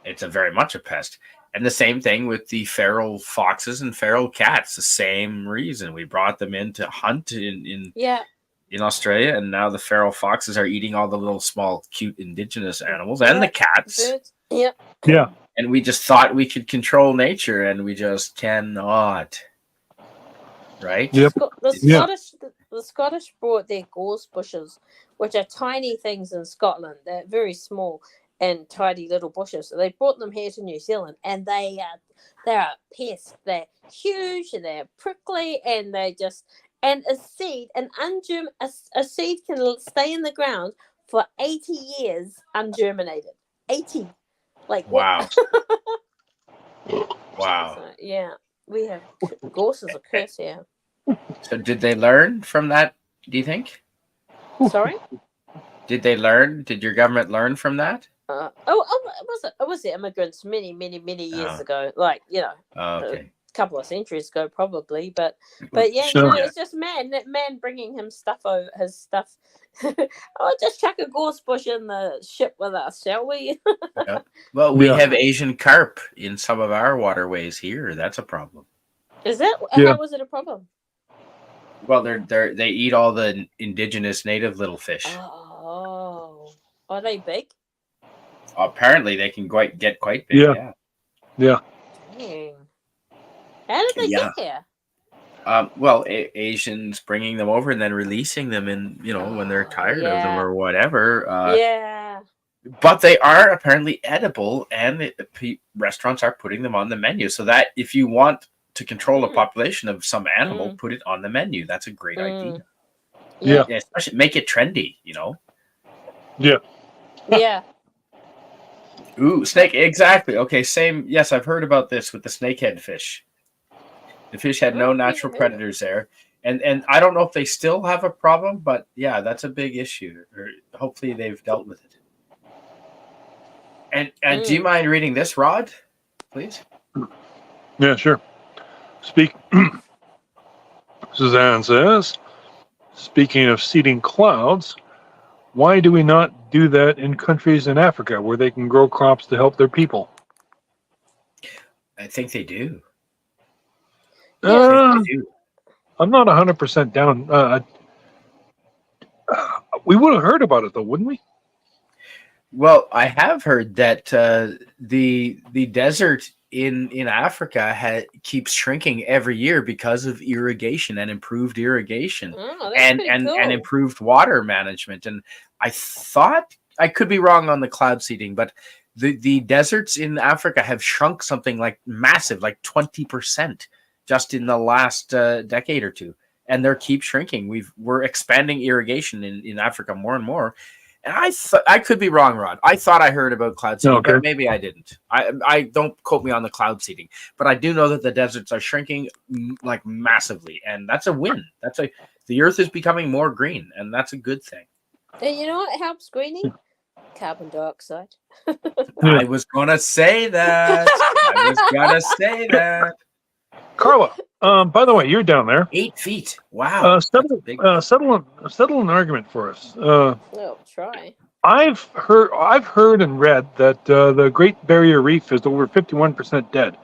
It's a very much a pest. And the same thing with the feral foxes and feral cats. The same reason we brought them in to hunt in Yeah. Australia, and now the feral foxes are eating all the little small cute indigenous animals and the cats. Birds. Yep. Yeah. And we just thought we could control nature, and we just cannot. Right? Yep. Yeah. The Scottish brought their gorse bushes, which are tiny things in Scotland. They're very small and tidy little bushes. So they brought them here to New Zealand, and they're a pest. They're huge and they're prickly, and they just a seed a seed can stay in the ground for 80 years ungerminated. 80. Like Wow. what? Wow. So, yeah, we have gorse is a curse here. So did they learn from that, do you think? Sorry? Did they learn? Did your government learn from that? It was the immigrants many years ago, like, Okay. a couple of centuries ago probably, but yeah, Sure. it's just man bringing his stuff over, his stuff. Oh, just chuck a gorse bush in the ship with us, shall we? Yep. Well, we Yeah. have Asian carp in some of our waterways here. That's a problem. Is that Yeah. how is it a problem? Well, they eat all the indigenous native little fish. Oh, are they big? Apparently, they can get quite big. Yeah. Yeah. Dang. How did they Yeah. get here? Well, Asians bringing them over and then releasing them in, when they're tired of them Yeah. or whatever. Yeah. But they are apparently edible, and restaurants are putting them on the menu. So that if you want to control a population of some animal, put it on the menu. That's a great idea. Yeah. Yeah, especially make it trendy, Yeah. Yeah. Ooh, snake, exactly. Okay, same. Yes, I've heard about this with the snakehead fish. The fish had no Oh, natural yeah. predators there. And I don't know if they still have a problem, but yeah, that's a big issue. Or hopefully they've dealt with it. And do you mind reading this, Rod? Please? Yeah, sure. Suzanne says, speaking of seeding clouds, why do we not do that in countries in Africa where they can grow crops to help their people? I think they do. Uh, They do. I'm not 100% down. We would have heard about it, though, wouldn't we? Well, I have heard that the desert in Africa keeps shrinking every year because of irrigation and improved irrigation Oh, that's and pretty cool. improved water management. And I thought, I could be wrong on the cloud seeding, but the deserts in Africa have shrunk something like massive, like 20% just in the last decade or two, and they keep shrinking. We're expanding irrigation in Africa more and more. And I could be wrong, Rod. I thought I heard about cloud seeding, Okay. but maybe I didn't. I don't quote me on the cloud seeding, but I do know that the deserts are shrinking like massively, and that's a win. The earth is becoming more green, and that's a good thing. And you know what helps greening? Carbon dioxide. I was gonna say that. Carla, by the way, you're down there. 8 feet. Wow. Settle an argument for us. Oh, try. I've heard and read that the Great Barrier Reef is over 51% dead.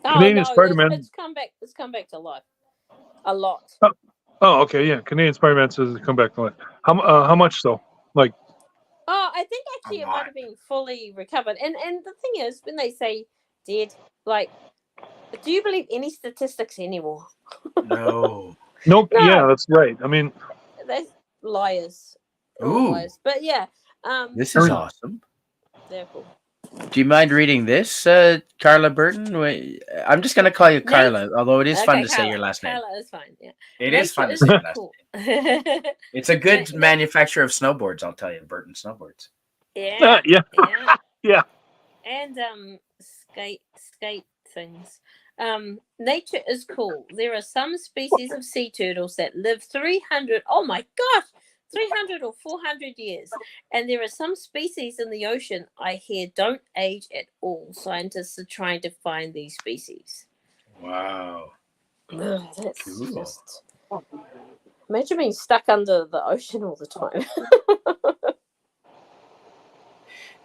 Oh Canadian no, Spider-Man. it's come back. It's come back to life. A lot. Oh, okay, yeah. Canadian Spider-Man says it's come back to life. How much so? Like, Oh, I think actually A it might lot. have been fully recovered. And the thing is, when they say dead, like Do you believe any statistics anymore? No. Nope. No. Yeah, that's right. I mean, They're liars. They're all Ooh, liars. But yeah, this is Very- awesome. they're cool. Do you mind reading this, Carla Burton? I'm just going to call you Carla, although it is fun to say your last name. Carla is fine. Yeah, It is fun to Nature say your last cool. name. It's a good manufacturer of snowboards, I'll tell you. Burton Snowboards. Yeah, yeah. yeah, Yeah. and skate things. Nature is cool. There are some species of sea turtles that live 300. Oh my gosh, 300 or 400 years, and there are some species in the ocean I hear don't age at all. Scientists are trying to find these species. Wow. Ugh, that's Cool. just. Imagine being stuck under the ocean all the time.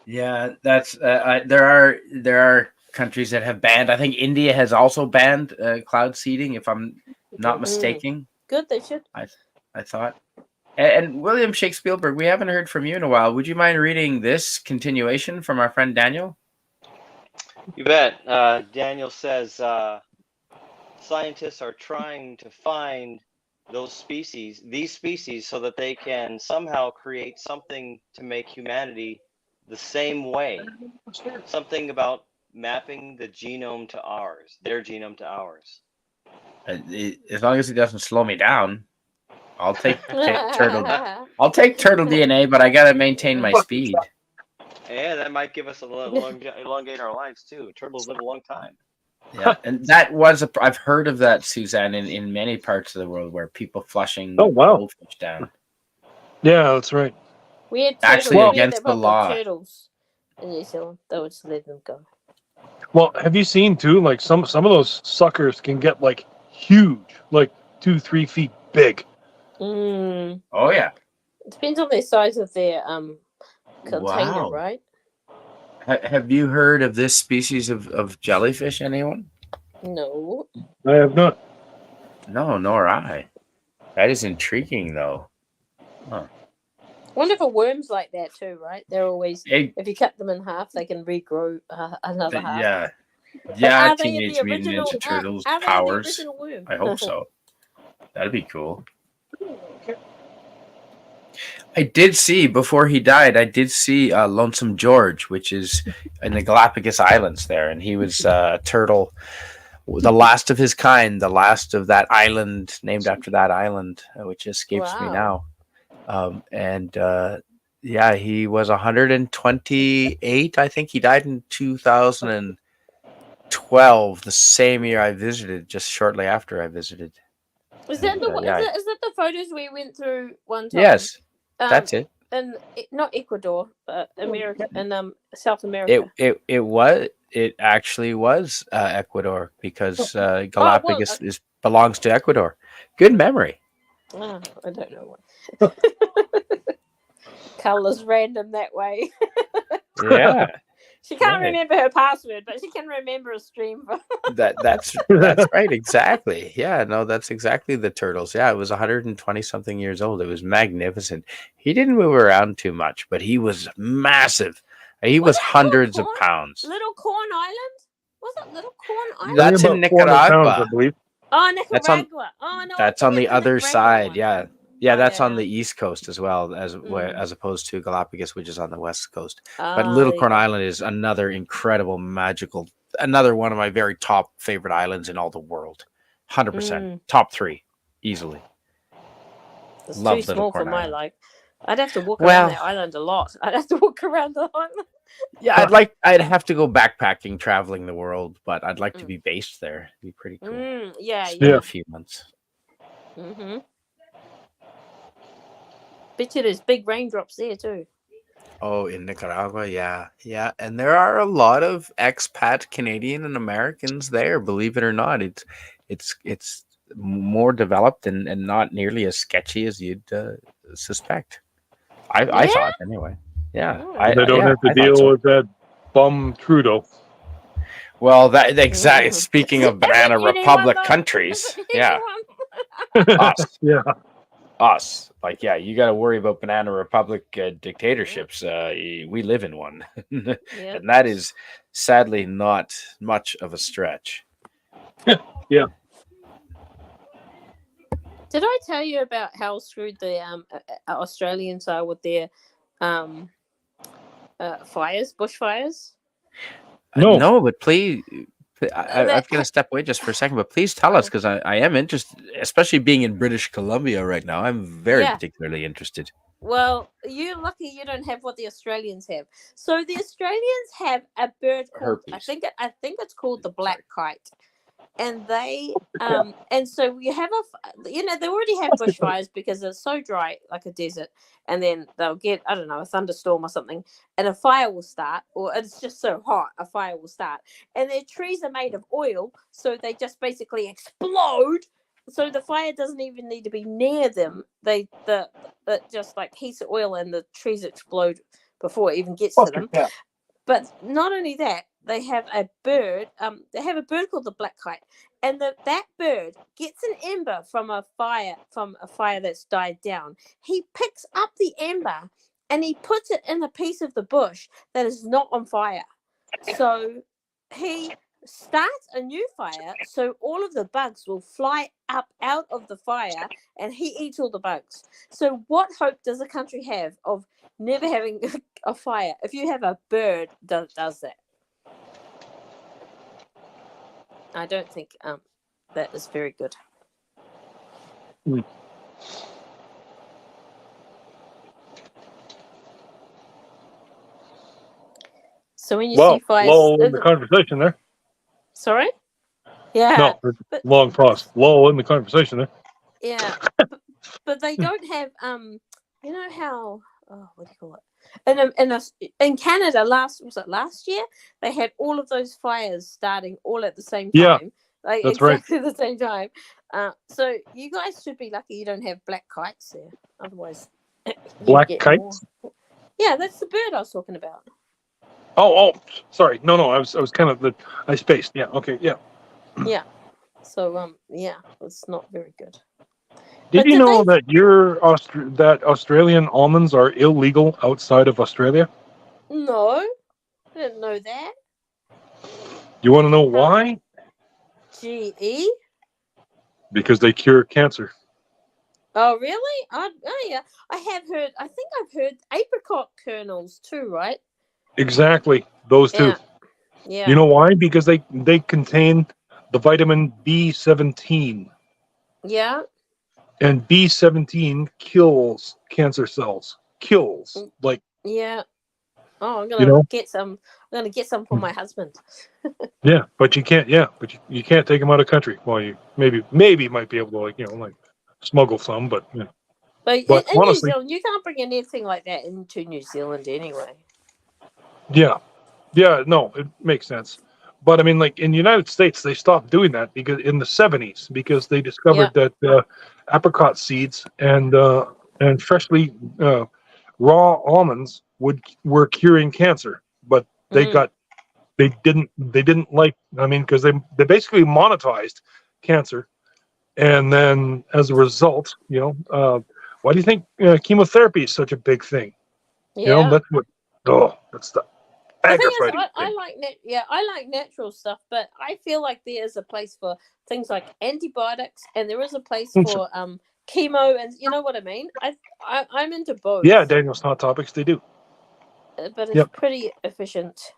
Yeah, that's there are countries that have banned. I think India has also banned cloud seeding, if I'm not mistaken. Good, they should. I thought. And William Shakespielberg, we haven't heard from you in a while. Would you mind reading this continuation from our friend Daniel? You bet. Daniel says scientists are trying to find these species, so that they can somehow create something to make humanity the same way. Something about mapping the genome to ours, their genome to ours. As long as it doesn't slow me down, I'll take turtle. I'll take turtle DNA, but I gotta maintain my speed. And that might give us elongate our lives too. Turtles live a long time. Yeah, and that was I've heard of that, Suzanne, in many parts of the world where people flushing goldfish down. Yeah, that's right. We had Actually turtles. against the law. Turtles in New Zealand, they would just let them go. Well, have you seen too? Like some of those suckers can get like huge, like 2-3 feet big. Mm. Oh yeah. It depends on the size of their container, Wow. right? Have you heard of this species of jellyfish, anyone? No. I have not. No, nor I. That is intriguing, though. Huh. I wonder if a worm's like that too, right? They're always, if you cut them in half, they can regrow another half. Yeah. But Yeah, are they in Teenage the Mutant original- Ninja Turtles are they powers. the original worm? I hope so. That'd be cool. I did see, before he died, Lonesome George, which is in the Galapagos Islands there. And he was a turtle, the last of his kind, the last of that island, named after that island, which escapes me now. Yeah, he was 128. I think he died in 2012, the same year I visited, just shortly after I visited. Is that is that the photos we went through one time? Yes, that's it. And not Ecuador, but America and South America. It actually was Ecuador, because Galapagos belongs to Ecuador. Good memory. Oh, I don't know why. Carla's random that way. Yeah. She can't remember her password, but she can remember a stream. That's right, exactly. Yeah, no, that's exactly the turtles. Yeah, it was 120 something years old. It was magnificent. He didn't move around too much, but he was massive. He was hundreds of pounds. Little Corn Island? Was it Little Corn Island? That's in Nicaragua. Pounds, I believe. Oh, Nicaragua. That's on the other side. One. Yeah. Yeah, that's on the East Coast as well, as opposed to Galapagos, which is on the West Coast. But Little Corn Island is another incredible, magical, another one of my very top favorite islands in all the world. 100%. Top 3, easily. It's Love too small for my life. life. I'd have to walk around that island a lot. I'd have to walk around the island. Yeah, I'd have to go backpacking, traveling the world, but I'd like to be based there. It'd be pretty cool. Yeah. A few months. Mm-hmm. Bet you there's big raindrops there too. Oh, in Nicaragua, yeah. And there are a lot of expat Canadian and Americans there, believe it or not. It's more developed and not nearly as sketchy as you'd suspect. I thought, anyway. Yeah. They don't have to deal with that bum Trudeau. Well, that exactly. Speaking of Banana Republic countries, yeah. Us. Yeah. Us. Like, yeah, you got to worry about Banana Republic dictatorships. We live in one. And that is sadly not much of a stretch. Yeah. Did I tell you about how screwed the Australians are with their fires, bushfires? No. No, but please, I'm That going to step away just for a second, but please tell us, because I am interested, especially being in British Columbia right now. I'm very Yeah. particularly interested. Well, you're lucky you don't have what the Australians have. So the Australians have a bird called I Herpes. think it's called the black kite, and they Yeah. and so you have they already have bushfires because it's so dry like a desert, and then they'll get I don't know a thunderstorm or something, and a fire will start, or it's just so hot a fire will start, and their trees are made of oil, so they just basically explode. So the fire doesn't even need to be near them. It just like heats the oil and the trees explode before it even gets to them. Yeah. But not only that, they have a bird. They have a bird called the black kite, and that bird gets an ember from a fire that's died down. He picks up the ember and he puts it in a piece of the bush that is not on fire. So he starts a new fire, so all of the bugs will fly up out of the fire, and he eats all the bugs. So what hope does a country have of never having a fire if you have a bird that does that? I don't think that is very good. So when you see fires, lull in the conversation there. sorry, yeah, No, but long pause. Lull in the conversation there. yeah, but they don't have you know how what do you call it? In Canada, last year they had all of those fires starting all at the same time. Yeah, like that's exactly the same time. So you guys should be lucky you don't have black kites there. Otherwise, Black get kites? more. Yeah, that's the bird I was talking about. Oh, sorry. No, I was kind of I spaced. Yeah. Okay. Yeah. Yeah. So yeah, it's not very good. Did But you know that that Australian almonds are illegal outside of Australia? No, I didn't know that. You want to know why? GE? Because they cure cancer. Oh, really? Oh, yeah. I think I've heard apricot kernels too, right? Exactly. Those two. Yeah. You know why? Because they contain the vitamin B17. Yeah. And B17 kills cancer cells. Kills. Like, yeah. Oh, I'm you know? get some. I'm gonna get some for my husband. Yeah, but you can't. Yeah, but you can't take them out of country. Well, you maybe might be able to like smuggle some, but yeah. But in honestly, New Zealand, you can't bring anything like that into New Zealand anyway. Yeah, no, it makes sense. But I mean, like in the United States, they stopped doing that because in the 70s because they discovered that apricot seeds and freshly raw almonds were curing cancer, but they didn't like. I mean, because they basically monetized cancer, and then as a result, why do you think chemotherapy is such a big thing? Yeah. That's what. Oh, that's the thing is, aggravating I thing. like natural stuff, but I feel like there is a place for things like antibiotics, and there is a place for chemo, and you know what I mean. I'm into both. Yeah, Daniel's Hot Topics, they do. But it's pretty efficient.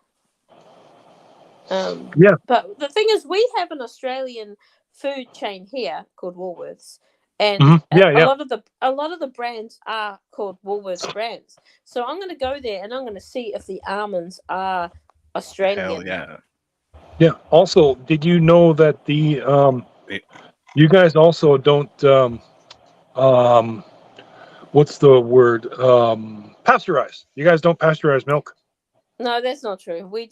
Yeah. But the thing is, we have an Australian food chain here called Woolworths, and a lot of the brands are called Woolworths brands. So I'm going to go there and I'm going to see if the almonds are Australian. Hell yeah. Yeah. Also, did you know that the you guys also don't what's the word pasteurize? You guys don't pasteurize milk? No, that's not true. We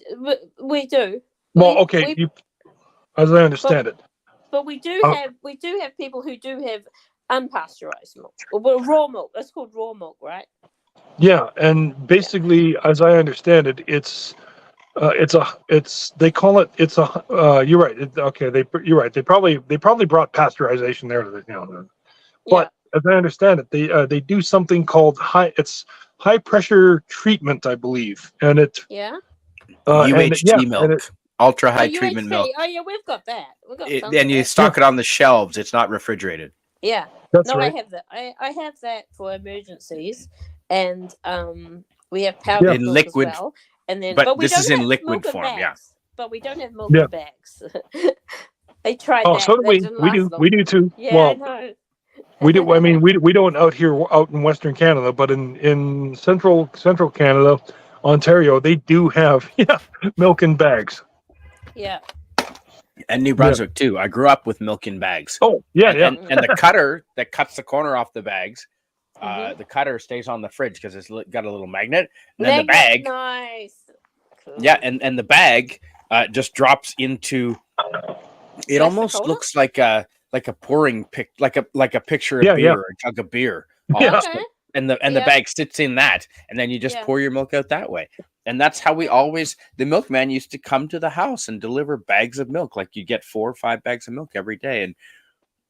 do. Well, okay, as I understand it. But we do have people who do have unpasteurized milk or raw milk. That's called raw milk, right? Yeah, and basically, as I understand it, they call it you're right. You're right. They probably brought pasteurization there to the but as I understand it, they do something called high pressure treatment, I believe, and it UHT milk. ultra high Oh, treatment UHT. milk. Oh yeah, we've got that. We've got some. And you stock it on the shelves. It's not refrigerated. Yeah. That's No, right. I have that. I have that for emergencies, and we have powdered In milk liquid, as well. And then, but we this don't is in have liquid milk in form, bags. yeah. But we don't have milk Yeah. in bags. I tried Oh, that. so do That we. didn't We last do. long. We do too. Yeah, I Well, know. we do. I mean, we don't out here out in Western Canada, but in central Canada, Ontario, they do have milk in bags. Yeah. And New Brunswick too. I grew up with milk in bags. Oh, yeah, and, yeah. and the cutter that cuts the corner off the bags, Mhm. the cutter stays on the fridge because it's got a little magnet. And then the bag, Nice. Cool. yeah, and the bag just drops into. It Plastic almost holder? looks like a pouring pic, like a picture of Yeah, beer yeah. or a jug of beer. Yeah. almost. Okay. And the Yeah. bag sits in that, and then you just Yeah. pour your milk out that way. And that's how we always. The milkman used to come to the house and deliver bags of milk. Like you get 4 or 5 bags of milk every day,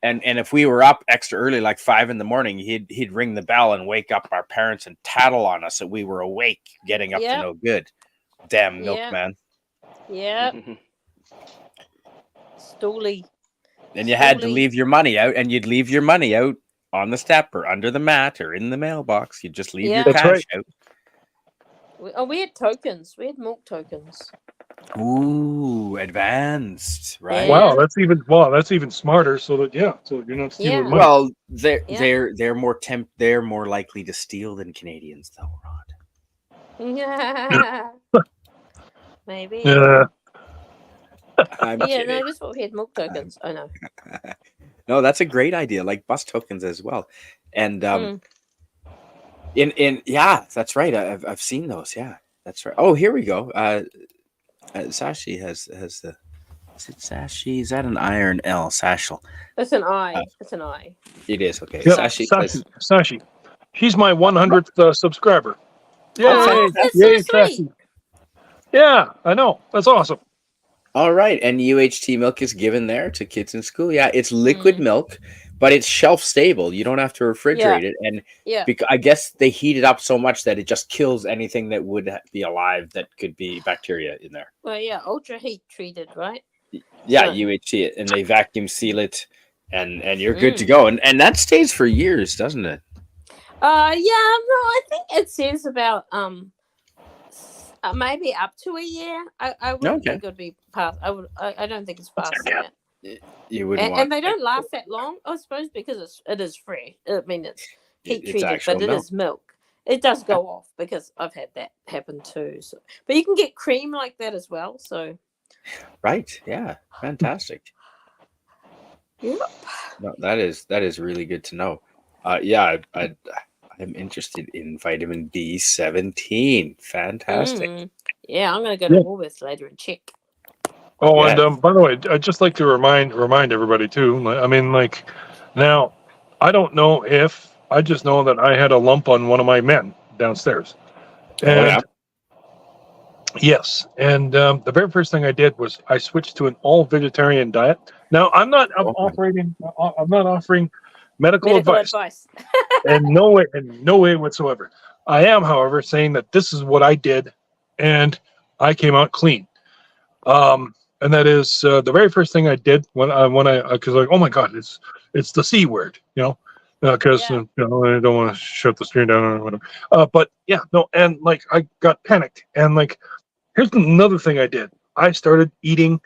and if we were up extra early, like 5 in the morning, he'd ring the bell and wake up our parents and tattle on us that we were awake, getting up to Yep. no good. Damn Yep. milkman! Yeah. Stoolie. And you had to Slowly. leave your money out, and you'd leave your money out on the step or under the mat or in the mailbox. You'd just leave Yeah. your That's cash right. out. We had tokens. We had milk tokens. Ooh, advanced, right? Yeah. Wow, that's even smarter. So that so you're not stealing Yeah. money. Well, Yeah. they're more likely to steal than Canadians, though, Rod. Yeah. Maybe. Yeah. I'm Yeah, kidding. no, that's what we had milk tokens. I know. No, that's a great idea. Like bus tokens as well, and in that's right. I've seen those. Yeah, that's right. Oh, here we go. Sashi has the. Is it Sashi? Is that an I or an L? Sashel. It's an I. It's an I. It is okay. Yeah, Sashi. Sashi. She's my 100th subscriber. Yay! Oh, that's Yay, so sweet. Sashi. Yeah, I know. That's awesome. All right, and UHT milk is given there to kids in school. Yeah, it's liquid Mm. milk, but it's shelf stable. You don't have to refrigerate it, and Yeah. I guess they heat it up so much that it just kills anything that would be alive that could be bacteria in there. Well, yeah, ultra heat treated, right? Yeah, Sure. UHT it, and they vacuum seal it, and you're good to go. And that stays for years, doesn't it? Yeah, no, I think it says about maybe up to a year. I wouldn't Okay. think it would be past. I don't think it's past that. You wouldn't want. And they don't last that long, I suppose, because it is free. I mean, it's heat It's treated, actual but it milk. is milk. It does go off because I've had that happen too. So, but you can get cream like that as well. So, Right? Yeah, fantastic. yep. No, that is really good to know. Yeah, I'm interested in vitamin B17. Fantastic. Mm. Yeah, I'm going to go to Woolworths later and check. Oh, Yeah. and by the way, I'd just like to remind everybody too. I mean, like, now, I don't know if I just know that I had a lump on one of my men downstairs, and yeah? yes, and the very first thing I did was I switched to an all vegetarian diet. Now, I'm not offering medical advice. And no way whatsoever. I am, however, saying that this is what I did, and I came out clean. And that is the very first thing I did when I because like, oh my God, it's the C word, because Yeah. I don't want to shut the stream down or whatever. But yeah, no, and like I got panicked, and like here's another thing I did. I started eating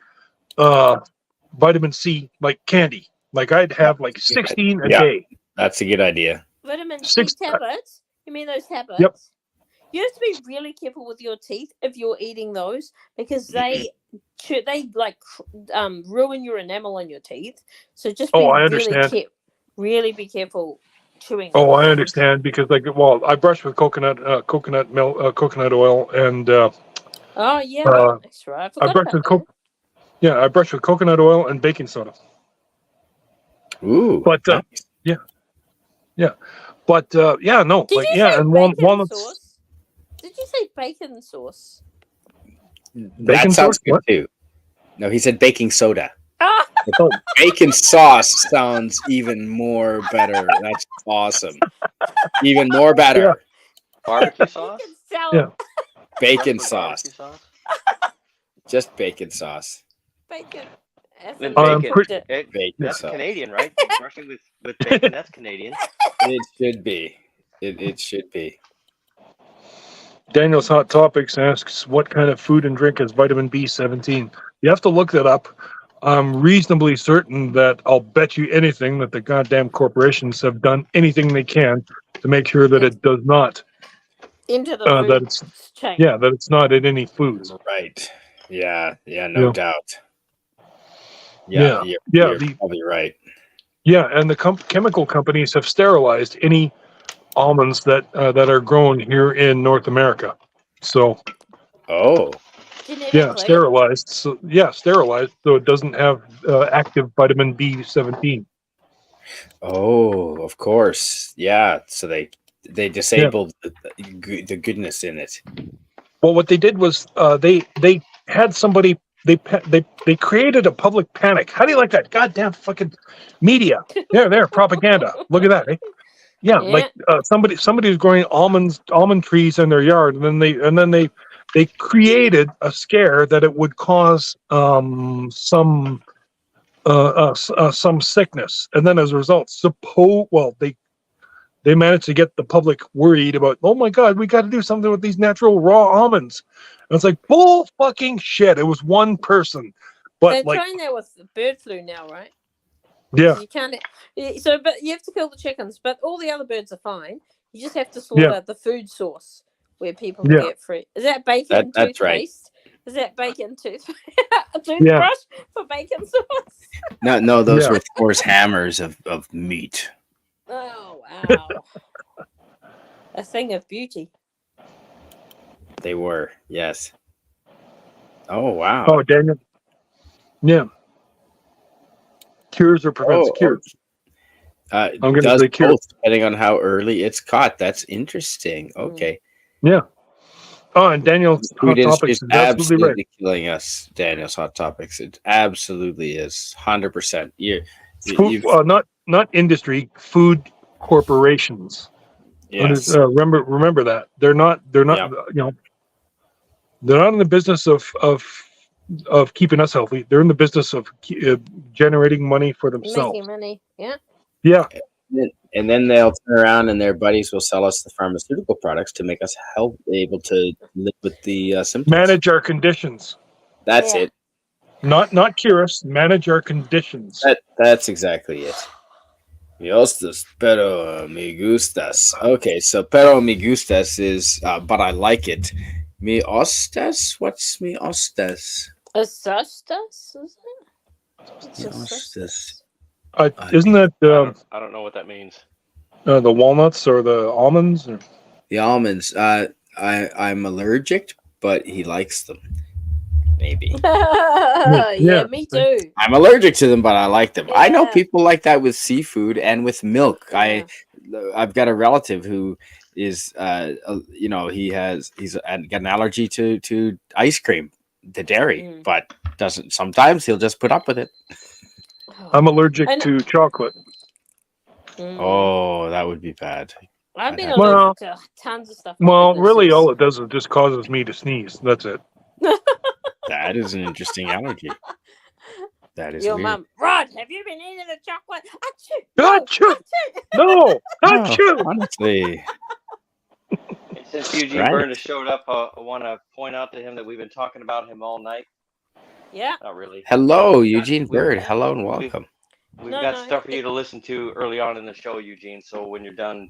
vitamin C like candy. Like I'd have like 16 a Yeah. day. That's a good idea. Vitamin C 6 tablets? You mean those tablets? Yep. You have to be really careful with your teeth if you're eating those because they ruin your enamel in your teeth. So just be I really understand. really be careful chewing. Oh, on I them. understand because like I brush with coconut oil and Oh yeah, that's right. I I forgot brush with about that. I brush with coconut oil and baking soda. Ooh, But nice. no, Did like you yeah, say and bacon walnuts. sauce? Did you say bacon sauce? That Bacon sounds sauce? good What? too. No, he said baking soda. Ah, Oh, Bacon sauce sounds even more better. That's awesome. Even more better. Barbecue sauce? bacon salad. Yeah. Bacon Barbecue sauce. sauce? Just bacon sauce. Bacon. Then Um, bacon. pretty- Bacon That's sauce. Canadian, right? Brushing with bacon, that's Canadian. It should be. It should be. Daniel's Hot Topics asks, what kind of food and drink has vitamin B17? You have to look that up. I'm reasonably certain that I'll bet you anything that the goddamn corporations have done anything they can to make sure that it does not. Into the That food it's chain. that it's not in any foods. Right. Yeah. No Yeah. doubt. Yeah. You're probably right. Yeah, and the chemical companies have sterilized any almonds that are grown here in North America. So Oh. Genetically. sterilized. So it doesn't have active vitamin B17. Oh, of course. Yeah. So they disabled the goodness in it. Well, what they did was they had somebody they created a public panic. How do you like that? Goddamn fucking media. There, propaganda. Look at that. Eh? Yeah, like somebody was growing almond trees in their yard, and then they created a scare that it would cause some sickness, and then as a result, they managed to get the public worried about, oh my God, we got to do something with these natural raw almonds. And it's like bull fucking shit. It was one person, but They're like trying that with the bird flu now, right? yeah, You can't. So, but you have to kill the chickens, but all the other birds are fine. You just have to slaughter the food source where people can get free. Is that bacon That's toothpaste? right. Is that bacon toothbrush for bacon sauce? No, those were Thor's hammers of meat. Oh wow! A thing of beauty. They were, yes. Oh wow. oh Daniel, yeah, cures or prevents cures. I'm going to say cure. Depending on how early it's caught. That's interesting. Okay. Yeah. Oh, and Daniel's Hot Food Topics is is absolutely right. killing us. Daniel's Hot Topics. It absolutely is. 100%. Not industry, food corporations. Yes. Remember that they're not they're not in the business of keeping us healthy. They're in the business of generating money for themselves. Making money. Yeah. Yeah. And then they'll turn around and their buddies will sell us the pharmaceutical products to make us able to live with the symptoms. Manage our conditions. That's it. Not cure us. Manage our conditions. That's exactly it. Me gustas, pero me gustas. Okay, so pero me gustas is, but I like it. Me ostas? What's me ostas? Asustas? Is it? Me ostas. Isn't that I don't know what that means. the walnuts or the almonds? Or? The almonds. I'm allergic, but he likes them. Maybe. Yeah, me too. I'm allergic to them, but I like them. I know people like that with seafood and with milk. Yeah. I've got a relative who is he's got an allergy to ice cream, to dairy, but doesn't. Sometimes he'll just put up with it. I'm allergic to chocolate. Oh, that would be bad. I've been allergic to tons of stuff. Well, really, all it does is just causes me to sneeze. That's it. That is an interesting allergy. That is your weird. mum, Rod, have you been eating the chocolate? No, achoo! Honestly. Since Eugene Byrne has showed up, I want to point out to him that we've been talking about him all night. Yeah. Not really. Hello, Eugene Bird. Hello and welcome. We've got stuff for you to listen to early on in the show, Eugene. So when you're done,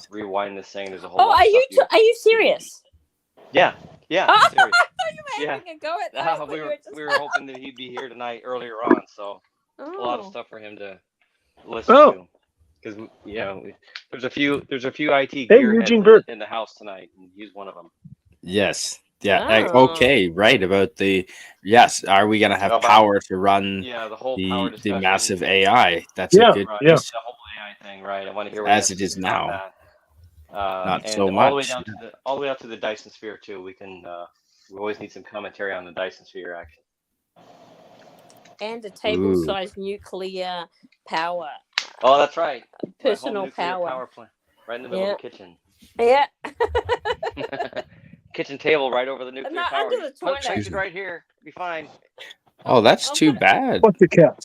rewind this thing. There's a whole. Oh, are you serious? Yeah. Oh, Serious. I thought you were having a go at that. we were hoping that he'd be here tonight earlier on, so a lot of stuff for him to listen to. Because there's a few IT gearheads in the house tonight, and he's one of them. Yes. Yeah. Okay. Right. About the are we gonna have power to run? The whole power the massive AI. That's a good. The whole AI thing, right? I want to hear what as it is now. Not so much. All the way out to the Dyson Sphere too. We can. We always need some commentary on the Dyson Sphere action. And a table-sized nuclear power. Oh, that's right. Personal power plant, right in the middle of the kitchen. Yeah. kitchen table right over the nuclear Not power. under the toilet. Place it right here. Be fine. Oh, that's I'll too put it- bad. What's the cat?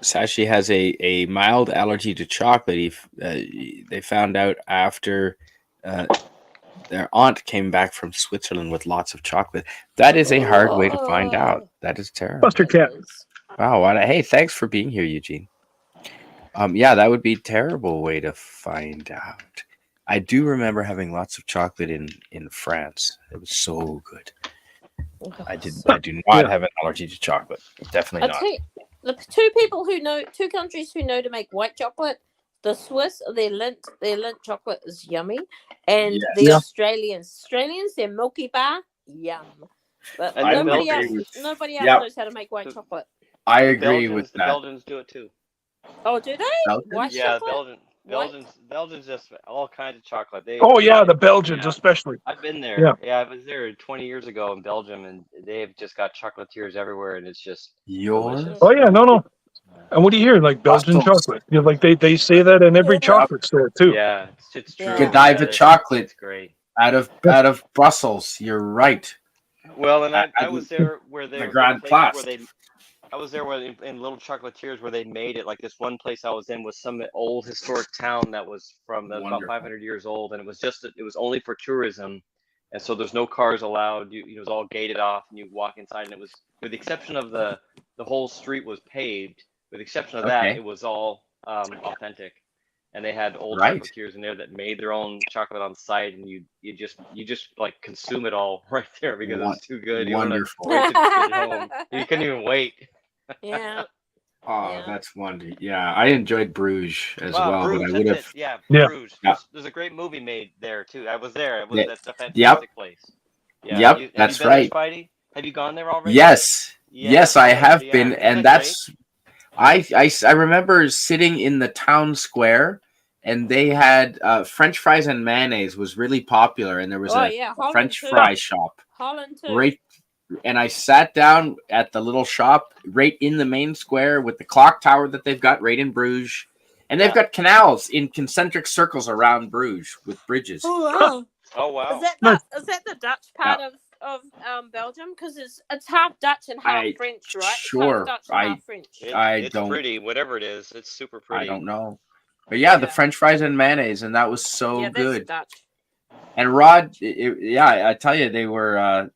Sashi has a mild allergy to chocolate. They found out after their aunt came back from Switzerland with lots of chocolate. That is a hard way to find out. That is terrible. Buster cat. Wow. Hey, thanks for being here, Eugene. Yeah, that would be a terrible way to find out. I do remember having lots of chocolate in France. It was so good. I do not have an allergy to chocolate. Definitely I'll not. tell you, the two countries who know to make white chocolate, the Swiss, their Lindt chocolate is yummy, and Yes. the Yeah. Australians, their Milky Bar, yum. But And the nobody Belgians. Yep. knows how to make white chocolate. I agree with The that. Belgians do it too. Oh, do they? Belgians? White Yeah, chocolate? Belgians just all kinds of chocolate. Oh yeah, the Belgians especially. I've been there. Yeah. Yeah, I was there 20 years ago in Belgium, and they've just got chocolatiers everywhere, and it's just Yours? delicious. Oh yeah, no. And what do you hear? Like Belgian Brussels. chocolate. You know, like they say that in every Yeah. chocolate store too. Yeah, it's true. Yeah. Godiva chocolate. It's great. Out of Brussels. You're right. Well, and I I- was there where they the were Grand places Place. I was there in little chocolatiers where they made it. Like this one place I was in was some old historic town that was from about Wonderful. 500 years old, and it was only for tourism, and so there's no cars allowed. It was all gated off, and you walk inside, and it was, with the exception of the whole street was paved. With the exception of that, Okay. it was all authentic, and they had old Right. chocolatiers in there that made their own chocolate on site, and you just like consume it all right there because it was too good. You wanna Wonderful. wait to get home. You couldn't even wait. Yeah. Oh, Yeah. that's wonderful. Yeah, I enjoyed Bruges as well, Bruges, but I that's would it. have. Yeah, Yeah. Bruges. Yeah. There's a great movie made there too. I was there. It was Yeah. That's a fantastic Yep. place. Yeah. Yep, Have that's you been there, right. Spidey? Have you gone there already? Yes, Yeah, yes, I yeah, have yeah. been, Isn't and that that's. I remember sitting in the town square, and they had French fries and mayonnaise was really popular, and there was a Holland French too. fry shop Holland too. right. And I sat down at the little shop right in the main square with the clock tower that they've got right in Bruges. And they've got canals in concentric circles around Bruges with bridges. Oh wow! Oh wow. Is that the Dutch part of Belgium? Because it's half Dutch and half French, right? sure. It's half Dutch and half French. It's don't- pretty. Whatever it is, it's super pretty. I don't know. But yeah, the Yeah. French fries and mayonnaise, and that was so yeah, that's good. Dutch. And Rodd, I tell you, they were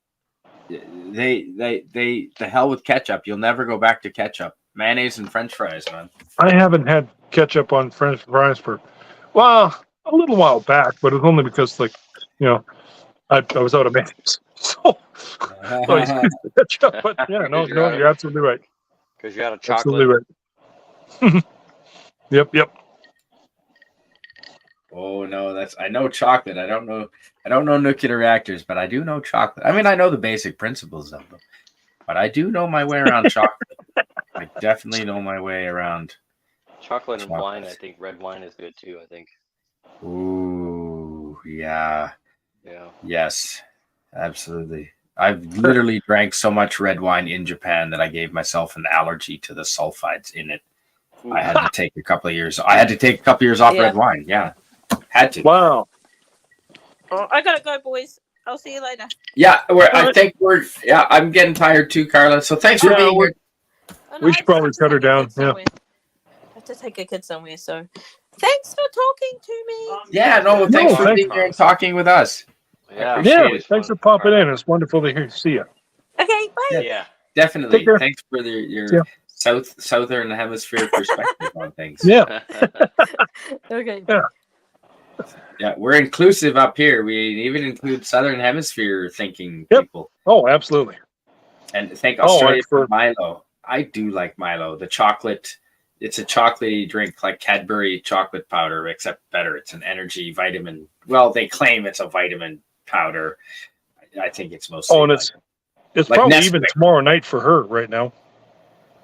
the hell with ketchup. You'll never go back to ketchup. Mayonnaise and French fries, man. I haven't had ketchup on French fries for a little while back, but it's only because I was out of mayonnaise. So I used ketchup. But yeah, no, you're absolutely right. Because you're out of chocolate. Absolutely right. Yep. Oh no, I know chocolate. I don't know nuclear reactors, but I do know chocolate. I mean, I know the basic principles of them, but I do know my way around chocolate. I definitely know my way around Chocolate and wine. I Chocolate. think red wine is good too. I think. Ooh, yeah. Yeah. Yes, absolutely. I've literally drank so much red wine in Japan that I gave myself an allergy to the sulfides in it. I had to take a couple of years. I had to take a couple of years off Yeah. red wine. Yeah, had to. Wow. Oh, I gotta go, boys. I'll see you later. Yeah, I'm getting tired too, Carla. So thanks for Yeah, being here. Oh, We should probably I have to cut her take a down, kid yeah. somewhere. I have to take a kid somewhere. So, thanks for talking to me. Yeah, no, thanks for thank being here and talking with us. Yeah. Yeah, it's thanks for fun. popping in. It's wonderful to see you. Okay, bye. Yeah. Definitely. Take care. Thanks for your Yeah. southern hemisphere perspective on things. Yeah. Okay. Yeah, we're inclusive up here. We even include southern hemisphere thinking Yep. people. Oh, absolutely. And thank Oh, Australia for for- Milo. I do like Milo. The chocolate, it's a chocolatey drink like Cadbury chocolate powder, except better. It's an energy vitamin. Well, they claim it's a vitamin powder. I think it's mostly. Oh, and it's like probably Nesquik. even tomorrow night for her right now.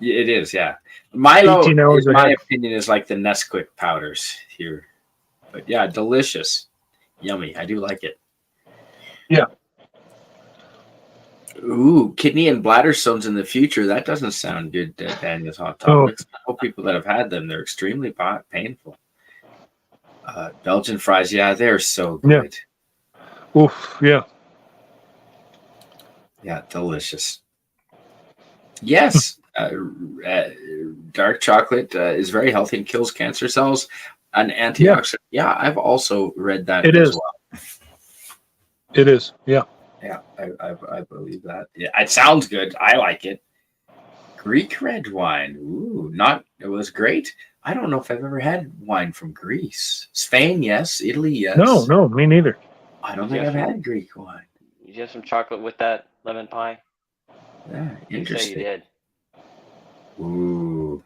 It is, yeah. Milo, 18 hours in my ahead. opinion, is like the Nesquik powders here. But yeah, delicious. Yummy. I do like it. Yeah. Ooh, kidney and bladder stones in the future. That doesn't sound good, Daniel's Hot Oh. Topics. I know people that have had them. They're extremely painful. Belgian fries, yeah, they're so Yeah. good. Oof, yeah. Yeah, delicious. Yes, dark chocolate is very healthy and kills cancer cells. An antioxidant. Yeah, I've also read that It as is. well. It is. Yeah. Yeah, I believe that. Yeah, it sounds good. I like it. Greek red wine. Ooh, it was great. I don't know if I've ever had wine from Greece. Spain, yes. Italy, yes. No, me neither. I don't think I've had Greek wine. You have some chocolate with that lemon pie? Yeah, You say you interesting. did. Ooh.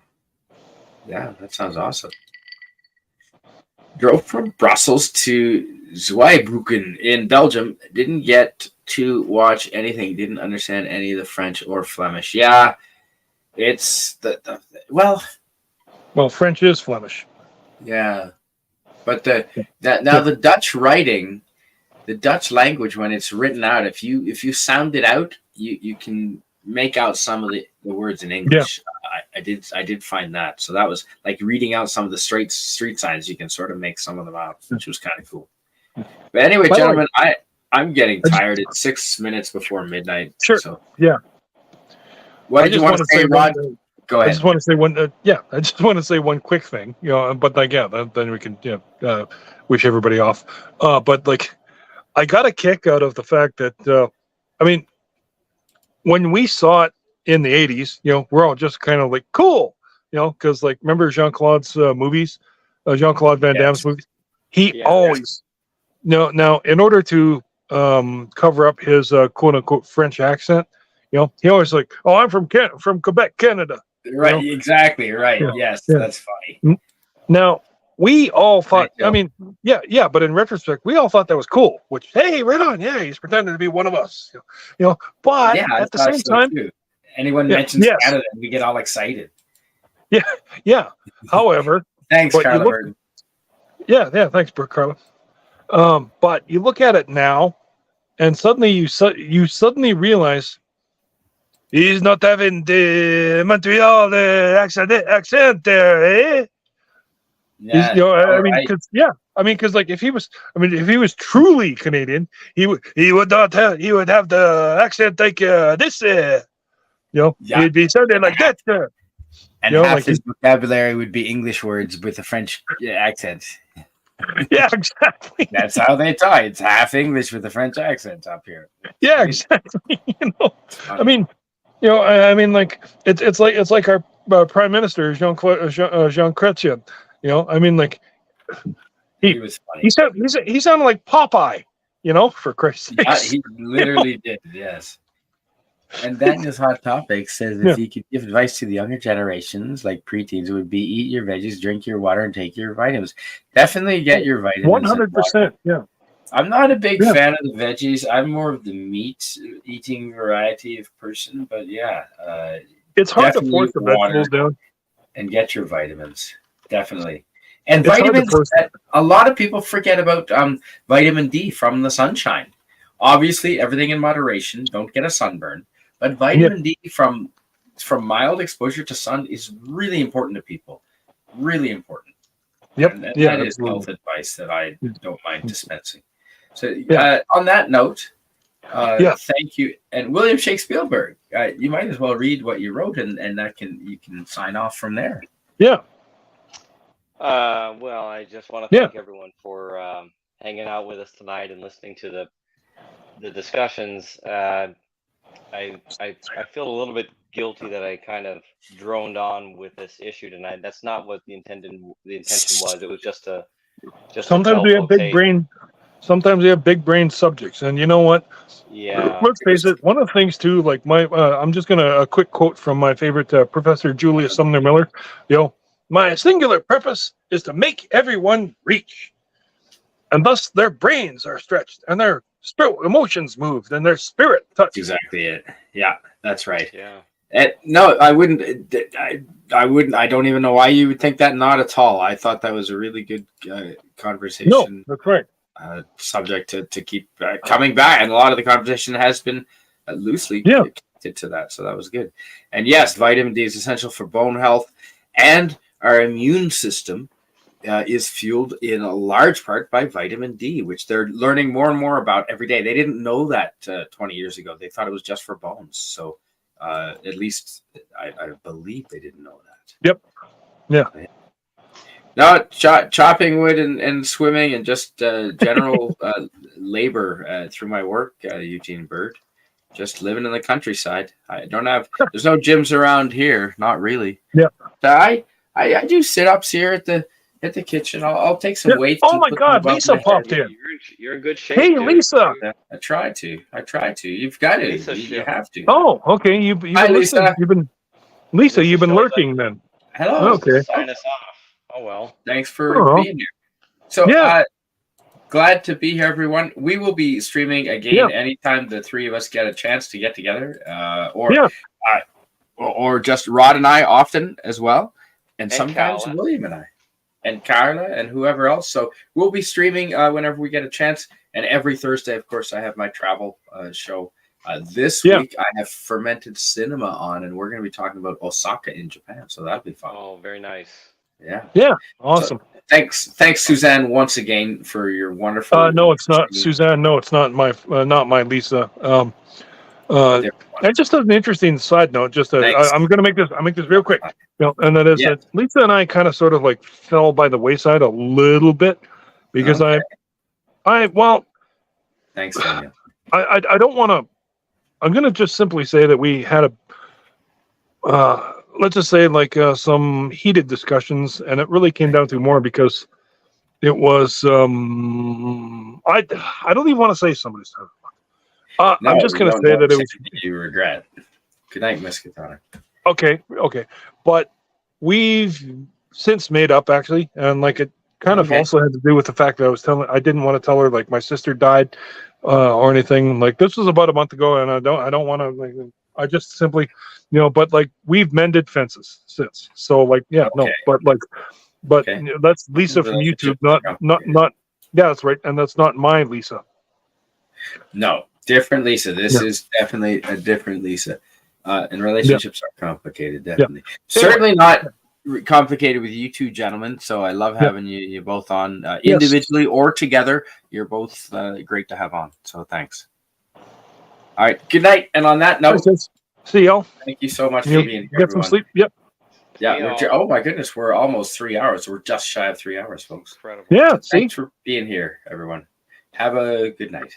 Yeah, that sounds awesome. Drove from Brussels to Zweibrücken in Belgium. Didn't get to watch anything. Didn't understand any of the French or Flemish. Yeah, it's well, French is Flemish. yeah, but the Dutch writing, the Dutch language, when it's written out, if you sound it out, you can make out some of the words in English. I did find that. So that was like reading out some of the street signs. You can sort of make some of them out, which was kind of cool. But anyway, gentlemen, I'm getting tired. It's 6 minutes before midnight. Sure. So yeah. What did you want to say, Rod? Go ahead. I just want to say one. I just want to say one quick thing. But like, then we can wish everybody off. But like, I got a kick out of the fact that I mean, when we saw it in the 80s, we're all just kind of like, cool, because like, remember Jean-Claude's movies, Jean-Claude Van Damme's movies? He always, now in order to cover up his quote unquote French accent, he always like, oh, I'm from Quebec, Canada. Right, exactly, right. Yeah. Yes, that's funny. Now, we all thought, I mean, but in retrospect, we all thought that was cool, which, hey, right on, he's pretending to be one of us, but at the same time, too. Anyone mentions Canada, we get all excited. Yeah. However, thanks, Carla Burton. Thanks, Carla. But you look at it now, and suddenly you suddenly realize he's not having the Montreal accent there, eh? Yeah, because like if he was truly Canadian, he would have the accent like this, he'd be sounding like that, and half his vocabulary would be English words with a French accent. Yeah, exactly. That's how they talk. It's half English with a French accent up here. Yeah, exactly. I mean, like it's like our Prime Minister Jean Chrétien. I mean, like he was funny. He sounded like Popeye. For Christ's sake. Yeah, he literally did. Yes. And Daniel's Hot Topic says if you could give advice to the younger generations, like preteens, it would be eat your veggies, drink your water, and take your vitamins. Definitely get your vitamins. 100%. Yeah. I'm not a big fan of the veggies. I'm more of the meat eating variety of person, but it's hard to force the vegetables down. And get your vitamins, definitely. And vitamins, a lot of people forget about vitamin D from the sunshine. Obviously, everything in moderation. Don't get a sunburn. But vitamin D from mild exposure to sun is really important to people. Really important. Yep. And that is health advice that I don't mind dispensing. So on that note, thank you. And William Shakespielberg, you might as well read what you wrote, and you can sign off from there. Yeah. Well, I just want to thank everyone for hanging out with us tonight and listening to the discussions. I feel a little bit guilty that I kind of droned on with this issue tonight. That's not what the intention was. It was just sometimes we have big brain. Sometimes we have big brain subjects, and you know what? Yeah. Let's face it. One of the things too, like I'm just gonna a quick quote from my favorite Professor Julius Sumner Miller. My singular purpose is to make everyone reach, and thus their brains are stretched, and their emotions moved, and their spirit touched. Exactly it. Yeah, that's right. Yeah. No, I wouldn't. I wouldn't. I don't even know why you would think that. Not at all. I thought that was a really good conversation. No, that's right. Subject to keep coming back, and a lot of the conversation has been loosely connected to that, so that was good. And yes, vitamin D is essential for bone health and our immune system, is fueled in a large part by vitamin D, which they're learning more and more about every day. They didn't know that 20 years ago. They thought it was just for bones. So at least I believe they didn't know that. Yep. Yeah. No, chopping wood and swimming and just general labor through my work, Eugene Bird. Just living in the countryside. I don't have. There's no gyms around here. Not really. Yeah. So I do sit-ups here at the kitchen. I'll take some weights. Oh and my put them God, above Lisa my popped head. in. You're in good shape. Hey, dude. Lisa. I try to. You've got to. Lisa You shit. have to. Oh, okay. You've been Hi, listening. Lisa. Lisa, you've been shows lurking then. Hello. Okay. Sign us off. Oh well. Thanks for being here. So glad to be here, everyone. We will be streaming again anytime the three of us get a chance to get together, or just Rod and I often as well, and sometimes Carla. William and I, and Carla and whoever else. So we'll be streaming whenever we get a chance, and every Thursday, of course, I have my travel show. This week I have Fermented Cinema on, and we're going to be talking about Osaka in Japan. So that'll be fun. Oh, very nice. Yeah. Awesome. So, thanks, Suzanne, once again for your wonderful. No, it's not Suzanne. No, it's not my Lisa. And just as an interesting side note, I'm going to make this real quick. And that is that Lisa and I kind of sort of like fell by the wayside a little bit because Thanks, Daniel. I don't want to. I'm going to just simply say that we had let's just say some heated discussions, and it really came down to more because it was I don't even want to say somebody's time. I'm just going to say that it was. You regret. Good night, Miss Katana. Okay, but we've since made up actually, and it kind of also had to do with the fact that I didn't want to tell her my sister died or anything. This was about a month ago, and I don't want to. I just simply, but we've mended fences since. So but that's Lisa from YouTube, not. Yeah, that's right, and that's not my Lisa. No, different Lisa. This is definitely a different Lisa. And relationships are complicated, definitely. Certainly not complicated with you two gentlemen. So I love having you both on individually or together. You're both great to have on. So thanks. All right. Good night. And on that note, see y'all. Thank you so much for being here. Get some sleep. Yep. Yeah. Oh my goodness. We're almost 3 hours. We're just shy of 3 hours, folks. Incredible. Yeah. So thanks for being here, everyone. Have a good night.